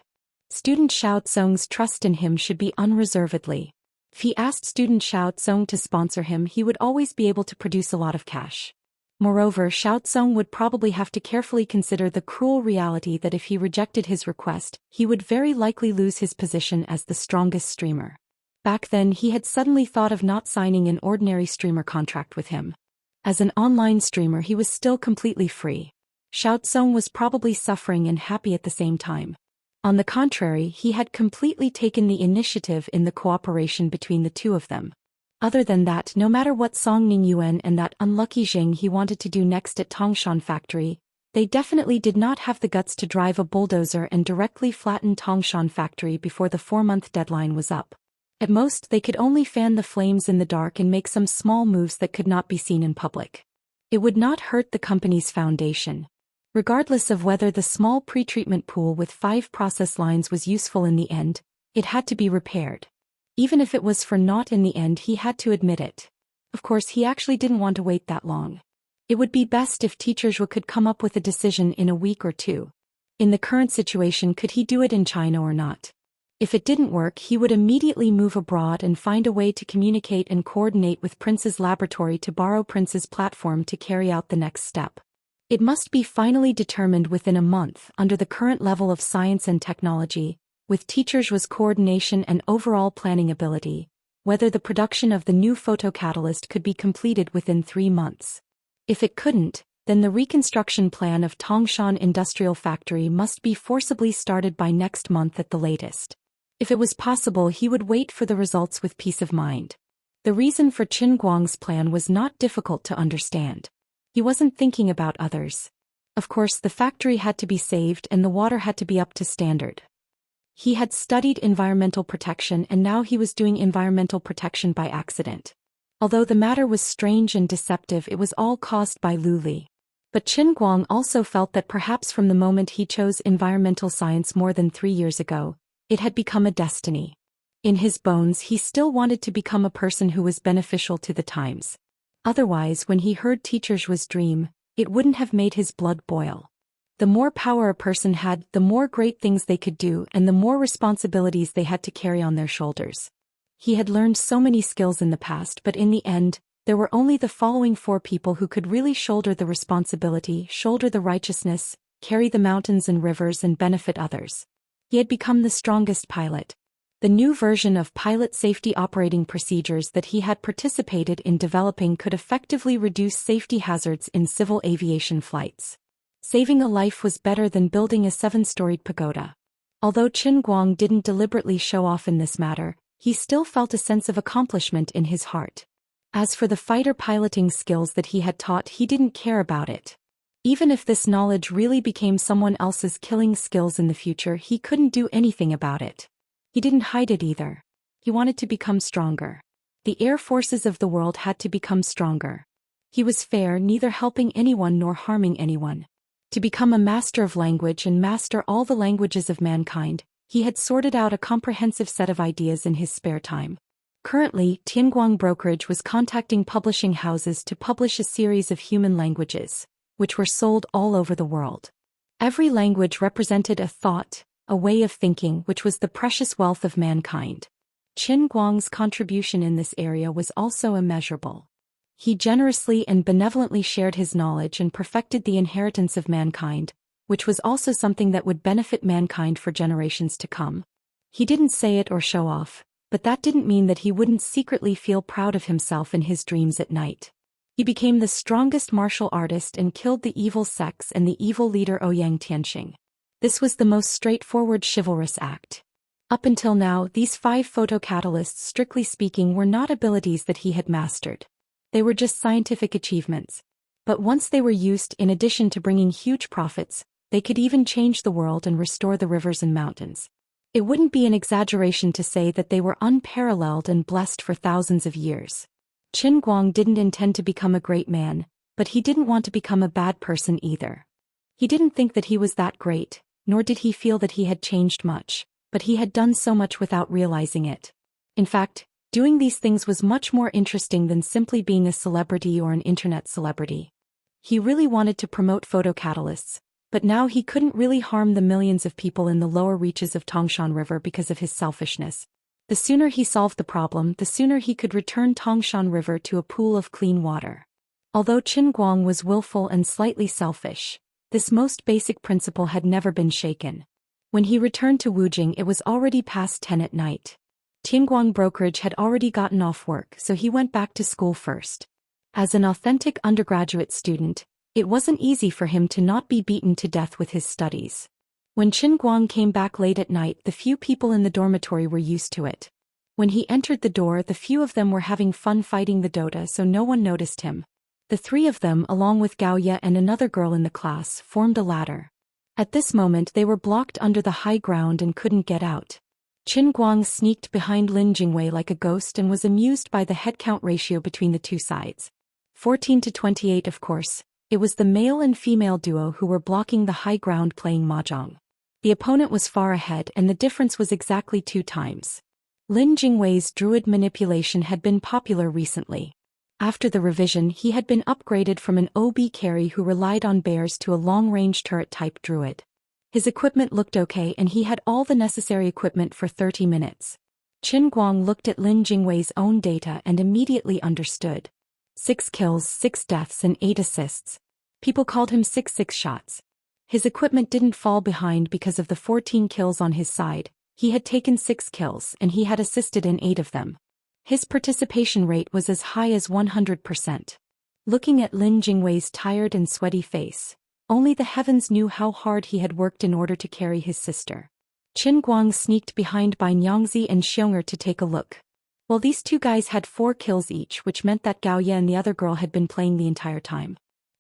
Student Xiao Tsung's trust in him should be unreservedly. If he asked student Xiao Tsung to sponsor him, he would always be able to produce a lot of cash. Moreover, Xiao Tsung would probably have to carefully consider the cruel reality that if he rejected his request, he would very likely lose his position as the strongest streamer. Back then, he had suddenly thought of not signing an ordinary streamer contract with him. As an online streamer, he was still completely free. Xiao Tsung was probably suffering and happy at the same time. On the contrary, he had completely taken the initiative in the cooperation between the two of them. Other than that, no matter what Song Ningyuan and that unlucky Jing he wanted to do next at Tangshan Factory, they definitely did not have the guts to drive a bulldozer and directly flatten Tangshan Factory before the 4-month deadline was up. At most, they could only fan the flames in the dark and make some small moves that could not be seen in public. It would not hurt the company's foundation. Regardless of whether the small pretreatment pool with 5 process lines was useful in the end, it had to be repaired. Even if it was for naught in the end, he had to admit it. Of course, he actually didn't want to wait that long. It would be best if Teacher Zhou could come up with a decision in a week or 2. In the current situation, could he do it in China or not? If it didn't work, he would immediately move abroad and find a way to communicate and coordinate with Prince's laboratory to borrow Prince's platform to carry out the next step. It must be finally determined within a month, under the current level of science and technology, with Teacher Zhou's coordination and overall planning ability, whether the production of the new photocatalyst could be completed within 3 months. If it couldn't, then the reconstruction plan of Tangshan Industrial Factory must be forcibly started by next month at the latest. If it was possible, he would wait for the results with peace of mind. The reason for Qin Guang's plan was not difficult to understand. He wasn't thinking about others. Of course, the factory had to be saved and the water had to be up to standard. He had studied environmental protection and now he was doing environmental protection by accident. Although the matter was strange and deceptive, it was all caused by Lu Li. But Qin Guang also felt that perhaps from the moment he chose environmental science more than 3 years ago, it had become a destiny. In his bones, he still wanted to become a person who was beneficial to the times. Otherwise, when he heard Teacher Zhu's dream, it wouldn't have made his blood boil. The more power a person had, the more great things they could do and the more responsibilities they had to carry on their shoulders. He had learned so many skills in the past, but in the end, there were only the following 4 people who could really shoulder the responsibility, shoulder the righteousness, carry the mountains and rivers and benefit others. He had become the strongest pilot. The new version of pilot safety operating procedures that he had participated in developing could effectively reduce safety hazards in civil aviation flights. Saving a life was better than building a 7-storied pagoda. Although Qin Guang didn't deliberately show off in this matter, he still felt a sense of accomplishment in his heart. As for the fighter piloting skills that he had taught, he didn't care about it. Even if this knowledge really became someone else's killing skills in the future, he couldn't do anything about it. He didn't hide it either. He wanted to become stronger. The air forces of the world had to become stronger. He was fair, neither helping anyone nor harming anyone. To become a master of language and master all the languages of mankind, he had sorted out a comprehensive set of ideas in his spare time. Currently, Tianguang Brokerage was contacting publishing houses to publish a series of human languages, which were sold all over the world. Every language represented a thought, a way of thinking, which was the precious wealth of mankind. Qin Guang's contribution in this area was also immeasurable. He generously and benevolently shared his knowledge and perfected the inheritance of mankind, which was also something that would benefit mankind for generations to come. He didn't say it or show off, but that didn't mean that he wouldn't secretly feel proud of himself in his dreams at night. He became the strongest martial artist and killed the evil Sex and the evil leader Ouyang Tianxing. This was the most straightforward chivalrous act. Up until now, these 5 photocatalysts, strictly speaking, were not abilities that he had mastered. They were just scientific achievements. But once they were used, in addition to bringing huge profits, they could even change the world and restore the rivers and mountains. It wouldn't be an exaggeration to say that they were unparalleled and blessed for thousands of years. Qin Guang didn't intend to become a great man, but he didn't want to become a bad person either. He didn't think that he was that great, nor did he feel that he had changed much, but he had done so much without realizing it. In fact, doing these things was much more interesting than simply being a celebrity or an internet celebrity. He really wanted to promote photocatalysts, but now he couldn't really harm the millions of people in the lower reaches of Tangshan River because of his selfishness. The sooner he solved the problem, the sooner he could return Tangshan River to a pool of clean water. Although Qin Guang was willful and slightly selfish, this most basic principle had never been shaken. When he returned to Wujing, it was already past 10 at night. Tianguang Brokerage had already gotten off work, so he went back to school first. As an authentic undergraduate student, it wasn't easy for him to not be beaten to death with his studies. When Qin Guang came back late at night, the few people in the dormitory were used to it. When he entered the door, the few of them were having fun fighting the Dota, so no one noticed him. The 3 of them, along with Gao Ye and another girl in the class, formed a ladder. At this moment they were blocked under the high ground and couldn't get out. Qin Guang sneaked behind Lin Jingwei like a ghost and was amused by the headcount ratio between the 2 sides. 14 to 28, of course. It was the male and female duo who were blocking the high ground playing mahjong. The opponent was far ahead and the difference was exactly 2 times. Lin Jingwei's druid manipulation had been popular recently. After the revision, he had been upgraded from an OB carry who relied on bears to a long-range turret-type druid. His equipment looked okay and he had all the necessary equipment for 30 minutes. Qin Guang looked at Lin Jingwei's own data and immediately understood. 6 kills, 6 deaths and 8 assists. People called him 6 shots. His equipment didn't fall behind because of the 14 kills on his side. He had taken 6 kills and he had assisted in 8 of them. His participation rate was as high as 100%. Looking at Lin Jingwei's tired and sweaty face, only the heavens knew how hard he had worked in order to carry his sister. Qin Guang sneaked behind by Nyangzi and Xiong'er to take a look. Well, these 2 guys had 4 kills each, which meant that Gao Ye and the other girl had been playing the entire time.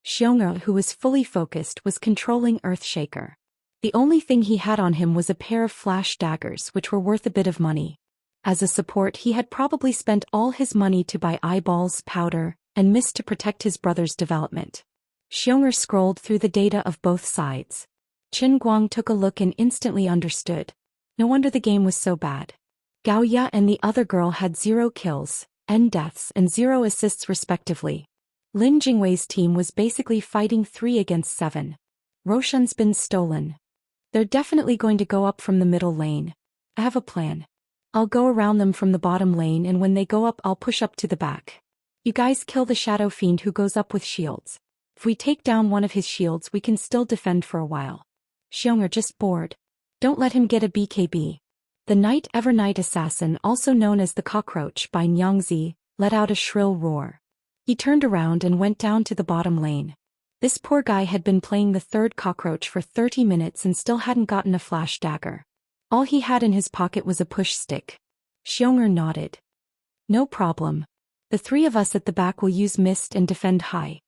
Xianxia, who was fully focused, was controlling Earthshaker. The only thing he had on him was a pair of flash daggers, which were worth a bit of money. As a support, he had probably spent all his money to buy eyeballs, powder, and mist to protect his brother's development. Xianxia scrolled through the data of both sides. Qin Guang took a look and instantly understood. No wonder the game was so bad. Gao Ya and the other girl had 0 kills, N deaths and 0 assists respectively. Lin Jingwei's team was basically fighting 3 against 7. Roshan's been stolen. They're definitely going to go up from the middle lane. I have a plan. I'll go around them from the bottom lane, and when they go up I'll push up to the back. You guys kill the Shadow Fiend who goes up with shields. If we take down one of his shields we can still defend for a while. Xianxia just bored. Don't let him get a BKB. The Night Evernight Assassin, also known as the Cockroach by Nyangzi, let out a shrill roar. He turned around and went down to the bottom lane. This poor guy had been playing the third Cockroach for 30 minutes and still hadn't gotten a flash dagger. All he had in his pocket was a push stick. Xianxia nodded. No problem. The 3 of us at the back will use mist and defend high.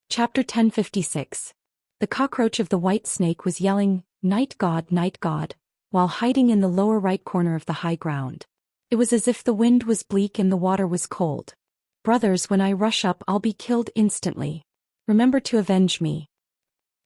Chapter 1056. The Cockroach of the White Snake was yelling, Night God, while hiding in the lower right corner of the high ground. It was as if the wind was bleak and the water was cold. Brothers, when I rush up I'll be killed instantly. Remember to avenge me.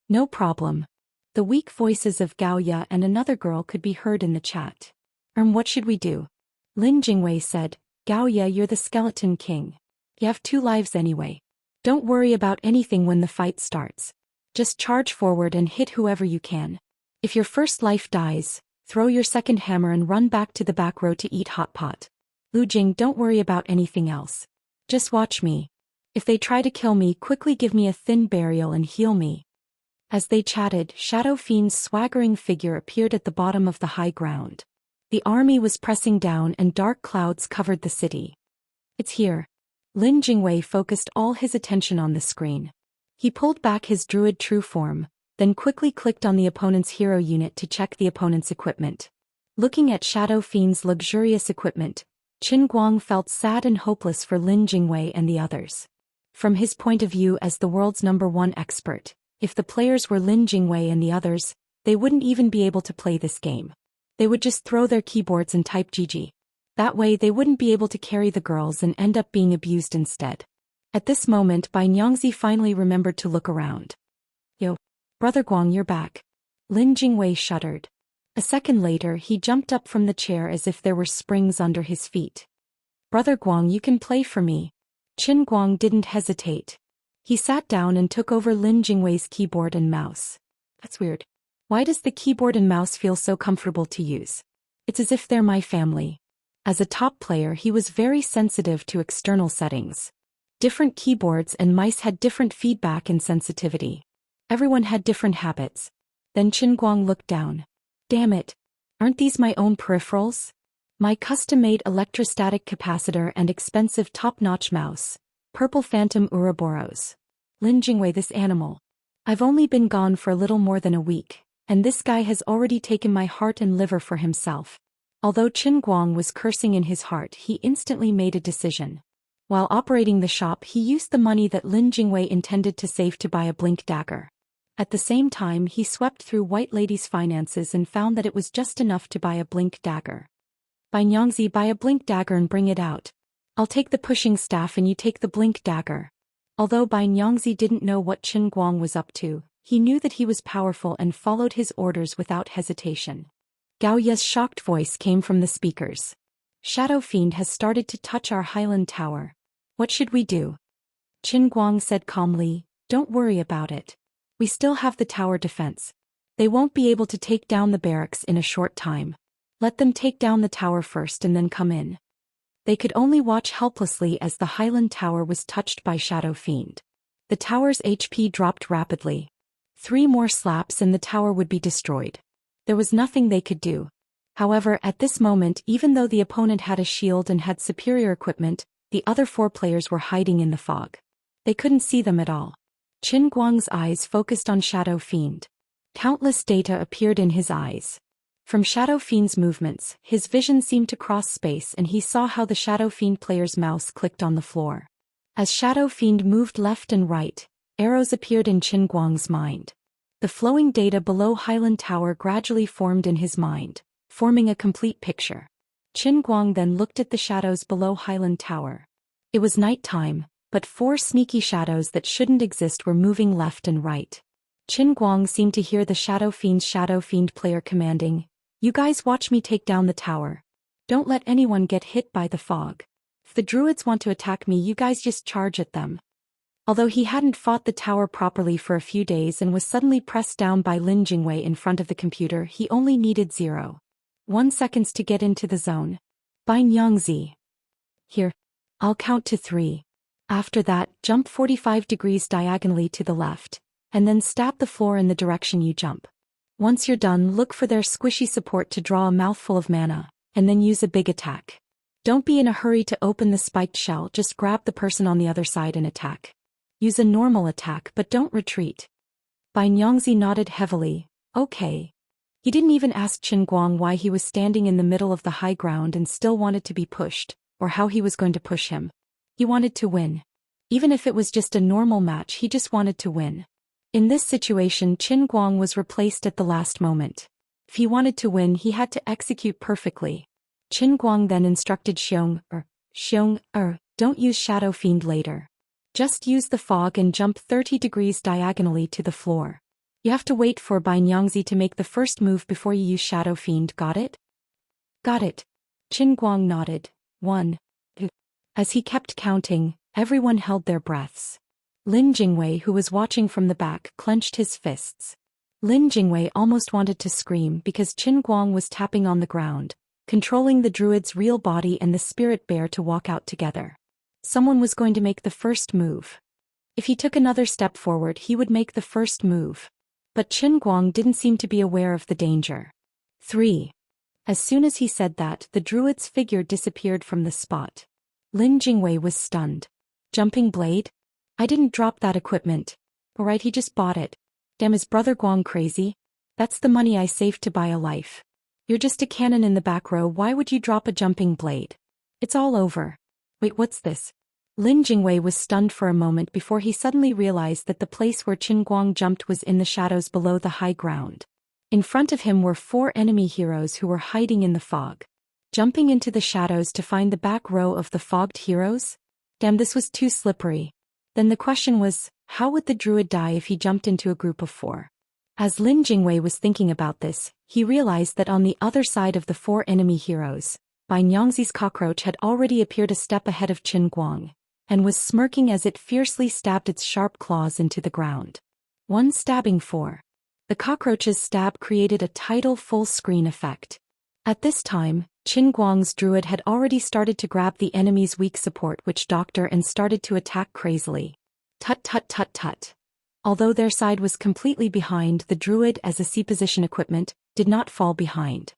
No problem. The weak voices of Gao Ya and another girl could be heard in the chat. What should we do? Lin Jingwei said, Gao Ya, you're the Skeleton King. You have 2 lives anyway. Don't worry about anything when the fight starts. Just charge forward and hit whoever you can. If your first life dies, throw your second hammer and run back to the back row to eat hot pot. Lu Jing, don't worry about anything else. Just watch me. If they try to kill me, quickly give me a thin burial and heal me. As they chatted, Shadow Fiend's swaggering figure appeared at the bottom of the high ground. The army was pressing down and dark clouds covered the city. It's here. Lin Jingwei focused all his attention on the screen. He pulled back his druid true form, then quickly clicked on the opponent's hero unit to check the opponent's equipment. Looking at Shadow Fiend's luxurious equipment, Qin Guang felt sad and hopeless for Lin Jingwei and the others. From his point of view as the world's #1 expert, if the players were Lin Jingwei and the others, they wouldn't even be able to play this game. They would just throw their keyboards and type GG. That way they wouldn't be able to carry the girls and end up being abused instead. At this moment, Bai Nyangzi finally remembered to look around. Yo, Brother Guang, you're back. Lin Jingwei shuddered. A second later, he jumped up from the chair as if there were springs under his feet. Brother Guang, you can play for me. Qin Guang didn't hesitate. He sat down and took over Lin Jingwei's keyboard and mouse. That's weird. Why does the keyboard and mouse feel so comfortable to use? It's as if they're my family. As a top player, he was very sensitive to external settings. Different keyboards and mice had different feedback and sensitivity. Everyone had different habits. Then Qin Guang looked down. Damn it. Aren't these my own peripherals? My custom-made electrostatic capacitor and expensive top-notch mouse. Purple Phantom Ouroboros. Lin Jingwei, this animal. I've only been gone for a little more than a week, and this guy has already taken my heart and liver for himself. Although Qin Guang was cursing in his heart, he instantly made a decision. While operating the shop, he used the money that Lin Jingwei intended to save to buy a blink dagger. At the same time, he swept through White Lady's finances and found that it was just enough to buy a blink dagger. Bai Nyangzi, buy a blink dagger and bring it out. I'll take the pushing staff and you take the blink dagger. Although Bai Nyangzi didn't know what Qin Guang was up to, he knew that he was powerful and followed his orders without hesitation. Gao Ya's shocked voice came from the speakers. Shadow Fiend has started to touch our Highland Tower. What should we do? Qin Guang said calmly, don't worry about it. We still have the tower defense. They won't be able to take down the barracks in a short time. Let them take down the tower first and then come in. They could only watch helplessly as the Highland Tower was touched by Shadow Fiend. The tower's HP dropped rapidly. 3 more slaps and the tower would be destroyed. There was nothing they could do. However, at this moment, even though the opponent had a shield and had superior equipment, the other 4 players were hiding in the fog. They couldn't see them at all. Qin Guang's eyes focused on Shadow Fiend. Countless data appeared in his eyes. From Shadow Fiend's movements, his vision seemed to cross space and he saw how the Shadow Fiend player's mouse clicked on the floor. As Shadow Fiend moved left and right, Arrows appeared in Qin Guang's mind. The flowing data below Highland Tower gradually formed in his mind, forming a complete picture. Qin Guang then looked at the shadows below Highland Tower. It was night time, but 4 sneaky shadows that shouldn't exist were moving left and right. Qin Guang seemed to hear the Shadow Fiend player commanding, "You guys watch me take down the tower. Don't let anyone get hit by the fog. If the druids want to attack me, you guys just charge at them." Although he hadn't fought the tower properly for a few days and was suddenly pressed down by Lin Jingwei in front of the computer, he only needed 0.1 seconds to get into the zone. Bin Yangzi. Here. I'll count to 3. After that, jump 45 degrees diagonally to the left, and then stab the floor in the direction you jump. Once you're done, look for their squishy support to draw a mouthful of mana, and then use a big attack. Don't be in a hurry to open the spiked shell, just grab the person on the other side and attack. Use a normal attack but don't retreat. Bin Yangzi nodded heavily. Okay. He didn't even ask Qin Guang why he was standing in the middle of the high ground and still wanted to be pushed, or how he was going to push him. He wanted to win. Even if it was just a normal match, he just wanted to win. In this situation, Qin Guang was replaced at the last moment. If he wanted to win, he had to execute perfectly. Qin Guang then instructed Xiong, don't use Shadow Fiend later. Just use the fog and jump 30 degrees diagonally to the floor. You have to wait for Bin Yangzi to make the first move before you use Shadow Fiend, got it? Got it. Qin Guang nodded. 1. As he kept counting, everyone held their breaths. Lin Jingwei, who was watching from the back, clenched his fists. Lin Jingwei almost wanted to scream because Qin Guang was tapping on the ground, controlling the druid's real body and the spirit bear to walk out together. Someone was going to make the first move. If he took another step forward, he would make the first move. But Qin Guang didn't seem to be aware of the danger. 3. As soon as he said that, the druid's figure disappeared from the spot. Lin Jingwei was stunned. Jumping blade? I didn't drop that equipment. Alright, he just bought it. Damn, is Brother Guang crazy? That's the money I saved to buy a life. You're just a cannon in the back row, why would you drop a jumping blade? It's all over. Wait, what's this? Lin Jingwei was stunned for a moment before he suddenly realized that the place where Qin Guang jumped was in the shadows below the high ground. In front of him were 4 enemy heroes who were hiding in the fog. Jumping into the shadows to find the back row of the fogged heroes? Damn, this was too slippery. Then the question was, how would the druid die if he jumped into a group of 4? As Lin Jingwei was thinking about this, he realized that on the other side of the 4 enemy heroes, Bin Yangzi's cockroach had already appeared a step ahead of Qin Guang, and was smirking as it fiercely stabbed its sharp claws into the ground. 1 stabbing 4. The cockroach's stab created a tidal full-screen effect. At this time, Qin Guang's druid had already started to grab the enemy's weak support witch doctor and started to attack crazily. Tut tut tut tut. Although their side was completely behind, the druid, as a C-position equipment, did not fall behind.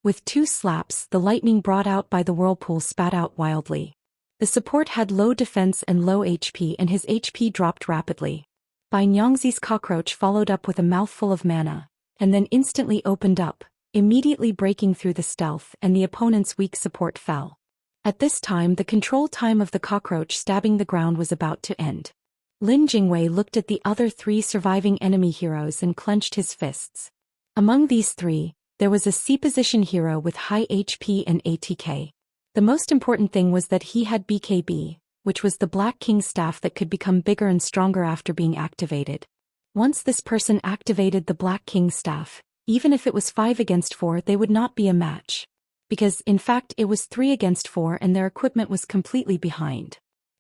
With 2 slaps, the lightning brought out by the whirlpool spat out wildly. The support had low defense and low HP, and his HP dropped rapidly. Bin Yangzi's cockroach followed up with a mouthful of mana, and then instantly opened up, immediately breaking through the stealth, and the opponent's weak support fell. At this time, the control time of the cockroach stabbing the ground was about to end. Lin Jingwei looked at the other 3 surviving enemy heroes and clenched his fists. Among these 3, there was a C-position hero with high HP and ATK. The most important thing was that he had BKB, which was the Black King staff that could become bigger and stronger after being activated. Once this person activated the Black King staff, even if it was 5 against 4, they would not be a match. Because, in fact, it was 3 against 4 and their equipment was completely behind.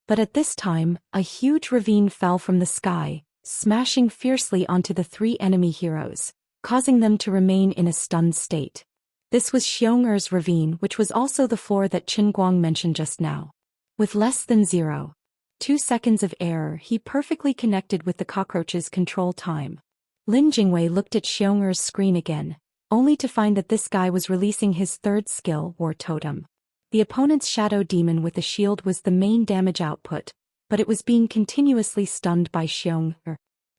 But at this time, a huge ravine fell from the sky, smashing fiercely onto the 3 enemy heroes, causing them to remain in a stunned state. This was Xiong'er's ravine, which was also the floor that Qin Guang mentioned just now. With less than 0.2 seconds of error, he perfectly connected with the cockroach's control time. Lin Jingwei looked at Xiong'er's screen again, only to find that this guy was releasing his 3rd skill, War Totem. The opponent's shadow demon with a shield was the main damage output, but it was being continuously stunned by Xiong'er.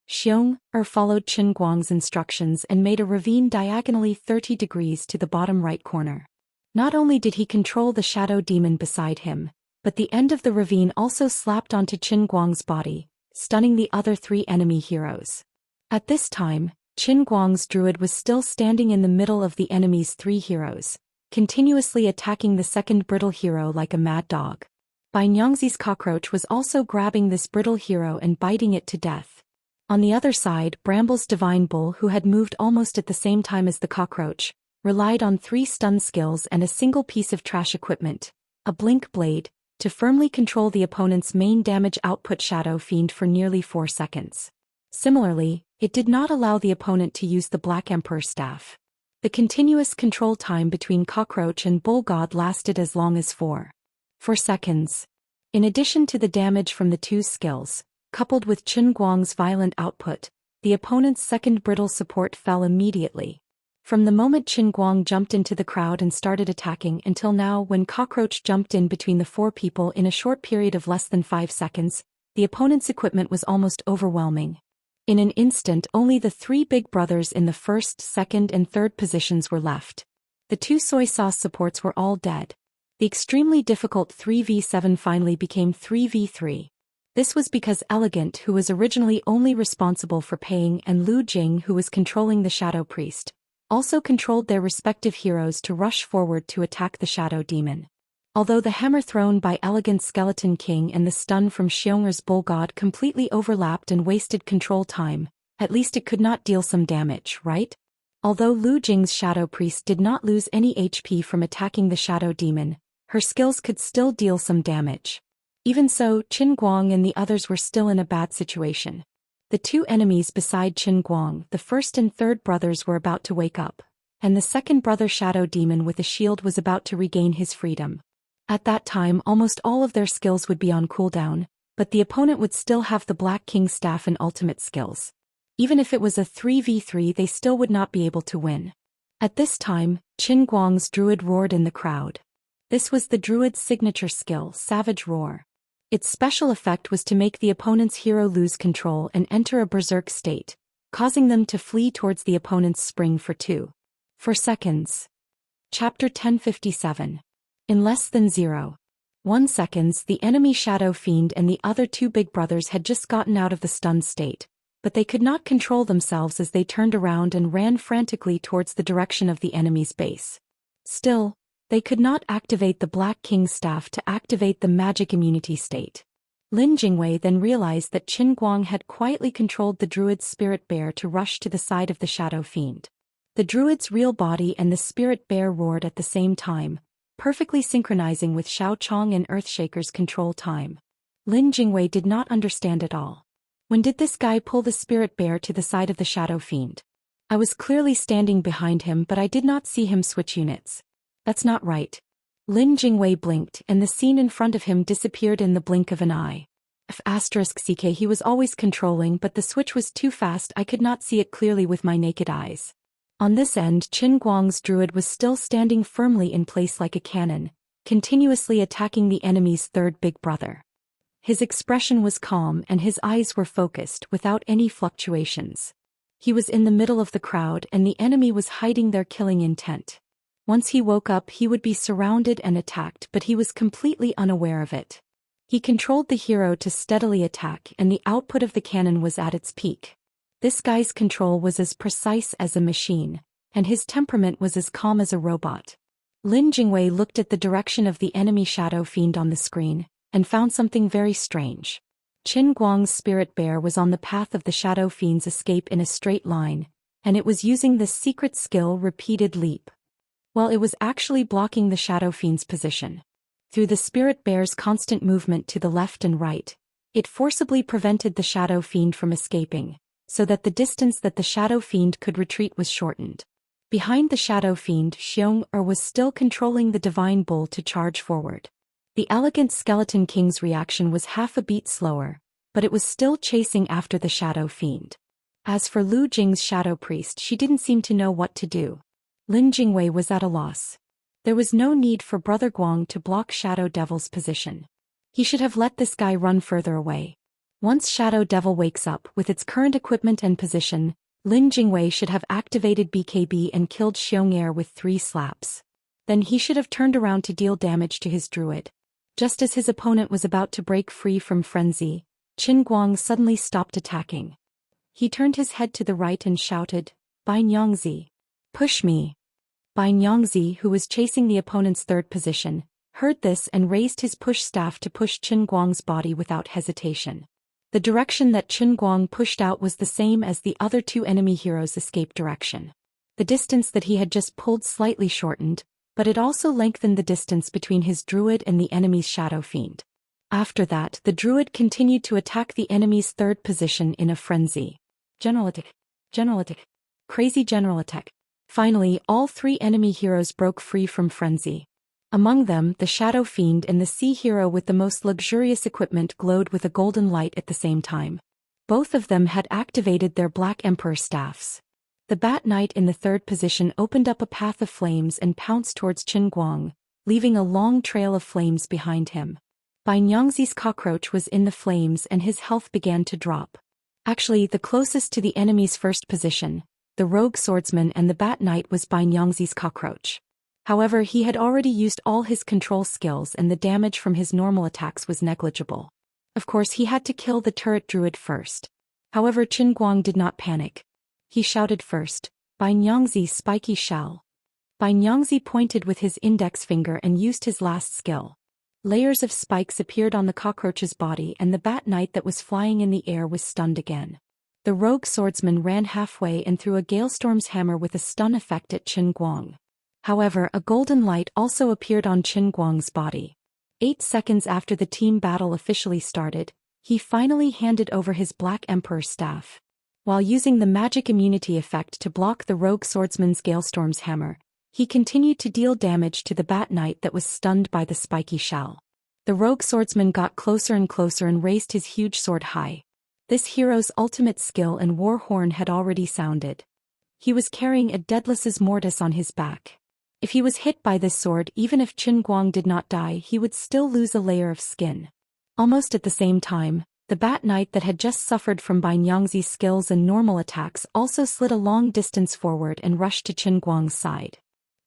Xiong'er followed Qin Guang's instructions and made a ravine diagonally 30 degrees to the bottom right corner. Not only did he control the shadow demon beside him, but the end of the ravine also slapped onto Qin Guang's body, stunning the other 3 enemy heroes. At this time, Qin Guang's druid was still standing in the middle of the enemy's 3 heroes, continuously attacking the second brittle hero like a mad dog. Bai Nyangzi's cockroach was also grabbing this brittle hero and biting it to death. On the other side, Bramble's divine bull, who had moved almost at the same time as the cockroach, relied on 3 stun skills and a single piece of trash equipment, a blink blade, to firmly control the opponent's main damage output Shadow Fiend for nearly 4 seconds. Similarly, it did not allow the opponent to use the Black Emperor staff. The continuous control time between cockroach and bull god lasted as long as 4 seconds. In addition to the damage from the 2 skills, coupled with Qin Guang's violent output, the opponent's second brittle support fell immediately. From the moment Qin Guang jumped into the crowd and started attacking until now when Cockroach jumped in between the 4 people in a short period of less than 5 seconds, the opponent's equipment was almost overwhelming. In an instant only the 3 big brothers in the first, second and third positions were left. The 2 soy sauce supports were all dead. The extremely difficult 3v7 finally became 3v3. This was because Elegant, who was originally only responsible for paying, and Lu Jing, who was controlling the Shadow Priest, also controlled their respective heroes to rush forward to attack the Shadow Demon. Although the hammer thrown by Elegant's Skeleton King and the stun from Xiong'er's Bull God completely overlapped and wasted control time, at least it could not deal some damage, right? Although Lu Jing's Shadow Priest did not lose any HP from attacking the Shadow Demon, her skills could still deal some damage. Even so, Qin Guang and the others were still in a bad situation. The 2 enemies beside Qin Guang, the first and third brothers, were about to wake up, and the second brother Shadow Demon with a shield was about to regain his freedom. At that time almost all of their skills would be on cooldown, but the opponent would still have the Black King staff and ultimate skills. Even if it was a 3v3 they still would not be able to win. At this time, Qin Guang's druid roared in the crowd. This was the druid's signature skill, Savage Roar. Its special effect was to make the opponent's hero lose control and enter a berserk state, causing them to flee towards the opponent's spring for 4 seconds. Chapter 1057. In less than 0.1 seconds the enemy Shadow Fiend and the other 2 big brothers had just gotten out of the stunned state, but they could not control themselves as they turned around and ran frantically towards the direction of the enemy's base. Still, they could not activate the Black King staff to activate the magic immunity state. Lin Jingwei then realized that Qin Guang had quietly controlled the druid's spirit bear to rush to the side of the Shadow Fiend. The druid's real body and the spirit bear roared at the same time, perfectly synchronizing with Xiao Chong and Earthshaker's control time. Lin Jingwei did not understand at all. When did this guy pull the spirit bear to the side of the Shadow Fiend? I was clearly standing behind him but I did not see him switch units. That's not right. Lin Jingwei blinked and the scene in front of him disappeared in the blink of an eye. *CK he was always controlling but the switch was too fast, I could not see it clearly with my naked eyes. On this end Qin Guang's druid was still standing firmly in place like a cannon, continuously attacking the enemy's third big brother. His expression was calm and his eyes were focused without any fluctuations. He was in the middle of the crowd and the enemy was hiding their killing intent. Once he woke up he would be surrounded and attacked but he was completely unaware of it. He controlled the hero to steadily attack and the output of the cannon was at its peak. This guy's control was as precise as a machine, and his temperament was as calm as a robot. Lin Jingwei looked at the direction of the enemy Shadow Fiend on the screen, and found something very strange. Qin Guang's spirit bear was on the path of the Shadow Fiend's escape in a straight line, and it was using this secret skill Repeated Leap. While it was actually blocking the Shadow Fiend's position. Through the spirit bear's constant movement to the left and right, it forcibly prevented the Shadow Fiend from escaping, so that the distance that the Shadow Fiend could retreat was shortened. Behind the Shadow Fiend, Xiong'er was still controlling the Divine Bull to charge forward. The elegant Skeleton King's reaction was half a beat slower, but it was still chasing after the Shadow Fiend. As for Lu Jing's Shadow Priest, she didn't seem to know what to do. Lin Jingwei was at a loss. There was no need for Brother Guang to block Shadow Devil's position. He should have let this guy run further away. Once Shadow Devil wakes up with its current equipment and position, Lin Jingwei should have activated BKB and killed Xiong'er with 3 slaps. Then he should have turned around to deal damage to his druid. Just as his opponent was about to break free from frenzy, Qin Guang suddenly stopped attacking. He turned his head to the right and shouted, "Bai Nyangzi! Push me!" Bai Nyangzi, who was chasing the opponent's third position, heard this and raised his push staff to push Qin Guang's body without hesitation. The direction that Qin Guang pushed out was the same as the other two enemy heroes' escape direction. The distance that he had just pulled slightly shortened, but it also lengthened the distance between his druid and the enemy's shadow fiend. After that, the druid continued to attack the enemy's third position in a frenzy. General attack. General attack. Crazy general attack. Finally, all three enemy heroes broke free from frenzy. Among them, the shadow fiend and the sea hero with the most luxurious equipment glowed with a golden light at the same time. Both of them had activated their Black Emperor staffs. The Bat Knight in the third position opened up a path of flames and pounced towards Qin Guang, leaving a long trail of flames behind him. Bai Nyangzi's cockroach was in the flames and his health began to drop. Actually, the closest to the enemy's first position, the rogue swordsman and the Bat Knight, was Bai Nyangzi's cockroach. However, he had already used all his control skills and the damage from his normal attacks was negligible. Of course, he had to kill the turret druid first. However, Qin Guang did not panic. He shouted first, "Bai Nyangzi, spiky shell." Bai Nyangzi pointed with his index finger and used his last skill. Layers of spikes appeared on the cockroach's body and the Bat Knight that was flying in the air was stunned again. The rogue swordsman ran halfway and threw a Galestorm's hammer with a stun effect at Qin Guang. However, a golden light also appeared on Qin Guang's body. 8 seconds after the team battle officially started, he finally handed over his Black Emperor staff. While using the magic immunity effect to block the rogue swordsman's Galestorm's hammer, he continued to deal damage to the Bat Knight that was stunned by the spiky shell. The rogue swordsman got closer and closer and raised his huge sword high. This hero's ultimate skill and war horn had already sounded. He was carrying a Daedalus' mortis on his back. If he was hit by this sword, even if Qin Guang did not die, he would still lose a layer of skin. Almost at the same time, the Bat Knight that had just suffered from Bai Nyangzi's skills and normal attacks also slid a long distance forward and rushed to Qin Guang's side.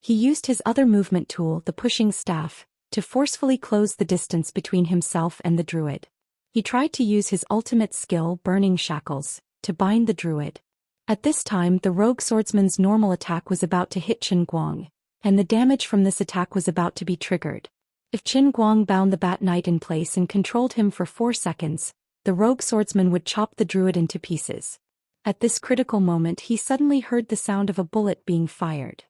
He used his other movement tool, the pushing staff, to forcefully close the distance between himself and the druid. He tried to use his ultimate skill, Burning Shackles, to bind the druid. At this time, the rogue swordsman's normal attack was about to hit Qin Guang, and the damage from this attack was about to be triggered. If Qin Guang bound the Bat Knight in place and controlled him for 4 seconds, the rogue swordsman would chop the druid into pieces. At this critical moment, he suddenly heard the sound of a bullet being fired.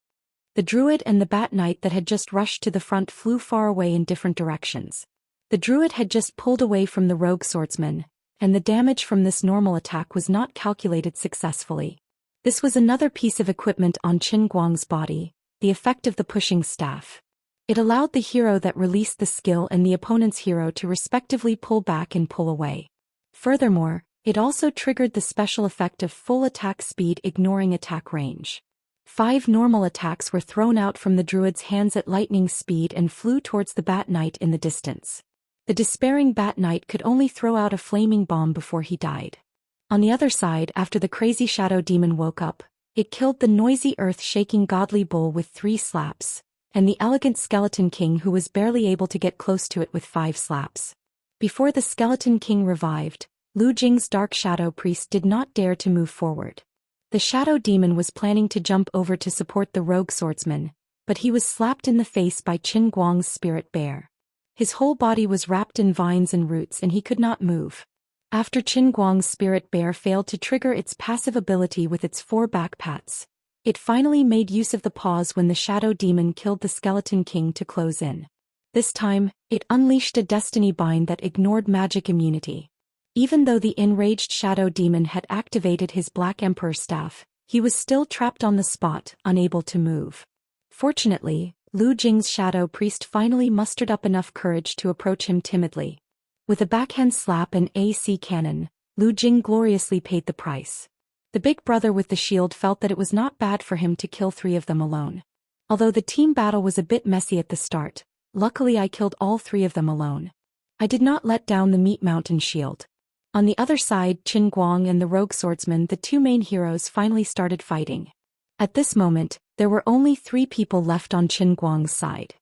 The druid and the Bat Knight that had just rushed to the front flew far away in different directions. The druid had just pulled away from the rogue swordsman, and the damage from this normal attack was not calculated successfully. This was another piece of equipment on Qin Guang's body, the effect of the pushing staff. It allowed the hero that released the skill and the opponent's hero to respectively pull back and pull away. Furthermore, it also triggered the special effect of full attack speed ignoring attack range. 5 normal attacks were thrown out from the druid's hands at lightning speed and flew towards the Bat Knight in the distance. The despairing Bat Knight could only throw out a flaming bomb before he died. On the other side, after the crazy shadow demon woke up, it killed the noisy earth-shaking godly bull with 3 slaps, and the elegant skeleton king who was barely able to get close to it with 5 slaps. Before the skeleton king revived, Lu Jing's dark shadow priest did not dare to move forward. The shadow demon was planning to jump over to support the rogue swordsman, but he was slapped in the face by Qin Guang's spirit bear. His whole body was wrapped in vines and roots and he could not move. After Qin Guang's spirit bear failed to trigger its passive ability with its 4 back pats, it finally made use of the pause when the shadow demon killed the skeleton king to close in. This time, it unleashed a destiny bind that ignored magic immunity. Even though the enraged shadow demon had activated his Black Emperor staff, he was still trapped on the spot, unable to move. Fortunately, Lu Jing's shadow priest finally mustered up enough courage to approach him timidly. With a backhand slap and AC cannon, Lu Jing gloriously paid the price. The big brother with the shield felt that it was not bad for him to kill 3 of them alone. Although the team battle was a bit messy at the start, luckily I killed all 3 of them alone. I did not let down the Meat Mountain shield. On the other side, Qin Guang and the rogue swordsman, the 2 main heroes, finally started fighting. At this moment, there were only 3 people left on Qin Guang's side.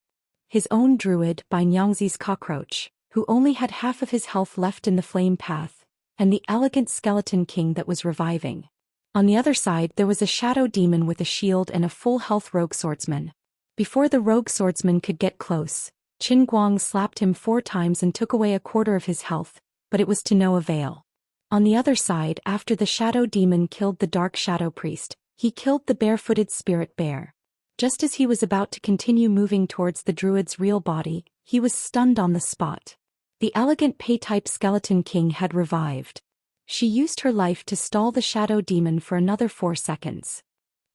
His own druid, Bai Nyangzi's cockroach, who only had half of his health left in the flame path, and the elegant skeleton king that was reviving. On the other side there was a shadow demon with a shield and a full health rogue swordsman. Before the rogue swordsman could get close, Qin Guang slapped him 4 times and took away a quarter of his health, but it was to no avail. On the other side, after the shadow demon killed the dark shadow priest, he killed the barefooted spirit bear. Just as he was about to continue moving towards the druid's real body, he was stunned on the spot. The elegant Pei-type skeleton king had revived. She used her life to stall the shadow demon for another 4 seconds.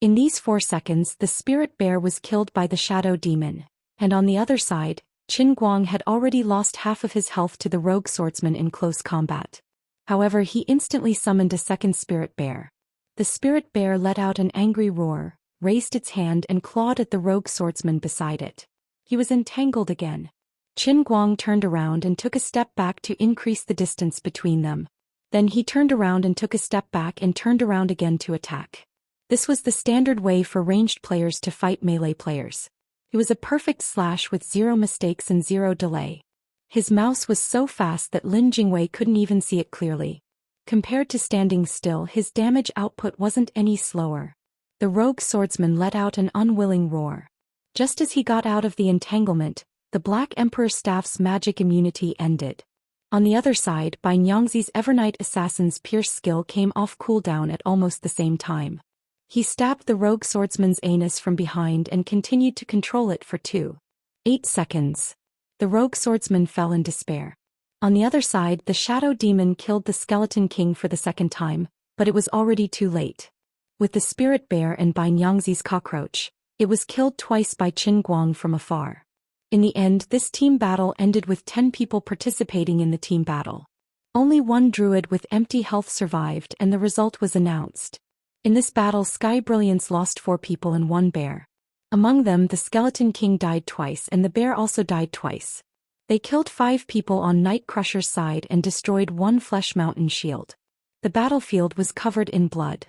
In these 4 seconds the spirit bear was killed by the shadow demon, and on the other side, Qin Guang had already lost half of his health to the rogue swordsman in close combat. However, he instantly summoned a second spirit bear. The spirit bear let out an angry roar, raised its hand and clawed at the rogue swordsman beside it. He was entangled again. Qin Guang turned around and took a step back to increase the distance between them. Then he turned around and took a step back and turned around again to attack. This was the standard way for ranged players to fight melee players. It was a perfect slash with 0 mistakes and 0 delay. His mouse was so fast that Lin Jingwei couldn't even see it clearly. Compared to standing still, his damage output wasn't any slower. The rogue swordsman let out an unwilling roar. Just as he got out of the entanglement, the Black Emperor staff's magic immunity ended. On the other side, Bai Nyangzi's Evernight Assassin's pierce skill came off cooldown at almost the same time. He stabbed the rogue swordsman's anus from behind and continued to control it for 2.8 seconds. The rogue swordsman fell in despair. On the other side, the shadow demon killed the skeleton king for the second time, but it was already too late. With the spirit bear and Bai Nyangzi's cockroach, it was killed twice by Qin Guang from afar. In the end, this team battle ended with 10 people participating in the team battle. Only 1 druid with empty health survived and the result was announced. In this battle, Sky Brilliance lost 4 people and 1 bear. Among them, the skeleton king died twice and the bear also died twice. They killed 5 people on Night Crusher's side and destroyed 1 Flesh Mountain shield. The battlefield was covered in blood.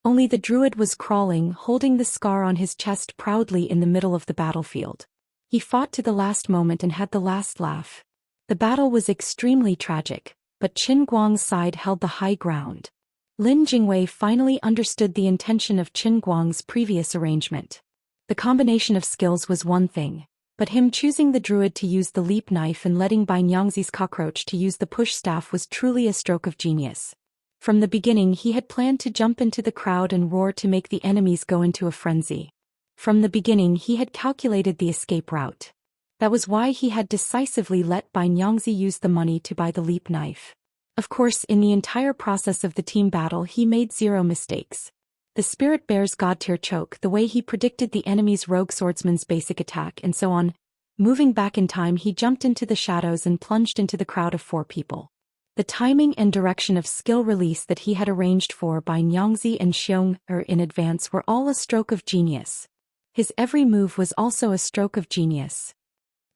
Only the druid was crawling, holding the scar on his chest proudly in the middle of the battlefield. He fought to the last moment and had the last laugh. The battle was extremely tragic, but Qin Guang's side held the high ground. Lin Jingwei finally understood the intention of Qin Guang's previous arrangement. The combination of skills was one thing, but him choosing the druid to use the leap knife and letting Bai Nyangzi's cockroach to use the push staff was truly a stroke of genius. From the beginning he had planned to jump into the crowd and roar to make the enemies go into a frenzy. From the beginning he had calculated the escape route. That was why he had decisively let Bai Nyangzi use the money to buy the leap knife. Of course, in the entire process of the team battle he made 0 mistakes. The Spirit Bear's God-tier choke, the way he predicted the enemy's rogue swordsman's basic attack and so on. Moving back in time he jumped into the shadows and plunged into the crowd of 4 people. The timing and direction of skill release that he had arranged for Bai Nyangzi and Xianxia in advance were all a stroke of genius. His every move was also a stroke of genius.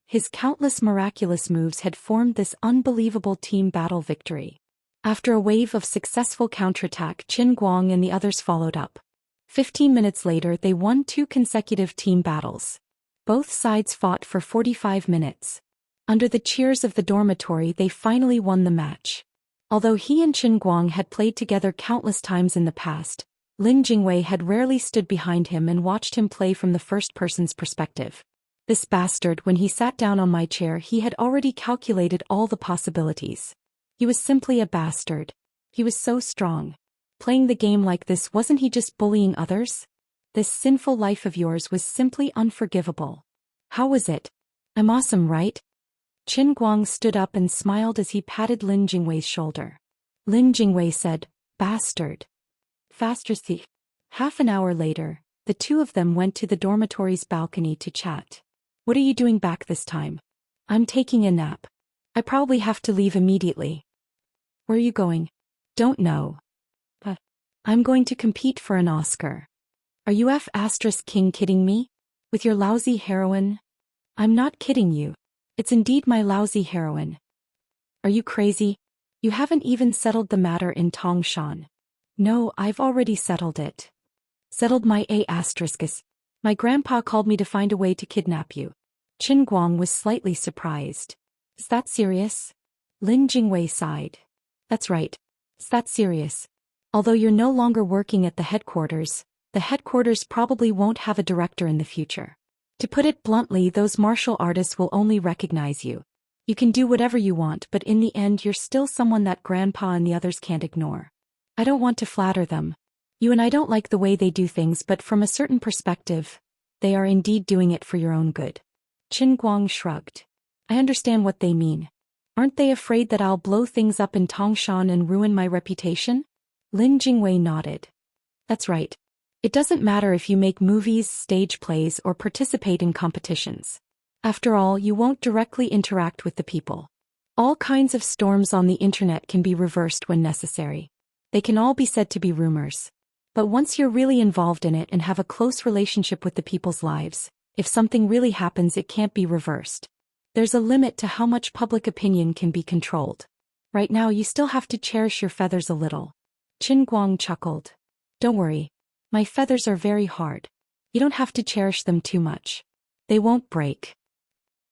His countless miraculous moves had formed this unbelievable team battle victory. After a wave of successful counterattack, Qin Guang and the others followed up. 15 minutes later they won 2 consecutive team battles. Both sides fought for 45 minutes. Under the cheers of the dormitory they finally won the match. Although he and Qin Guang had played together countless times in the past, Lin Jingwei had rarely stood behind him and watched him play from the first person's perspective. This bastard, when he sat down on my chair he had already calculated all the possibilities. He was simply a bastard. He was so strong. Playing the game like this, wasn't he just bullying others? This sinful life of yours was simply unforgivable. How was it? I'm awesome, right? Qin Guang stood up and smiled as he patted Lin Jingwei's shoulder. Lin Jingwei said, "Bastard. Faster thief." Half an hour later, the two of them went to the dormitory's balcony to chat. "What are you doing back this time?" "I'm taking a nap. I probably have to leave immediately." "Where are you going?" "Don't know. I'm going to compete for an Oscar." "Are you *king kidding me? With your lousy heroine?" "I'm not kidding you. It's indeed my lousy heroine." "Are you crazy? You haven't even settled the matter in Tongshan." "No, I've already settled it." "Settled my *? My grandpa called me to find a way to kidnap you." Qin Guang was slightly surprised. "Is that serious?" Lin Jingwei sighed. "That's right. Is that serious? Although you're no longer working at the headquarters probably won't have a director in the future. To put it bluntly, those martial artists will only recognize you. You can do whatever you want, but in the end you're still someone that Grandpa and the others can't ignore. I don't want to flatter them. You and I don't like the way they do things, but from a certain perspective, they are indeed doing it for your own good. Qin Guang shrugged. I understand what they mean. Aren't they afraid that I'll blow things up in Tangshan and ruin my reputation? Lin Jingwei nodded. That's right. It doesn't matter if you make movies, stage plays, or participate in competitions. After all, you won't directly interact with the people. All kinds of storms on the internet can be reversed when necessary. They can all be said to be rumors. But once you're really involved in it and have a close relationship with the people's lives, if something really happens, it can't be reversed. There's a limit to how much public opinion can be controlled. Right now you still have to cherish your feathers a little. Qin Guang chuckled. Don't worry. My feathers are very hard. You don't have to cherish them too much. They won't break.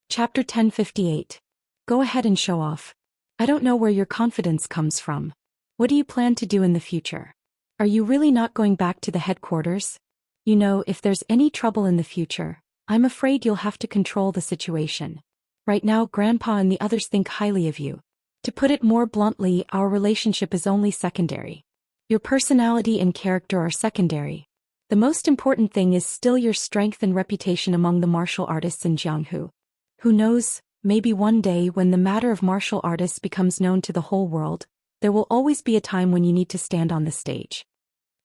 Chapter 1058. Go ahead and show off. I don't know where your confidence comes from. What do you plan to do in the future? Are you really not going back to the headquarters? You know, if there's any trouble in the future, I'm afraid you'll have to control the situation. Right now, Grandpa and the others think highly of you. To put it more bluntly, our relationship is only secondary. Your personality and character are secondary. The most important thing is still your strength and reputation among the martial artists in Jianghu. Who knows, maybe one day when the matter of martial artists becomes known to the whole world, there will always be a time when you need to stand on the stage.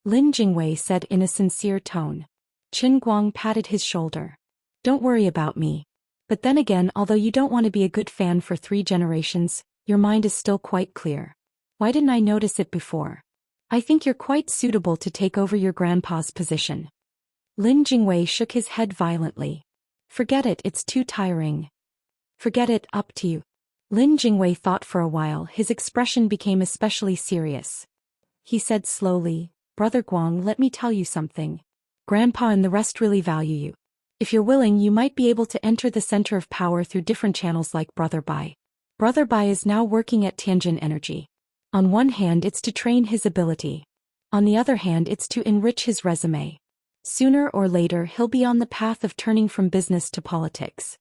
Lin Jingwei said in a sincere tone. Qin Guang patted his shoulder. Don't worry about me. But then again, although you don't want to be a good fan for 3 generations, your mind is still quite clear. Why didn't I notice it before? I think you're quite suitable to take over your grandpa's position. Lin Jingwei shook his head violently. Forget it, it's too tiring. Forget it, up to you. Lin Jingwei thought for a while. His expression became especially serious. He said slowly, Brother Guang, let me tell you something. Grandpa and the rest really value you. If you're willing, you might be able to enter the center of power through different channels like Brother Bai. Brother Bai is now working at Tianjin Energy. On one hand, it's to train his ability. On the other hand, it's to enrich his resume. Sooner or later, he'll be on the path of turning from business to politics.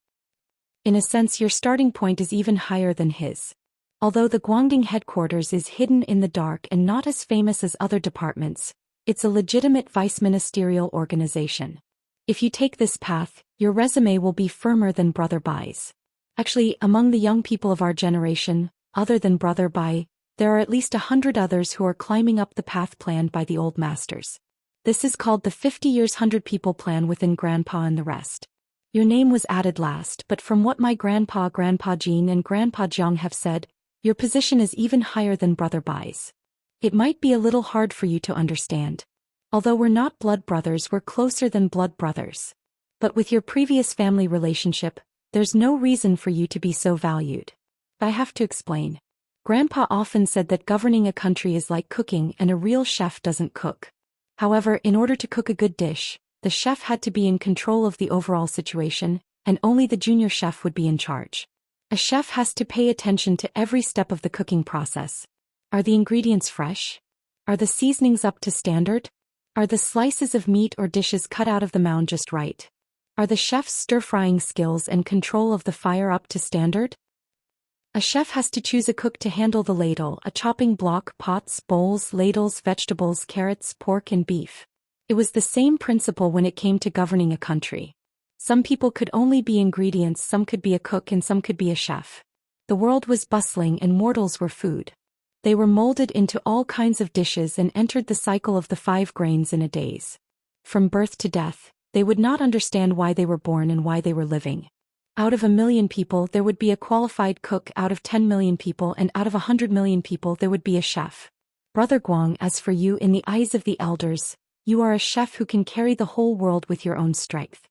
In a sense, your starting point is even higher than his. Although the Guangdong headquarters is hidden in the dark and not as famous as other departments, it's a legitimate vice-ministerial organization. If you take this path, your resume will be firmer than Brother Bai's. Actually, among the young people of our generation, other than Brother Bai, there are at least 100 others who are climbing up the path planned by the old masters. This is called the 50 years 100 people plan within Grandpa and the rest. Your name was added last, but from what my Grandpa Jean and Grandpa Jiang have said, your position is even higher than Brother Bai's. It might be a little hard for you to understand. Although we're not blood brothers, we're closer than blood brothers. But with your previous family relationship, there's no reason for you to be so valued. I have to explain. Grandpa often said that governing a country is like cooking and a real chef doesn't cook. However, in order to cook a good dish, the chef had to be in control of the overall situation, and only the junior chef would be in charge. A chef has to pay attention to every step of the cooking process. Are the ingredients fresh? Are the seasonings up to standard? Are the slices of meat or dishes cut out of the mound just right? Are the chef's stir-frying skills and control of the fire up to standard? A chef has to choose a cook to handle the ladle, a chopping block, pots, bowls, ladles, vegetables, carrots, pork and beef. It was the same principle when it came to governing a country. Some people could only be ingredients, some could be a cook and some could be a chef. The world was bustling and mortals were food. They were molded into all kinds of dishes and entered the cycle of the 5 grains in a days. From birth to death, they would not understand why they were born and why they were living. Out of 1 million people there would be a qualified cook, out of 10 million people and out of 100 million people there would be a chef. Brother Guang, as for you, in the eyes of the elders, you are a chef who can carry the whole world with your own strength.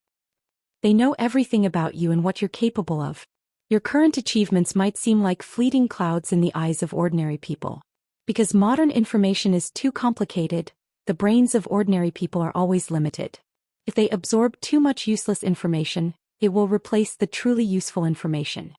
They know everything about you and what you're capable of. Your current achievements might seem like fleeting clouds in the eyes of ordinary people. Because modern information is too complicated, the brains of ordinary people are always limited. If they absorb too much useless information, it will replace the truly useful information.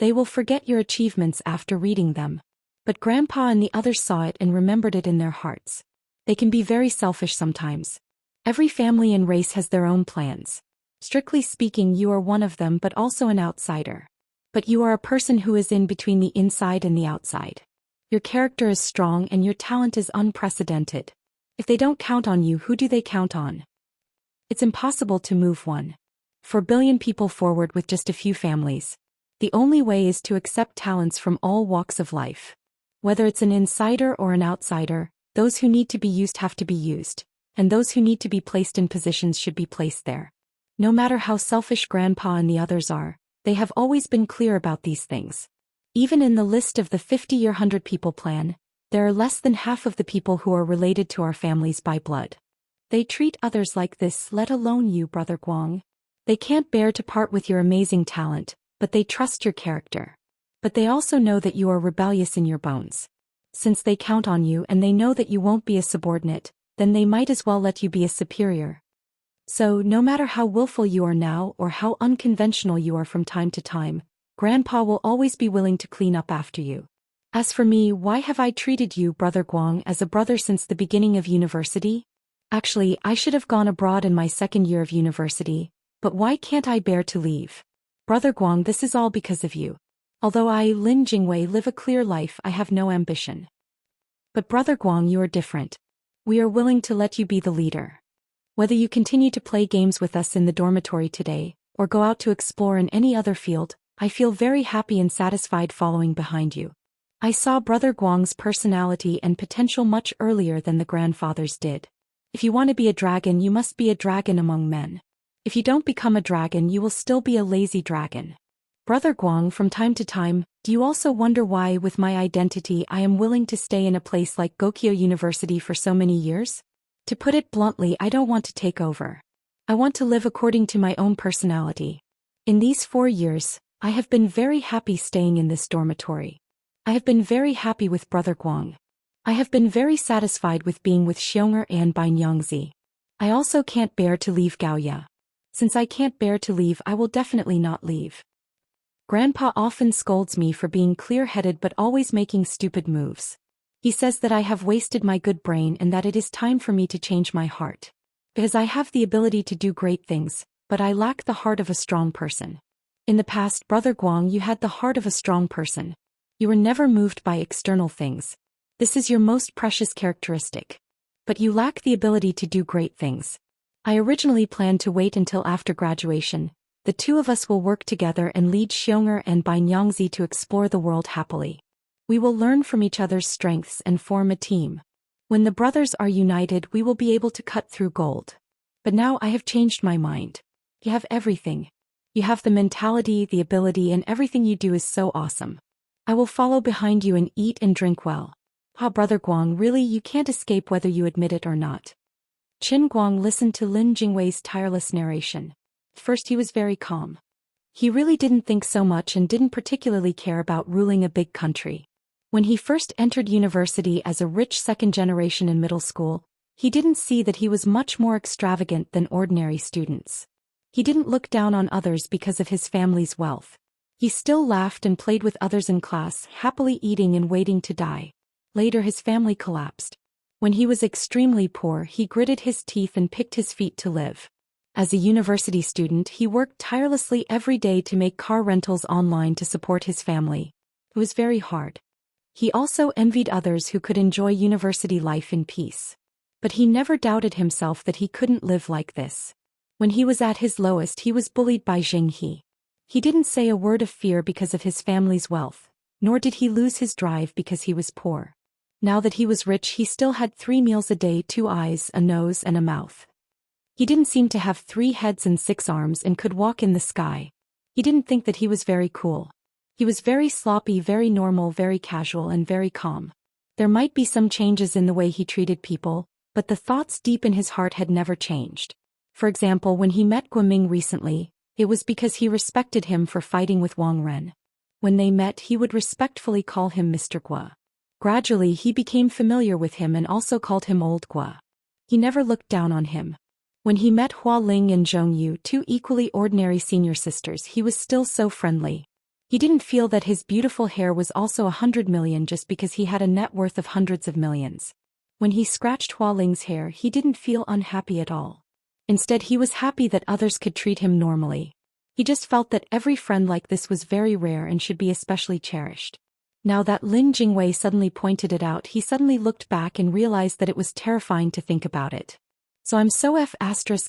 They will forget your achievements after reading them. But Grandpa and the others saw it and remembered it in their hearts. They can be very selfish sometimes. Every family and race has their own plans. Strictly speaking, you are one of them but also an outsider. But you are a person who is in between the inside and the outside. Your character is strong and your talent is unprecedented. If they don't count on you, who do they count on? It's impossible to move 1.4 billion people forward with just a few families. The only way is to accept talents from all walks of life. Whether it's an insider or an outsider, those who need to be used have to be used, and those who need to be placed in positions should be placed there. No matter how selfish Grandpa and the others are, they have always been clear about these things. Even in the list of the 50-year 100-people plan, there are less than half of the people who are related to our families by blood. They treat others like this, let alone you, Brother Guang. They can't bear to part with your amazing talent, but they trust your character. But they also know that you are rebellious in your bones. Since they count on you and they know that you won't be a subordinate, then they might as well let you be a superior. So, no matter how willful you are now or how unconventional you are from time to time, Grandpa will always be willing to clean up after you. As for me, why have I treated you, Brother Guang, as a brother since the beginning of university? Actually, I should have gone abroad in my second year of university, but why can't I bear to leave? Brother Guang, this is all because of you. Although I, Lin Jingwei, live a clear life, I have no ambition. But Brother Guang, you are different. We are willing to let you be the leader. Whether you continue to play games with us in the dormitory today, or go out to explore in any other field, I feel very happy and satisfied following behind you. I saw Brother Guang's personality and potential much earlier than the grandfathers did. If you want to be a dragon, you must be a dragon among men. If you don't become a dragon, you will still be a lazy dragon. Brother Guang, from time to time, do you also wonder why, with my identity, I am willing to stay in a place like Gokyo University for so many years? To put it bluntly, I don't want to take over. I want to live according to my own personality. In these 4 years, I have been very happy staying in this dormitory. I have been very happy with Brother Guang. I have been very satisfied with being with Xianxia and Binyangzi. I also can't bear to leave Gaoya. Since I can't bear to leave, I will definitely not leave. Grandpa often scolds me for being clear-headed but always making stupid moves. He says that I have wasted my good brain and that it is time for me to change my heart. Because I have the ability to do great things, but I lack the heart of a strong person. In the past, Brother Guang, you had the heart of a strong person. You were never moved by external things. This is your most precious characteristic. But you lack the ability to do great things. I originally planned to wait until after graduation. The two of us will work together and lead Xianxia and Binyangzi to explore the world happily. We will learn from each other's strengths and form a team. When the brothers are united, we will be able to cut through gold. But now I have changed my mind. You have everything. You have the mentality, the ability, and everything you do is so awesome. I will follow behind you and eat and drink well. Brother Guang, really, you can't escape whether you admit it or not. Qin Guang listened to Lin Jingwei's tireless narration. First he was very calm. He really didn't think so much and didn't particularly care about ruling a big country. When he first entered university as a rich second generation in middle school, he didn't see that he was much more extravagant than ordinary students. He didn't look down on others because of his family's wealth. He still laughed and played with others in class, happily eating and waiting to die. Later his family collapsed. When he was extremely poor, he gritted his teeth and picked his feet to live. As a university student, he worked tirelessly every day to make car rentals online to support his family. It was very hard. He also envied others who could enjoy university life in peace. But he never doubted himself that he couldn't live like this. When he was at his lowest, he was bullied by Zheng He. He didn't say a word of fear because of his family's wealth, nor did he lose his drive because he was poor. Now that he was rich, he still had 3 meals a day, 2 eyes, a nose, and a mouth. He didn't seem to have 3 heads and 6 arms and could walk in the sky. He didn't think that he was very cool. He was very sloppy, very normal, very casual, and very calm. There might be some changes in the way he treated people, but the thoughts deep in his heart had never changed. For example, when he met Guoming recently, it was because he respected him for fighting with Wang Ren. When they met, he would respectfully call him Mr. Gua. Gradually he became familiar with him and also called him Old Gua. He never looked down on him. When he met Hua Ling and Zhong Yu, 2 equally ordinary senior sisters, he was still so friendly. He didn't feel that his beautiful hair was also 100 million just because he had a net worth of hundreds of millions. When he scratched Hua Ling's hair, he didn't feel unhappy at all. Instead, he was happy that others could treat him normally. He just felt that every friend like this was very rare and should be especially cherished. Now that Lin Jingwei suddenly pointed it out, he suddenly looked back and realized that it was terrifying to think about it. So I'm so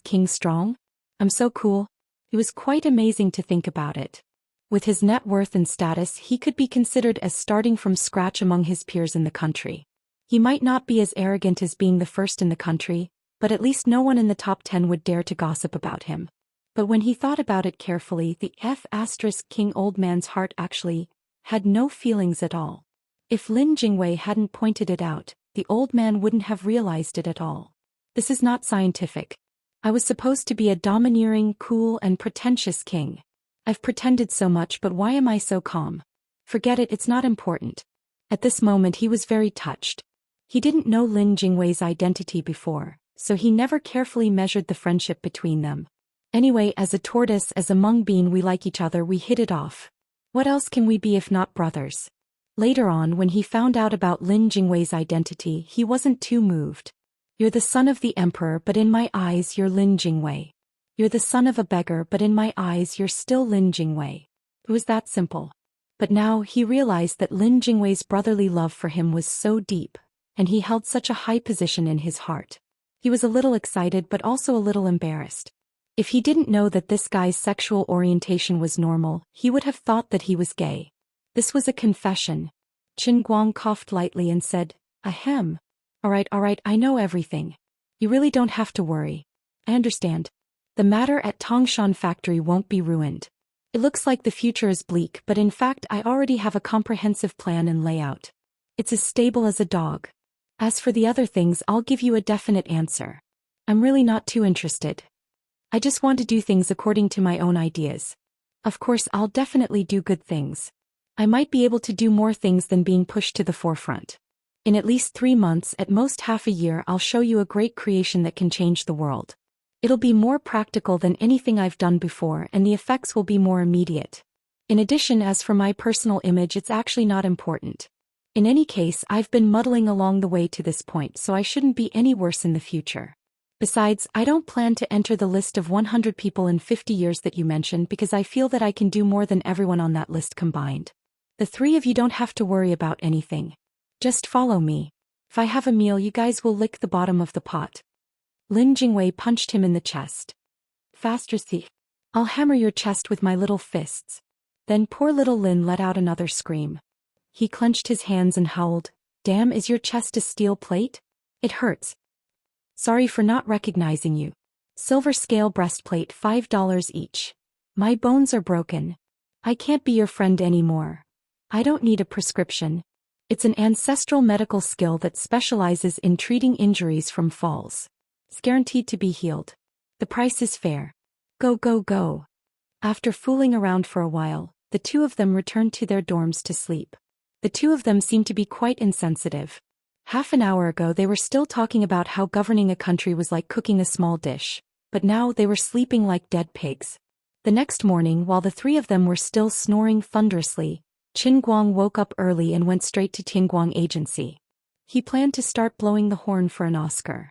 King strong? I'm so cool? It was quite amazing to think about it. With his net worth and status, he could be considered as starting from scratch among his peers in the country. He might not be as arrogant as being the first in the country, but at least no one in the top 10 would dare to gossip about him. But when he thought about it carefully, the King old man's heart actually had no feelings at all. If Lin Jingwei hadn't pointed it out, the old man wouldn't have realized it at all. This is not scientific. I was supposed to be a domineering, cool, and pretentious king. I've pretended so much, but why am I so calm? Forget it, it's not important. At this moment he was very touched. He didn't know Lin Jingwei's identity before, so he never carefully measured the friendship between them. Anyway, as a tortoise, as a mung bean, we like each other, we hit it off. What else can we be if not brothers? Later on, when he found out about Lin Jingwei's identity, he wasn't too moved. You're the son of the emperor, but in my eyes you're Lin Jingwei. You're the son of a beggar, but in my eyes you're still Lin Jingwei. It was that simple. But now he realized that Lin Jingwei's brotherly love for him was so deep, and he held such a high position in his heart. He was a little excited but also a little embarrassed. If he didn't know that this guy's sexual orientation was normal, he would have thought that he was gay. This was a confession. Qin Guang coughed lightly and said, "Ahem. All right, I know everything. You really don't have to worry. I understand. The matter at Tongshan factory won't be ruined. It looks like the future is bleak, but in fact I already have a comprehensive plan and layout. It's as stable as a dog. As for the other things, I'll give you a definite answer. I'm really not too interested. I just want to do things according to my own ideas. Of course, I'll definitely do good things. I might be able to do more things than being pushed to the forefront. In at least 3 months, at most half a year, I'll show you a great creation that can change the world. It'll be more practical than anything I've done before, and the effects will be more immediate. In addition, as for my personal image, it's actually not important. In any case, I've been muddling along the way to this point, so I shouldn't be any worse in the future. Besides, I don't plan to enter the list of 100 people in 50 years that you mentioned because I feel that I can do more than everyone on that list combined. The 3 of you don't have to worry about anything. Just follow me. If I have a meal, you guys will lick the bottom of the pot." Lin Jingwei punched him in the chest. "Faster, thief. I'll hammer your chest with my little fists." Then poor little Lin let out another scream. He clenched his hands and howled, "Damn, is your chest a steel plate? It hurts. Sorry for not recognizing you. Silver scale breastplate, $5 each. My bones are broken. I can't be your friend anymore. I don't need a prescription. It's an ancestral medical skill that specializes in treating injuries from falls. It's guaranteed to be healed. The price is fair. Go, go, go." After fooling around for a while, the 2 of them returned to their dorms to sleep. The 2 of them seemed to be quite insensitive. Half an hour ago they were still talking about how governing a country was like cooking a small dish, but now they were sleeping like dead pigs. The next morning, while the 3 of them were still snoring thunderously, Qin Guang woke up early and went straight to Tianguang Agency. He planned to start blowing the horn for an Oscar.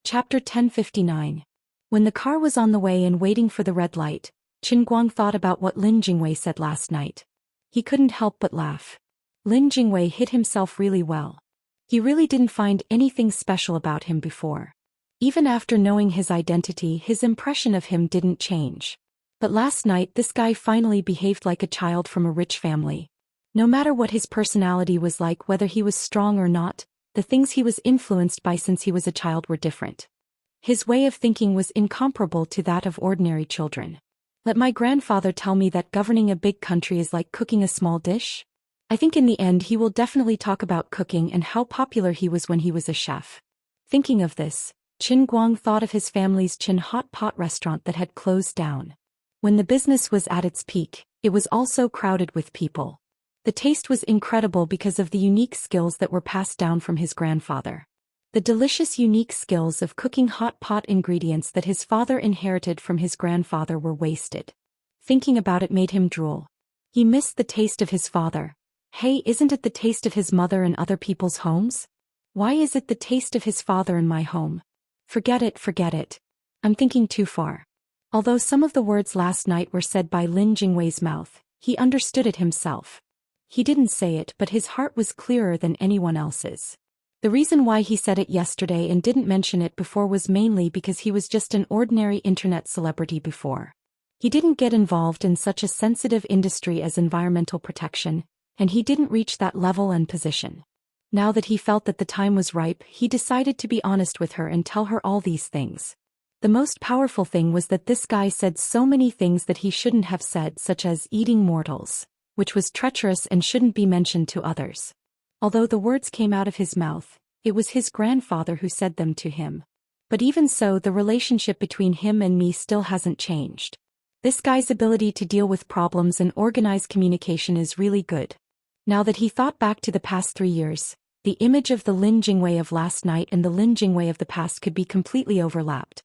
Chapter 1059. When the car was on the way and waiting for the red light, Qin Guang thought about what Lin Jingwei said last night. He couldn't help but laugh. Lin Jingwei hid himself really well. He really didn't find anything special about him before. Even after knowing his identity, his impression of him didn't change. But last night this guy finally behaved like a child from a rich family. No matter what his personality was like, whether he was strong or not, the things he was influenced by since he was a child were different. His way of thinking was incomparable to that of ordinary children. Let my grandfather tell me that governing a big country is like cooking a small dish? I think in the end he will definitely talk about cooking and how popular he was when he was a chef. Thinking of this, Qin Guang thought of his family's Qin hot pot restaurant that had closed down. When the business was at its peak, it was also crowded with people. The taste was incredible because of the unique skills that were passed down from his grandfather. The delicious unique skills of cooking hot pot ingredients that his father inherited from his grandfather were wasted. Thinking about it made him drool. He missed the taste of his father. Hey, isn't it the taste of his mother in other people's homes? Why is it the taste of his father in my home? Forget it, forget it. I'm thinking too far. Although some of the words last night were said by Lin Jingwei's mouth, he understood it himself. He didn't say it, but his heart was clearer than anyone else's. The reason why he said it yesterday and didn't mention it before was mainly because he was just an ordinary internet celebrity before. He didn't get involved in such a sensitive industry as environmental protection, and he didn't reach that level and position. Now that he felt that the time was ripe, he decided to be honest with her and tell her all these things. The most powerful thing was that this guy said so many things that he shouldn't have said, such as eating mortals, which was treacherous and shouldn't be mentioned to others. Although the words came out of his mouth, it was his grandfather who said them to him. But even so, the relationship between him and me still hasn't changed. This guy's ability to deal with problems and organize communication is really good. Now that he thought back to the past 3 years, the image of the Lin Jingwei of last night and the Lin Jingwei of the past could be completely overlapped.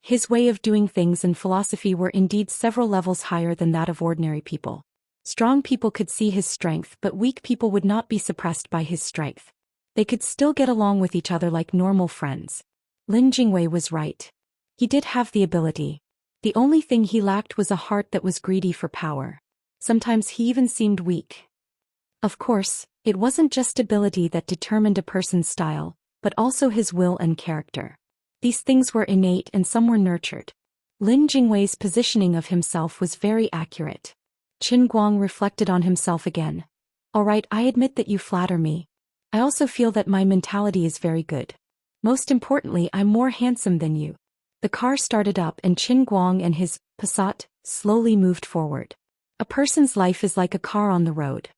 His way of doing things and philosophy were indeed several levels higher than that of ordinary people. Strong people could see his strength, but weak people would not be suppressed by his strength. They could still get along with each other like normal friends. Lin Jingwei was right. He did have the ability. The only thing he lacked was a heart that was greedy for power. Sometimes he even seemed weak. Of course, it wasn't just ability that determined a person's style, but also his will and character. These things were innate and some were nurtured. Lin Jingwei's positioning of himself was very accurate. Qin Guang reflected on himself again. All right, I admit that you flatter me. I also feel that my mentality is very good. Most importantly, I'm more handsome than you. The car started up and Qin Guang and his Passat slowly moved forward. A person's life is like a car on the road.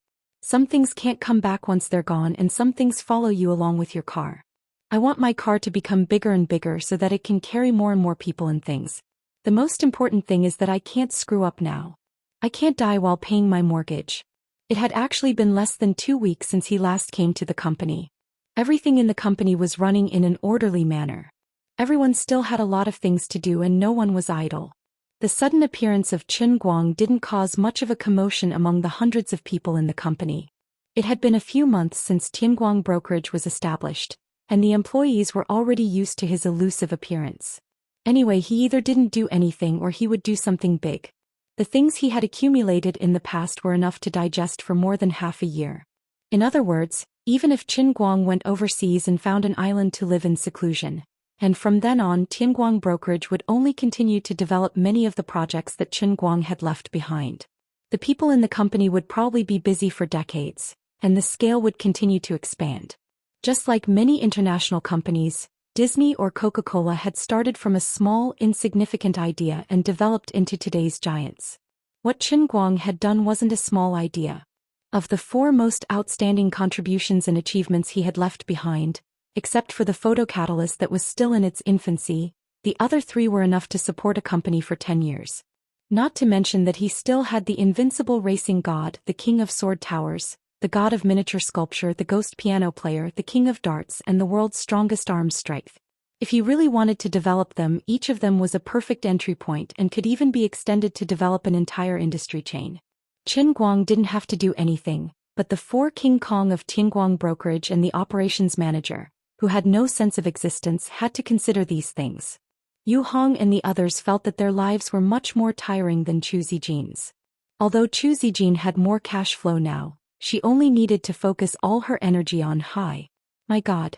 Some things can't come back once they're gone, and some things follow you along with your car. I want my car to become bigger and bigger so that it can carry more and more people and things. The most important thing is that I can't screw up now. I can't die while paying my mortgage. It had actually been less than 2 weeks since he last came to the company. Everything in the company was running in an orderly manner. Everyone still had a lot of things to do and no one was idle. The sudden appearance of Qin Guang didn't cause much of a commotion among the hundreds of people in the company. It had been a few months since Tianguang Brokerage was established, and the employees were already used to his elusive appearance. Anyway, he either didn't do anything or he would do something big. The things he had accumulated in the past were enough to digest for more than half a year. In other words, even if Qin Guang went overseas and found an island to live in seclusion, and from then on Tianguang Brokerage would only continue to develop many of the projects that Qin Guang had left behind. The people in the company would probably be busy for decades, and the scale would continue to expand. Just like many international companies, Disney or Coca-Cola had started from a small, insignificant idea and developed into today's giants. What Qin Guang had done wasn't a small idea. Of the 4 most outstanding contributions and achievements he had left behind, except for the photocatalyst that was still in its infancy, the other 3 were enough to support a company for 10 years. Not to mention that he still had the invincible racing god, the king of sword towers, the god of miniature sculpture, the ghost piano player, the king of darts, and the world's strongest arm strength. If he really wanted to develop them, each of them was a perfect entry point and could even be extended to develop an entire industry chain. Qin Guang didn't have to do anything, but the 4 King Kong of Tianguang Brokerage and the operations manager, who had no sense of existence, had to consider these things. Yu Hong and the others felt that their lives were much more tiring than Chu Zijin's. Although Chu Zijin had more cash flow now, she only needed to focus all her energy on my God.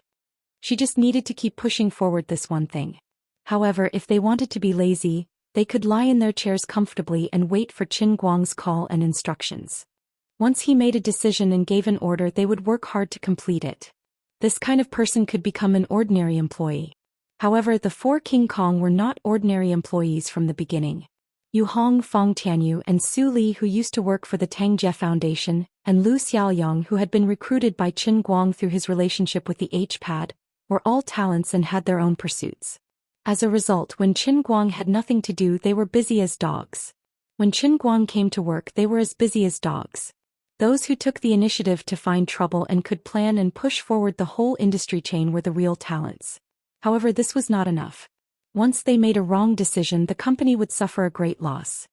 She just needed to keep pushing forward this one thing. However, if they wanted to be lazy, they could lie in their chairs comfortably and wait for Qin Guang's call and instructions. Once he made a decision and gave an order, they would work hard to complete it. This kind of person could become an ordinary employee. However, the 4 King Kong were not ordinary employees from the beginning. Yu Hong, Fong Tianyu, and Su Li, who used to work for the Tangjie Foundation, and Lu Xiaoyang, who had been recruited by Qin Guang through his relationship with the H-Pad, were all talents and had their own pursuits. As a result, when Qin Guang had nothing to do, they were busy as dogs. When Qin Guang came to work, they were as busy as dogs. Those who took the initiative to find trouble and could plan and push forward the whole industry chain were the real talents. However, this was not enough. Once they made a wrong decision, the company would suffer a great loss.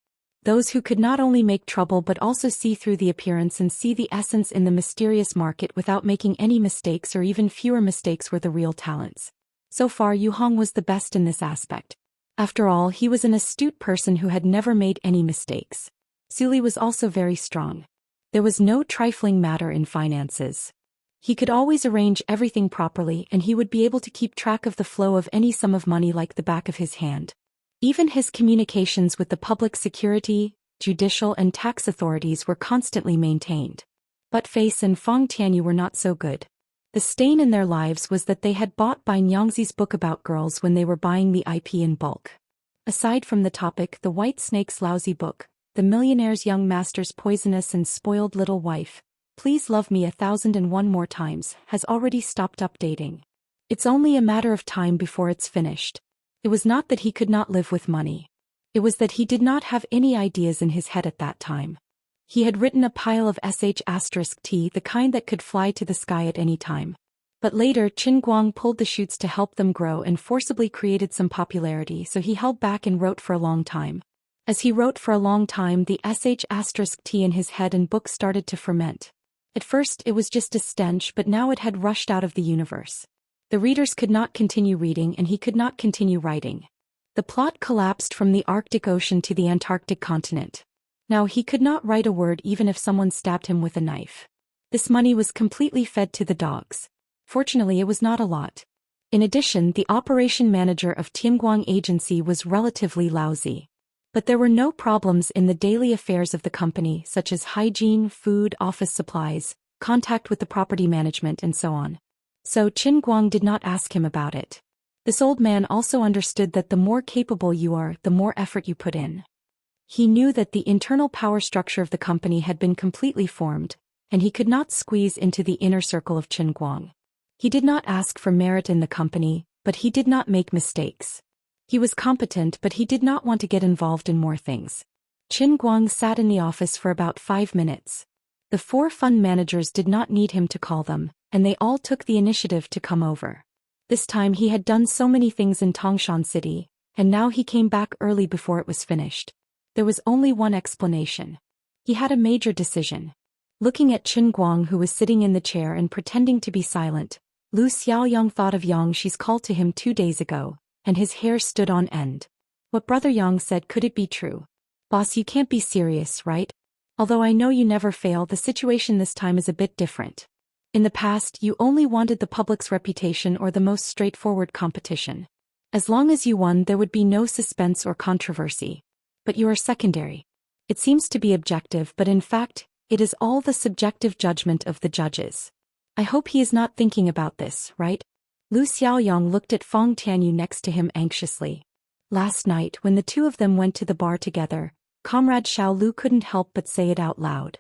Those who could not only make trouble but also see through the appearance and see the essence in the mysterious market without making any mistakes or even fewer mistakes were the real talents. So far Yu Hong was the best in this aspect. After all, he was an astute person who had never made any mistakes. Su Li was also very strong. There was no trifling matter in finances. He could always arrange everything properly and he would be able to keep track of the flow of any sum of money like the back of his hand. Even his communications with the public security, judicial and tax authorities were constantly maintained. But Face and Fong Tianyu were not so good. The stain in their lives was that they had bought Bai Nyangzi's book about girls when they were buying the IP in bulk. Aside from the topic, the White Snake's lousy book, The Millionaire's Young Master's Poisonous and Spoiled Little Wife, Please Love Me 1001 More Times, has already stopped updating. It's only a matter of time before it's finished. It was not that he could not live with money. It was that he did not have any ideas in his head at that time. He had written a pile of sh*t, the kind that could fly to the sky at any time. But later Qin Guang pulled the shoots to help them grow and forcibly created some popularity, so he held back and wrote for a long time. As he wrote for a long time, the sh*t in his head and book started to ferment. At first it was just a stench, but now it had rushed out of the universe. The readers could not continue reading and he could not continue writing. The plot collapsed from the Arctic Ocean to the Antarctic continent. Now he could not write a word even if someone stabbed him with a knife. This money was completely fed to the dogs. Fortunately it was not a lot. In addition, the operation manager of Tianguang Agency was relatively lousy. But there were no problems in the daily affairs of the company, such as hygiene, food, office supplies, contact with the property management and so on. So Qin Guang did not ask him about it. This old man also understood that the more capable you are, the more effort you put in. He knew that the internal power structure of the company had been completely formed, and he could not squeeze into the inner circle of Qin Guang. He did not ask for merit in the company, but he did not make mistakes. He was competent, but he did not want to get involved in more things. Qin Guang sat in the office for about 5 minutes. The 4 fund managers did not need him to call them, and they all took the initiative to come over. This time he had done so many things in Tangshan City, and now he came back early before it was finished. There was only one explanation. He had a major decision. Looking at Qin Guang, who was sitting in the chair and pretending to be silent, Lu Xiaoyang thought of Yang Shi's call to him 2 days ago, and his hair stood on end. What Brother Yang said, could it be true? Boss, you can't be serious, right? Although I know you never fail, the situation this time is a bit different. In the past, you only wanted the public's reputation or the most straightforward competition. As long as you won, there would be no suspense or controversy. But you are secondary. It seems to be objective, but in fact, it is all the subjective judgment of the judges. I hope he is not thinking about this, right? Lu Xiaoyang looked at Fong Tianyu next to him anxiously. Last night, when the two of them went to the bar together, Comrade Xiao Lu couldn't help but say it out loud.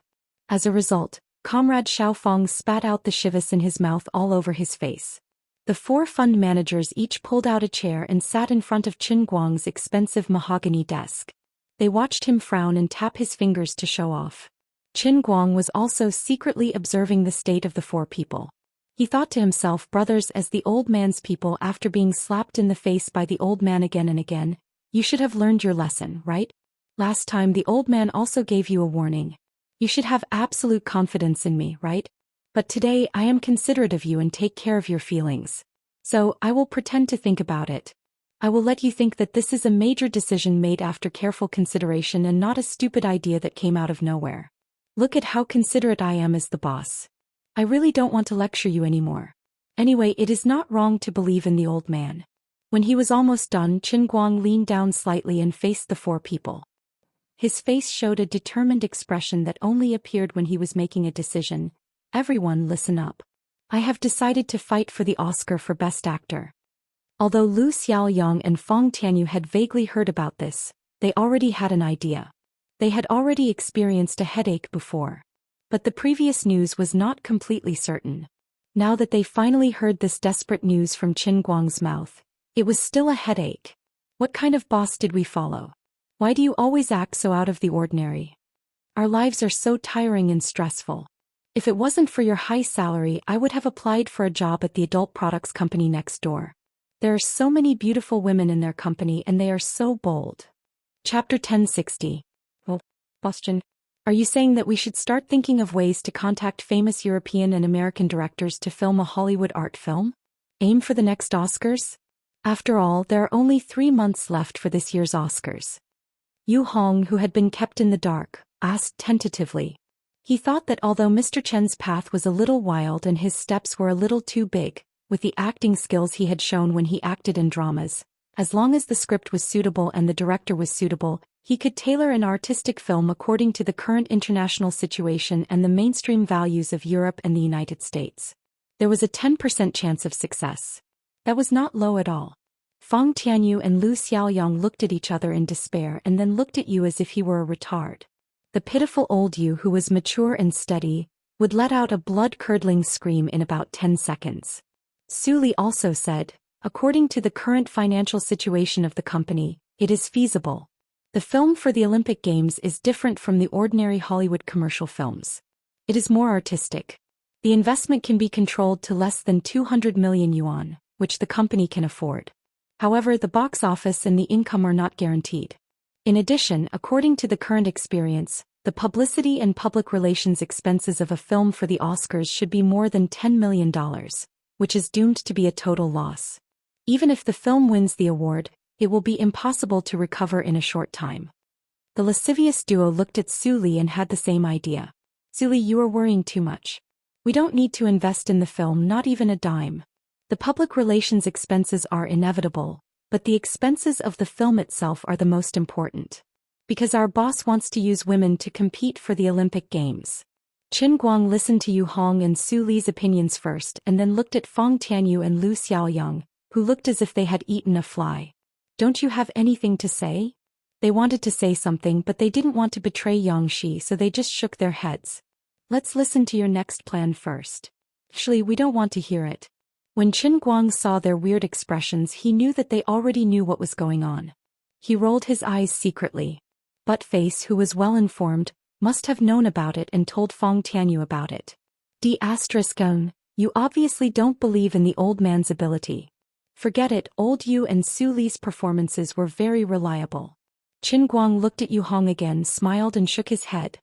As a result, Comrade Xiao Fong spat out the shivas in his mouth all over his face. The 4 fund managers each pulled out a chair and sat in front of Qin Guang's expensive mahogany desk. They watched him frown and tap his fingers to show off. Qin Guang was also secretly observing the state of the 4 people. He thought to himself, brothers, as the old man's people, after being slapped in the face by the old man again and again, you should have learned your lesson, right? Last time the old man also gave you a warning. You should have absolute confidence in me, right? But today I am considerate of you and take care of your feelings. So I will pretend to think about it. I will let you think that this is a major decision made after careful consideration and not a stupid idea that came out of nowhere. Look at how considerate I am as the boss. I really don't want to lecture you anymore. Anyway, it is not wrong to believe in the old man. When he was almost done, Qin Guang leaned down slightly and faced the 4 people. His face showed a determined expression that only appeared when he was making a decision. Everyone listen up. I have decided to fight for the Oscar for Best Actor. Although Lu Xiaoyang and Fong Tianyu had vaguely heard about this, they already had an idea. They had already experienced a headache before. But the previous news was not completely certain. Now that they finally heard this desperate news from Qin Guang's mouth, it was still a headache. What kind of boss did we follow? Why do you always act so out of the ordinary? Our lives are so tiring and stressful. If it wasn't for your high salary, I would have applied for a job at the adult products company next door. There are so many beautiful women in their company and they are so bold. Chapter 1060. Oh. Boston. Are you saying that we should start thinking of ways to contact famous European and American directors to film a Hollywood art film? Aim for the next Oscars? After all, there are only 3 months left for this year's Oscars. Yu Hong, who had been kept in the dark, asked tentatively. He thought that although Mr. Chen's path was a little wild and his steps were a little too big, with the acting skills he had shown when he acted in dramas, as long as the script was suitable and the director was suitable, he could tailor an artistic film according to the current international situation and the mainstream values of Europe and the United States. There was a 10% chance of success. That was not low at all. Fang Tianyu and Lu Xiaoyang looked at each other in despair and then looked at Yu as if he were a retard. The pitiful old Yu, who was mature and steady, would let out a blood-curdling scream in about 10 seconds. Su Li also said, according to the current financial situation of the company, it is feasible. The film for the Olympic Games is different from the ordinary Hollywood commercial films. It is more artistic. The investment can be controlled to less than 200 million yuan, which the company can afford. However, the box office and the income are not guaranteed. In addition, according to the current experience, the publicity and public relations expenses of a film for the Oscars should be more than $10 million, which is doomed to be a total loss. Even if the film wins the award, it will be impossible to recover in a short time. The lascivious duo looked at Su Li and had the same idea. Su Li, you are worrying too much. We don't need to invest in the film, not even a dime. The public relations expenses are inevitable, but the expenses of the film itself are the most important. Because our boss wants to use women to compete for the Olympic Games. Qin Guang listened to Yu Hong and Su Li's opinions first and then looked at Fang Tianyu and Lu Xiaoyang, who looked as if they had eaten a fly. Don't you have anything to say? They wanted to say something, but they didn't want to betray Yangshi, so they just shook their heads. Let's listen to your next plan first. Actually, we don't want to hear it. When Qin Guang saw their weird expressions, he knew that they already knew what was going on. He rolled his eyes secretly. Buttface, who was well informed, must have known about it and told Fang Tianyu about it. D***, you obviously don't believe in the old man's ability. Forget it, old Yu and Su Li's performances were very reliable. Qin Guang looked at Yu Hong again, smiled and shook his head.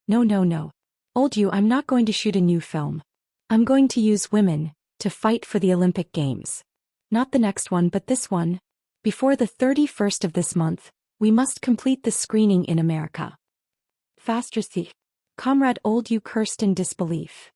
No. Old Yu, I'm not going to shoot a new film. I'm going to use women to fight for the Olympic Games. Not the next one, but this one. Before the 31st of this month, we must complete the screening in America. Faster, see. Comrade Old Yu cursed in disbelief.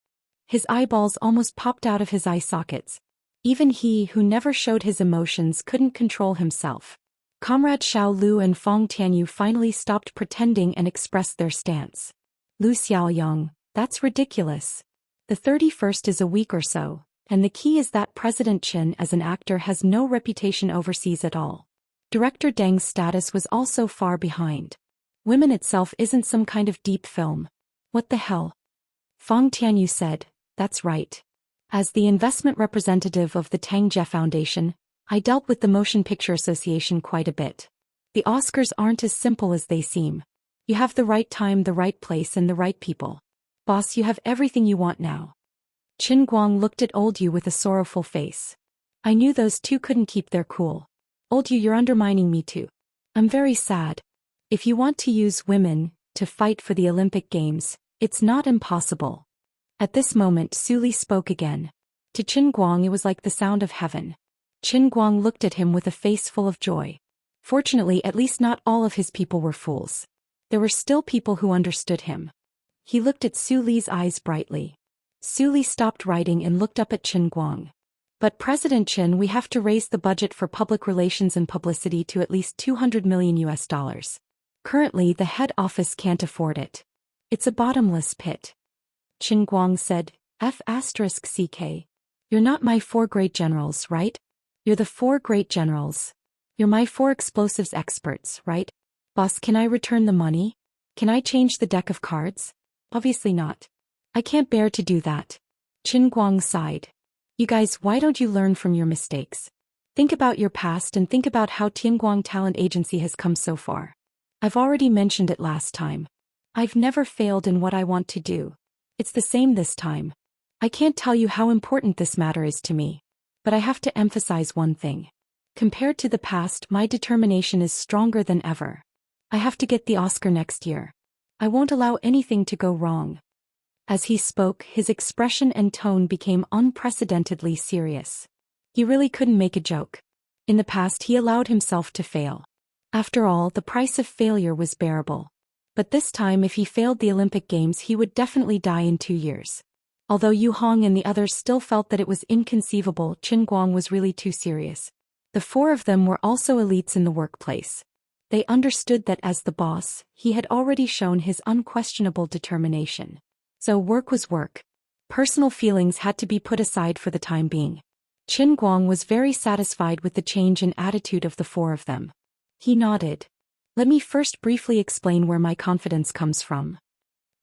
His eyeballs almost popped out of his eye sockets. Even he, who never showed his emotions, couldn't control himself. Comrade Xiao Lu and Fang Tianyu finally stopped pretending and expressed their stance. Lu Xiaoyang, that's ridiculous. The 31st is a week or so, and the key is that President Qin as an actor has no reputation overseas at all. Director Deng's status was also far behind. Women itself isn't some kind of deep film. What the hell? Fang Tianyu said, that's right. As the investment representative of the Tang Jie Foundation, I dealt with the Motion Picture Association quite a bit. The Oscars aren't as simple as they seem. You have the right time, the right place, and the right people. Boss, you have everything you want now. Qin Guang looked at Old Yu with a sorrowful face. I knew those two couldn't keep their cool. Old Yu, you're undermining me too. I'm very sad. If you want to use women to fight for the Olympic Games, it's not impossible. At this moment, Su Li spoke again. To Qin Guang it was like the sound of heaven. Qin Guang looked at him with a face full of joy. Fortunately, at least not all of his people were fools. There were still people who understood him. He looked at Su Li's eyes brightly. Su Li stopped writing and looked up at Qin Guang. But President Qin, we have to raise the budget for public relations and publicity to at least $200 million. Currently, the head office can't afford it. It's a bottomless pit. Qin Guang said, F***CK. You're not my 4 great generals, right? You're the 4 great generals. You're my 4 explosives experts, right? Boss, can I return the money? Can I change the deck of cards? Obviously not. I can't bear to do that. Qin Guang sighed. You guys, why don't you learn from your mistakes? Think about your past and think about how Tianguang Talent Agency has come so far. I've already mentioned it last time. I've never failed in what I want to do. It's the same this time. I can't tell you how important this matter is to me. But I have to emphasize one thing. Compared to the past, my determination is stronger than ever. I have to get the Oscar next year. I won't allow anything to go wrong." As he spoke, his expression and tone became unprecedentedly serious. He really couldn't make a joke. In the past he allowed himself to fail. After all, the price of failure was bearable. But this time if he failed the Olympic Games he would definitely die in 2 years. Although Yu Hong and the others still felt that it was inconceivable, Qin Guang was really too serious. The 4 of them were also elites in the workplace. They understood that as the boss, he had already shown his unquestionable determination. So work was work. Personal feelings had to be put aside for the time being. Qin Guang was very satisfied with the change in attitude of the 4 of them. He nodded. "Let me first briefly explain where my confidence comes from.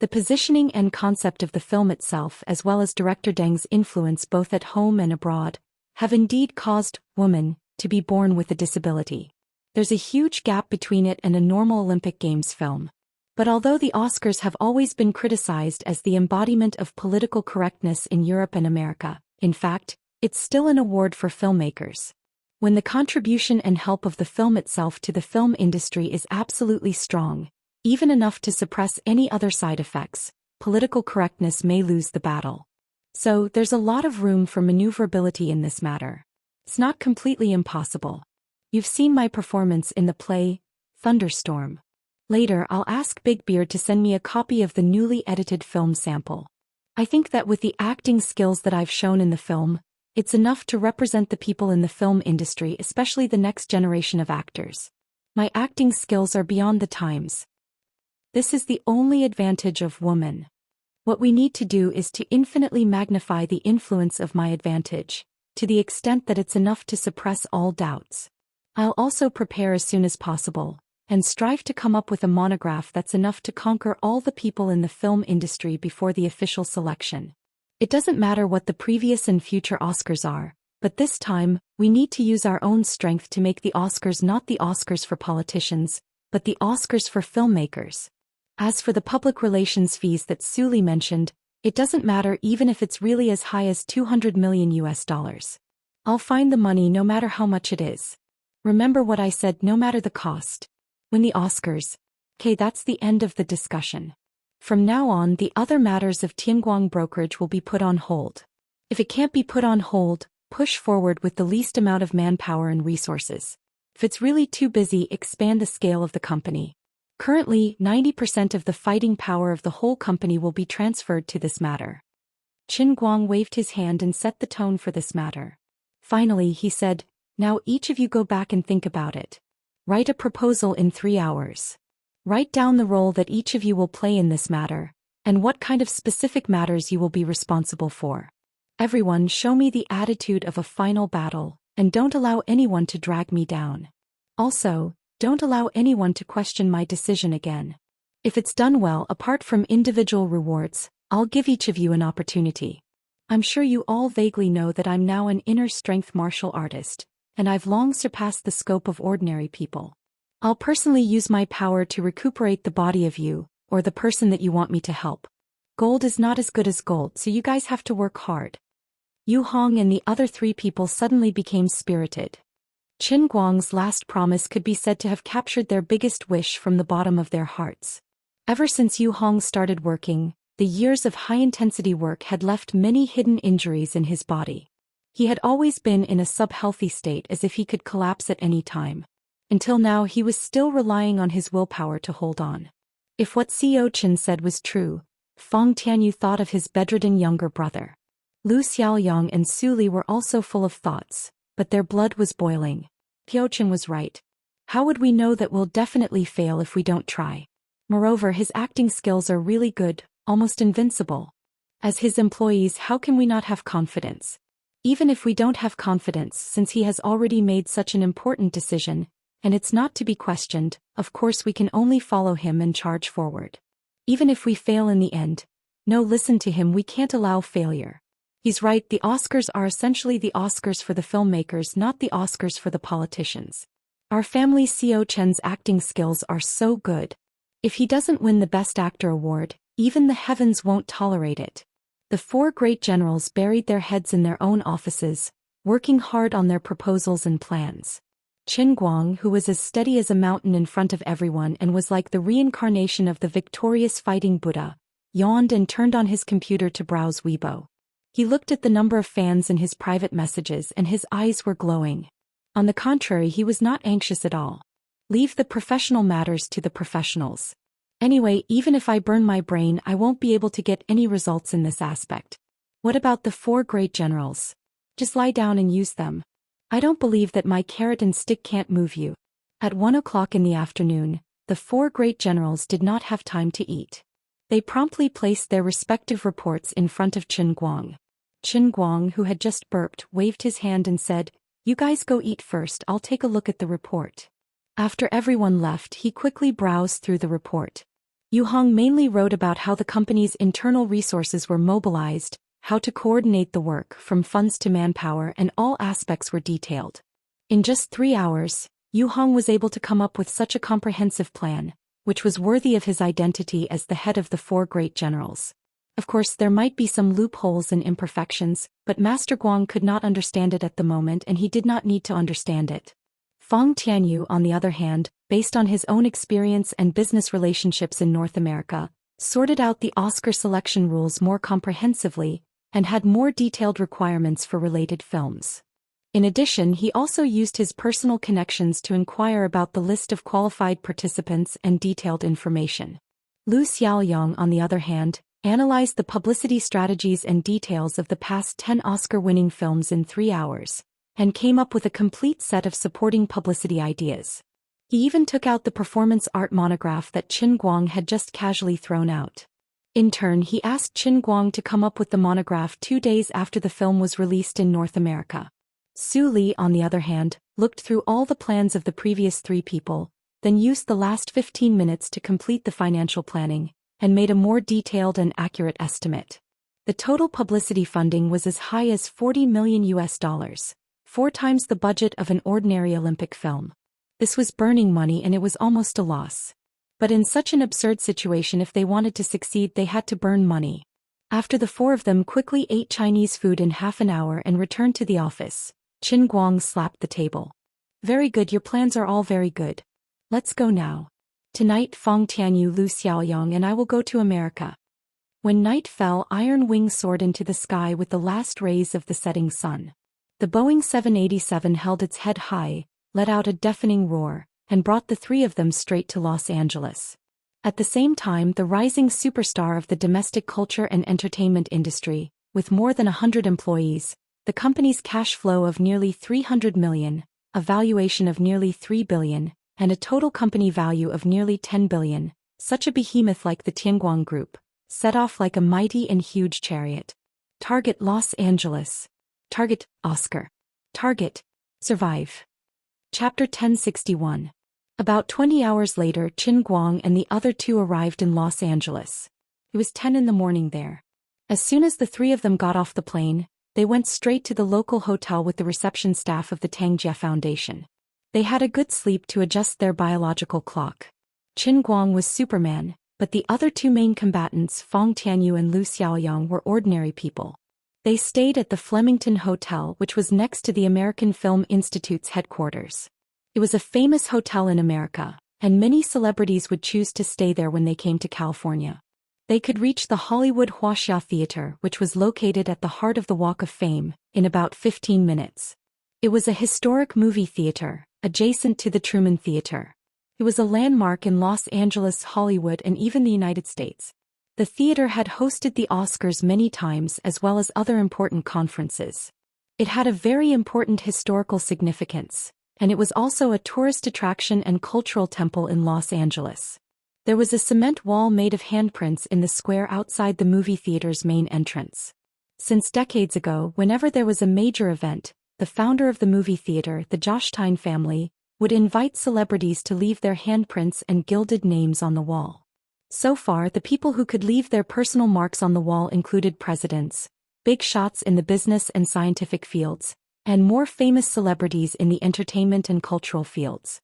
The positioning and concept of the film itself, as well as director Deng's influence both at home and abroad, have indeed caused women to be born with a disability. There's a huge gap between it and a normal Olympic Games film. But although the Oscars have always been criticized as the embodiment of political correctness in Europe and America, in fact, it's still an award for filmmakers. When the contribution and help of the film itself to the film industry is absolutely strong, even enough to suppress any other side effects, political correctness may lose the battle. So, there's a lot of room for maneuverability in this matter. It's not completely impossible. You've seen my performance in the play, Thunderstorm. Later I'll ask Big Beard to send me a copy of the newly edited film sample. I think that with the acting skills that I've shown in the film, it's enough to represent the people in the film industry, especially the next generation of actors. My acting skills are beyond the times. This is the only advantage of woman. What we need to do is to infinitely magnify the influence of my advantage, to the extent that it's enough to suppress all doubts. I'll also prepare as soon as possible, and strive to come up with a monograph that's enough to conquer all the people in the film industry before the official selection. It doesn't matter what the previous and future Oscars are, but this time, we need to use our own strength to make the Oscars not the Oscars for politicians, but the Oscars for filmmakers. As for the public relations fees that Sully mentioned, it doesn't matter even if it's really as high as $200 million. I'll find the money no matter how much it is. Remember what I said, no matter the cost. Win the Oscars. Okay, that's the end of the discussion. From now on, the other matters of Tianguang brokerage will be put on hold. If it can't be put on hold, push forward with the least amount of manpower and resources. If it's really too busy, expand the scale of the company. Currently, 90% of the fighting power of the whole company will be transferred to this matter. Qin Guang waved his hand and set the tone for this matter. Finally, he said, "Now each of you go back and think about it. Write a proposal in 3 hours. Write down the role that each of you will play in this matter, and what kind of specific matters you will be responsible for. Everyone, show me the attitude of a final battle, and don't allow anyone to drag me down. Also, don't allow anyone to question my decision again. If it's done well, apart from individual rewards, I'll give each of you an opportunity. I'm sure you all vaguely know that I'm now an inner strength martial artist, and I've long surpassed the scope of ordinary people. I'll personally use my power to recuperate the body of you, or the person that you want me to help. Gold is not as good as gold, so you guys have to work hard." Yu Hong and the other 3 people suddenly became spirited. Qin Guang's last promise could be said to have captured their biggest wish from the bottom of their hearts. Ever since Yu Hong started working, the years of high-intensity work had left many hidden injuries in his body. He had always been in a sub-healthy state, as if he could collapse at any time. Until now he was still relying on his willpower to hold on. If what Xiao Chen said was true, Feng Tianyu thought of his bedridden younger brother. Lu Xiaoyang and Su Li were also full of thoughts, but their blood was boiling. Xiao Chen was right. How would we know that we'll definitely fail if we don't try? Moreover, his acting skills are really good, almost invincible. As his employees, how can we not have confidence? Even if we don't have confidence, since he has already made such an important decision, and it's not to be questioned, of course we can only follow him and charge forward. Even if we fail in the end, no, listen to him, we can't allow failure. He's right, the Oscars are essentially the Oscars for the filmmakers, not the Oscars for the politicians. Our family Xiao Chen's acting skills are so good. If he doesn't win the Best Actor award, even the heavens won't tolerate it. The 4 great generals buried their heads in their own offices, working hard on their proposals and plans. Qin Guang, who was as steady as a mountain in front of everyone and was like the reincarnation of the victorious fighting Buddha, yawned and turned on his computer to browse Weibo. He looked at the number of fans in his private messages and his eyes were glowing. On the contrary, he was not anxious at all. Leave the professional matters to the professionals. Anyway, even if I burn my brain, I won't be able to get any results in this aspect. What about the 4 great generals? Just lie down and use them. I don't believe that my carrot and stick can't move you. At 1 o'clock in the afternoon, the 4 great generals did not have time to eat. They promptly placed their respective reports in front of Qin Guang. Qin Guang, who had just burped, waved his hand and said, "You guys go eat first, I'll take a look at the report." After everyone left, he quickly browsed through the report. Yu Hong mainly wrote about how the company's internal resources were mobilized, how to coordinate the work from funds to manpower, and all aspects were detailed. In just 3 hours, Yu Hong was able to come up with such a comprehensive plan, which was worthy of his identity as the head of the 4 great generals. Of course, there might be some loopholes and imperfections, but Master Guang could not understand it at the moment and he did not need to understand it. Feng Tianyu, on the other hand, based on his own experience and business relationships in North America, sorted out the Oscar selection rules more comprehensively, and had more detailed requirements for related films. In addition, he also used his personal connections to inquire about the list of qualified participants and detailed information. Lu Xiaoyang, on the other hand, analyzed the publicity strategies and details of the past 10 Oscar-winning films in 3 hours, and came up with a complete set of supporting publicity ideas. He even took out the performance art monograph that Qin Guang had just casually thrown out. In turn, he asked Qin Guang to come up with the monograph 2 days after the film was released in North America. Su Li, on the other hand, looked through all the plans of the previous 3 people, then used the last 15 minutes to complete the financial planning, and made a more detailed and accurate estimate. The total publicity funding was as high as $40 million, 4 times the budget of an ordinary Olympic film. This was burning money and it was almost a loss. But in such an absurd situation, if they wanted to succeed, they had to burn money. After the 4 of them quickly ate Chinese food in half an hour and returned to the office, Qin Guang slapped the table. "Very good, your plans are all very good. Let's go now. Tonight Feng Tianyu, Lu Xiaoyang and I will go to America." When night fell, Iron Wing soared into the sky with the last rays of the setting sun. The Boeing 787 held its head high, let out a deafening roar, and brought the 3 of them straight to Los Angeles. At the same time, the rising superstar of the domestic culture and entertainment industry, with more than 100 employees, the company's cash flow of nearly $300 million, a valuation of nearly $3 billion, and a total company value of nearly $10 billion, such a behemoth like the Tianguang Group, set off like a mighty and huge chariot. Target Los Angeles. Target Oscar. Target Survive. Chapter 1061. About 20 hours later, Qin Guang and the other 2 arrived in Los Angeles. It was 10 in the morning there. As soon as the 3 of them got off the plane, they went straight to the local hotel with the reception staff of the Tangjia Foundation. They had a good sleep to adjust their biological clock. Qin Guang was Superman, but the other 2 main combatants, Feng Tianyu and Lu Xiaoyang, were ordinary people. They stayed at the Flemington Hotel, which was next to the American Film Institute's headquarters. It was a famous hotel in America, and many celebrities would choose to stay there when they came to California. They could reach the Hollywood Wuxia Theater, which was located at the heart of the Walk of Fame, in about 15 minutes. It was a historic movie theater, adjacent to the Truman Theater. It was a landmark in Los Angeles, Hollywood, and even the United States. The theater had hosted the Oscars many times as well as other important conferences. It had a very important historical significance, and it was also a tourist attraction and cultural temple in Los Angeles. There was a cement wall made of handprints in the square outside the movie theater's main entrance. Since decades ago, whenever there was a major event, the founder of the movie theater, the Jostein family, would invite celebrities to leave their handprints and gilded names on the wall. So far, the people who could leave their personal marks on the wall included presidents, big shots in the business and scientific fields, and more famous celebrities in the entertainment and cultural fields.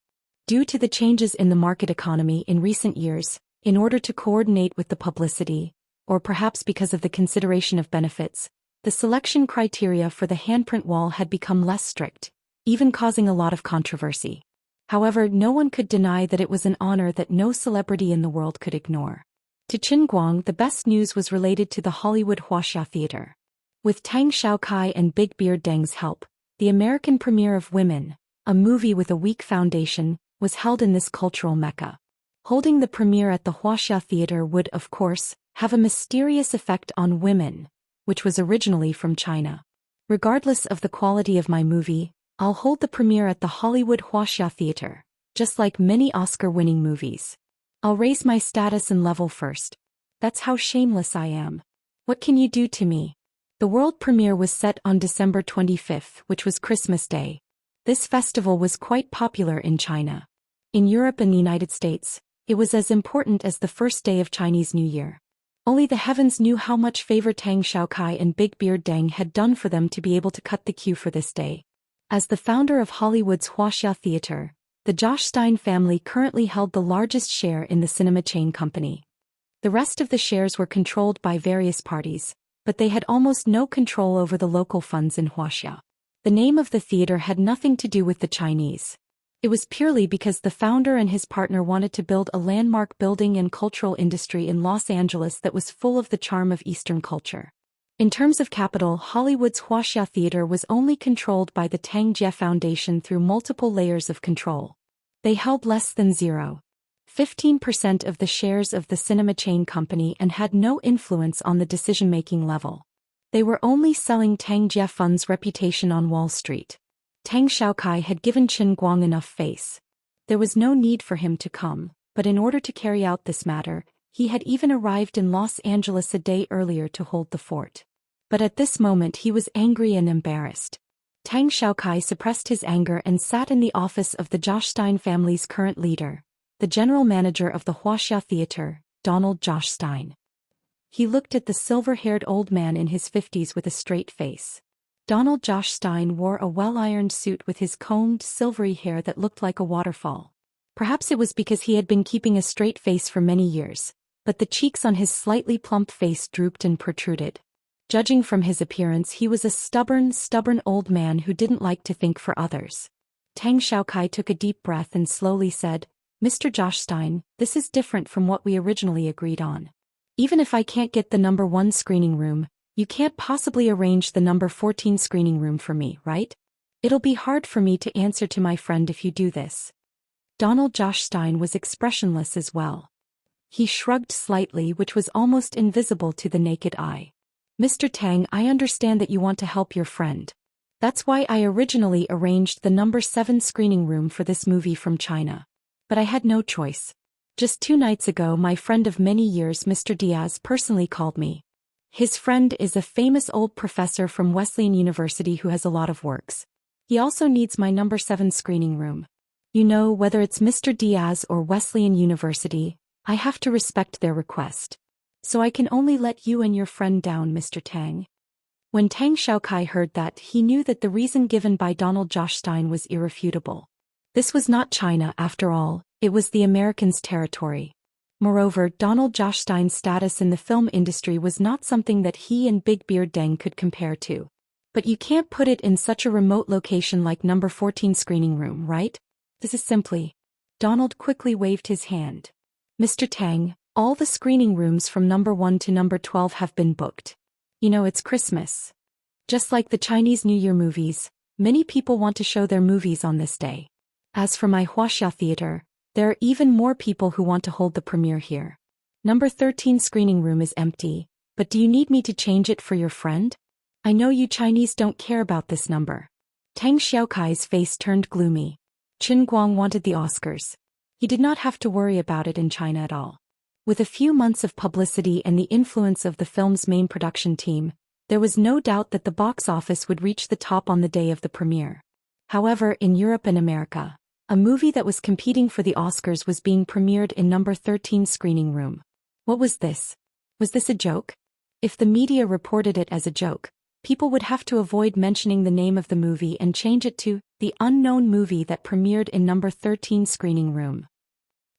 Due to the changes in the market economy in recent years, in order to coordinate with the publicity, or perhaps because of the consideration of benefits, the selection criteria for the handprint wall had become less strict, even causing a lot of controversy. However, no one could deny that it was an honor that no celebrity in the world could ignore. To Qin Guang, the best news was related to the Hollywood Wuxia Theater. With Tang Xiaokai and Big Beard Deng's help, the American premiere of Women, a movie with a weak foundation, was held in this cultural mecca. Holding the premiere at the Wuxia Theater would, of course, have a mysterious effect on Women, which was originally from China. Regardless of the quality of my movie, I'll hold the premiere at the Hollywood Wuxia Theater, just like many Oscar-winning movies. I'll raise my status and level first. That's how shameless I am. What can you do to me? The world premiere was set on December 25th, which was Christmas Day. This festival was quite popular in China. In Europe and the United States, it was as important as the first day of Chinese New Year. Only the heavens knew how much favor Tang Xiaokai and Big Beard Deng had done for them to be able to cut the queue for this day. As the founder of Hollywood's Wuxia Theater, the Zhou Xian family currently held the largest share in the cinema chain company. The rest of the shares were controlled by various parties, but they had almost no control over the local funds in Wuxia. The name of the theater had nothing to do with the Chinese. It was purely because the founder and his partner wanted to build a landmark building and cultural industry in Los Angeles that was full of the charm of Eastern culture. In terms of capital, Hollywood's Wuxia Theater was only controlled by the Tang Jie Foundation through multiple layers of control. They held less than 0.15% of the shares of the cinema chain company and had no influence on the decision-making level. They were only selling Tang Jie Fund's reputation on Wall Street. Tang Xiaokai had given Qin Guang enough face. There was no need for him to come, but in order to carry out this matter, he had even arrived in Los Angeles a day earlier to hold the fort. But at this moment he was angry and embarrassed. Tang Xiaokai suppressed his anger and sat in the office of the Zhou Xian family's current leader, the general manager of the Wuxia Theater, Donald Zhou Xian. He looked at the silver-haired old man in his 50s with a straight face. Donald Zhou Xian wore a well-ironed suit with his combed, silvery hair that looked like a waterfall. Perhaps it was because he had been keeping a straight face for many years, but the cheeks on his slightly plump face drooped and protruded. Judging from his appearance, he was a stubborn old man who didn't like to think for others. Tang Xiaokai took a deep breath and slowly said, "Mr. Zhou Xian, this is different from what we originally agreed on. Even if I can't get the number 1 screening room, you can't possibly arrange the number 14 screening room for me, right? It'll be hard for me to answer to my friend if you do this." Donald Zhou Xian was expressionless as well. He shrugged slightly, which was almost invisible to the naked eye. "Mr. Tang, I understand that you want to help your friend. That's why I originally arranged the number 7 screening room for this movie from China. But I had no choice. Just 2 nights ago, my friend of many years, Mr. Diaz, personally called me. His friend is a famous old professor from Wesleyan University who has a lot of works. He also needs my number 7 screening room. You know, whether it's Mr. Diaz or Wesleyan University, I have to respect their request. So I can only let you and your friend down, Mr. Tang." When Tang Xiaokai heard that, he knew that the reason given by Donald Zhou Xian was irrefutable. This was not China, after all, it was the Americans' territory. Moreover, Donald Zhou Xian's status in the film industry was not something that he and Big Beard Deng could compare to. But you can't put it in such a remote location like number 14 screening room, right? This is simply. Donald quickly waved his hand. "Mr. Tang, all the screening rooms from number 1 to number 12 have been booked. You know, it's Christmas. Just like the Chinese New Year movies, many people want to show their movies on this day. As for my Wuxia Theater, there are even more people who want to hold the premiere here. Number 13 screening room is empty, but do you need me to change it for your friend? I know you Chinese don't care about this number." Tang Xiaokai's face turned gloomy. Qin Guang wanted the Oscars. He did not have to worry about it in China at all. With a few months of publicity and the influence of the film's main production team, there was no doubt that the box office would reach the top on the day of the premiere. However, in Europe and America, a movie that was competing for the Oscars was being premiered in number 13 screening room. What was this? Was this a joke? If the media reported it as a joke, people would have to avoid mentioning the name of the movie and change it to the unknown movie that premiered in number 13 screening room.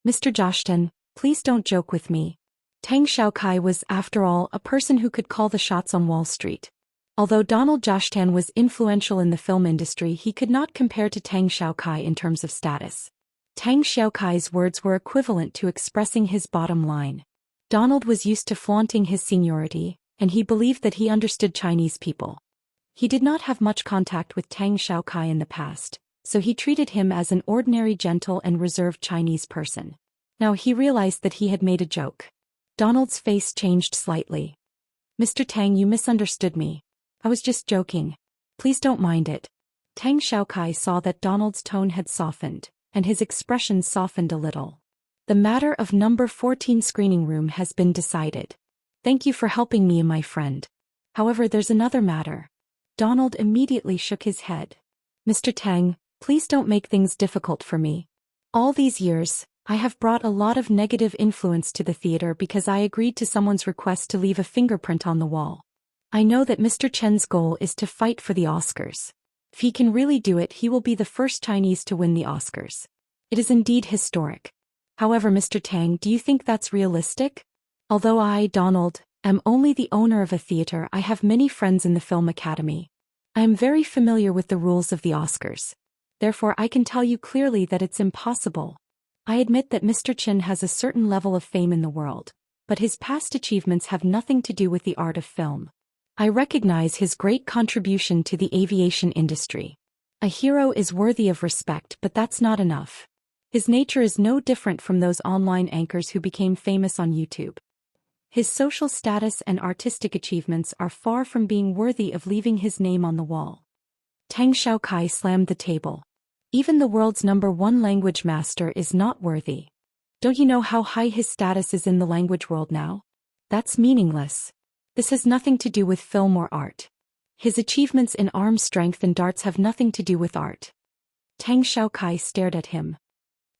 "Mr. Zhou Xian, please don't joke with me." Tang Xiaokai was, after all, a person who could call the shots on Wall Street. Although Donald Zhou Xian was influential in the film industry, he could not compare to Tang Xiaokai in terms of status. Tang Xiaokai's words were equivalent to expressing his bottom line. Donald was used to flaunting his seniority, and he believed that he understood Chinese people. He did not have much contact with Tang Xiaokai in the past, so he treated him as an ordinary gentle and reserved Chinese person. Now he realized that he had made a joke. Donald's face changed slightly. "Mr. Tang, you misunderstood me. I was just joking. Please don't mind it." Tang Xiaokai saw that Donald's tone had softened, and his expression softened a little. "The matter of number 14 screening room has been decided. Thank you for helping me and my friend. However, there's another matter." Donald immediately shook his head. "Mr. Tang, please don't make things difficult for me. All these years, I have brought a lot of negative influence to the theater because I agreed to someone's request to leave a fingerprint on the wall. I know that Mr. Chen's goal is to fight for the Oscars. If he can really do it, he will be the first Chinese to win the Oscars. It is indeed historic. However, Mr. Tang, do you think that's realistic? Although I, Donald, am only the owner of a theater, I have many friends in the Film Academy. I am very familiar with the rules of the Oscars. Therefore, I can tell you clearly that it's impossible. I admit that Mr. Chen has a certain level of fame in the world, but his past achievements have nothing to do with the art of film. I recognize his great contribution to the aviation industry. A hero is worthy of respect, but that's not enough. His nature is no different from those online anchors who became famous on YouTube. His social status and artistic achievements are far from being worthy of leaving his name on the wall." Tang Xiaokai slammed the table. "Even the world's #1 language master is not worthy. Don't you know how high his status is in the language world now? That's meaningless. This has nothing to do with film or art. His achievements in arm strength and darts have nothing to do with art." Tang Xiaokai stared at him.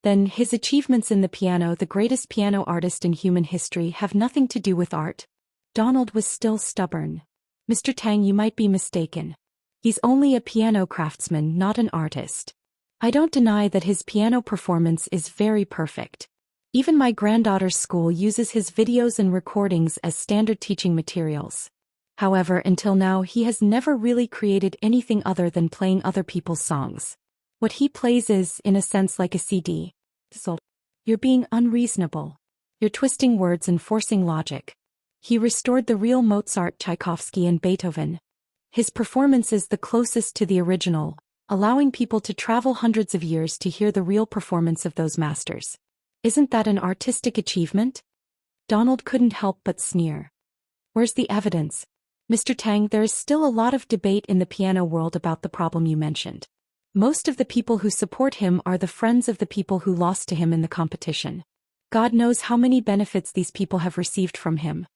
"Then his achievements in the piano, the greatest piano artist in human history, have nothing to do with art?" Donald was still stubborn. "Mr. Tang, you might be mistaken. He's only a piano craftsman, not an artist. I don't deny that his piano performance is very perfect. Even my granddaughter's school uses his videos and recordings as standard teaching materials. However, until now he has never really created anything other than playing other people's songs. What he plays is, in a sense, like a CD. So, you're being unreasonable. You're twisting words and forcing logic. He restored the real Mozart, Tchaikovsky, and Beethoven. His performance is the closest to the original, allowing people to travel hundreds of years to hear the real performance of those masters. Isn't that an artistic achievement?" Donald couldn't help but sneer. "Where's the evidence? Mr. Tang, there is still a lot of debate in the piano world about the problem you mentioned. Most of the people who support him are the friends of the people who lost to him in the competition. God knows how many benefits these people have received from him.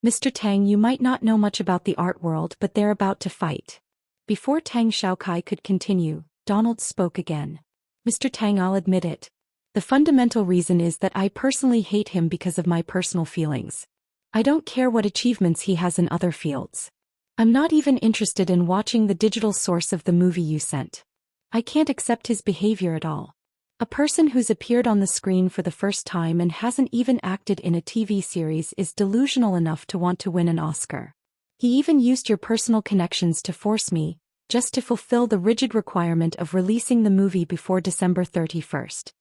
Mr. Tang, you might not know much about the art world, but they're about to fight." Before Tang Xiaokai could continue, Donald spoke again. "Mr. Tang, I'll admit it. The fundamental reason is that I personally hate him because of my personal feelings. I don't care what achievements he has in other fields. I'm not even interested in watching the digital source of the movie you sent. I can't accept his behavior at all. A person who's appeared on the screen for the first time and hasn't even acted in a TV series is delusional enough to want to win an Oscar. He even used your personal connections to force me, just to fulfill the rigid requirement of releasing the movie before December 31st.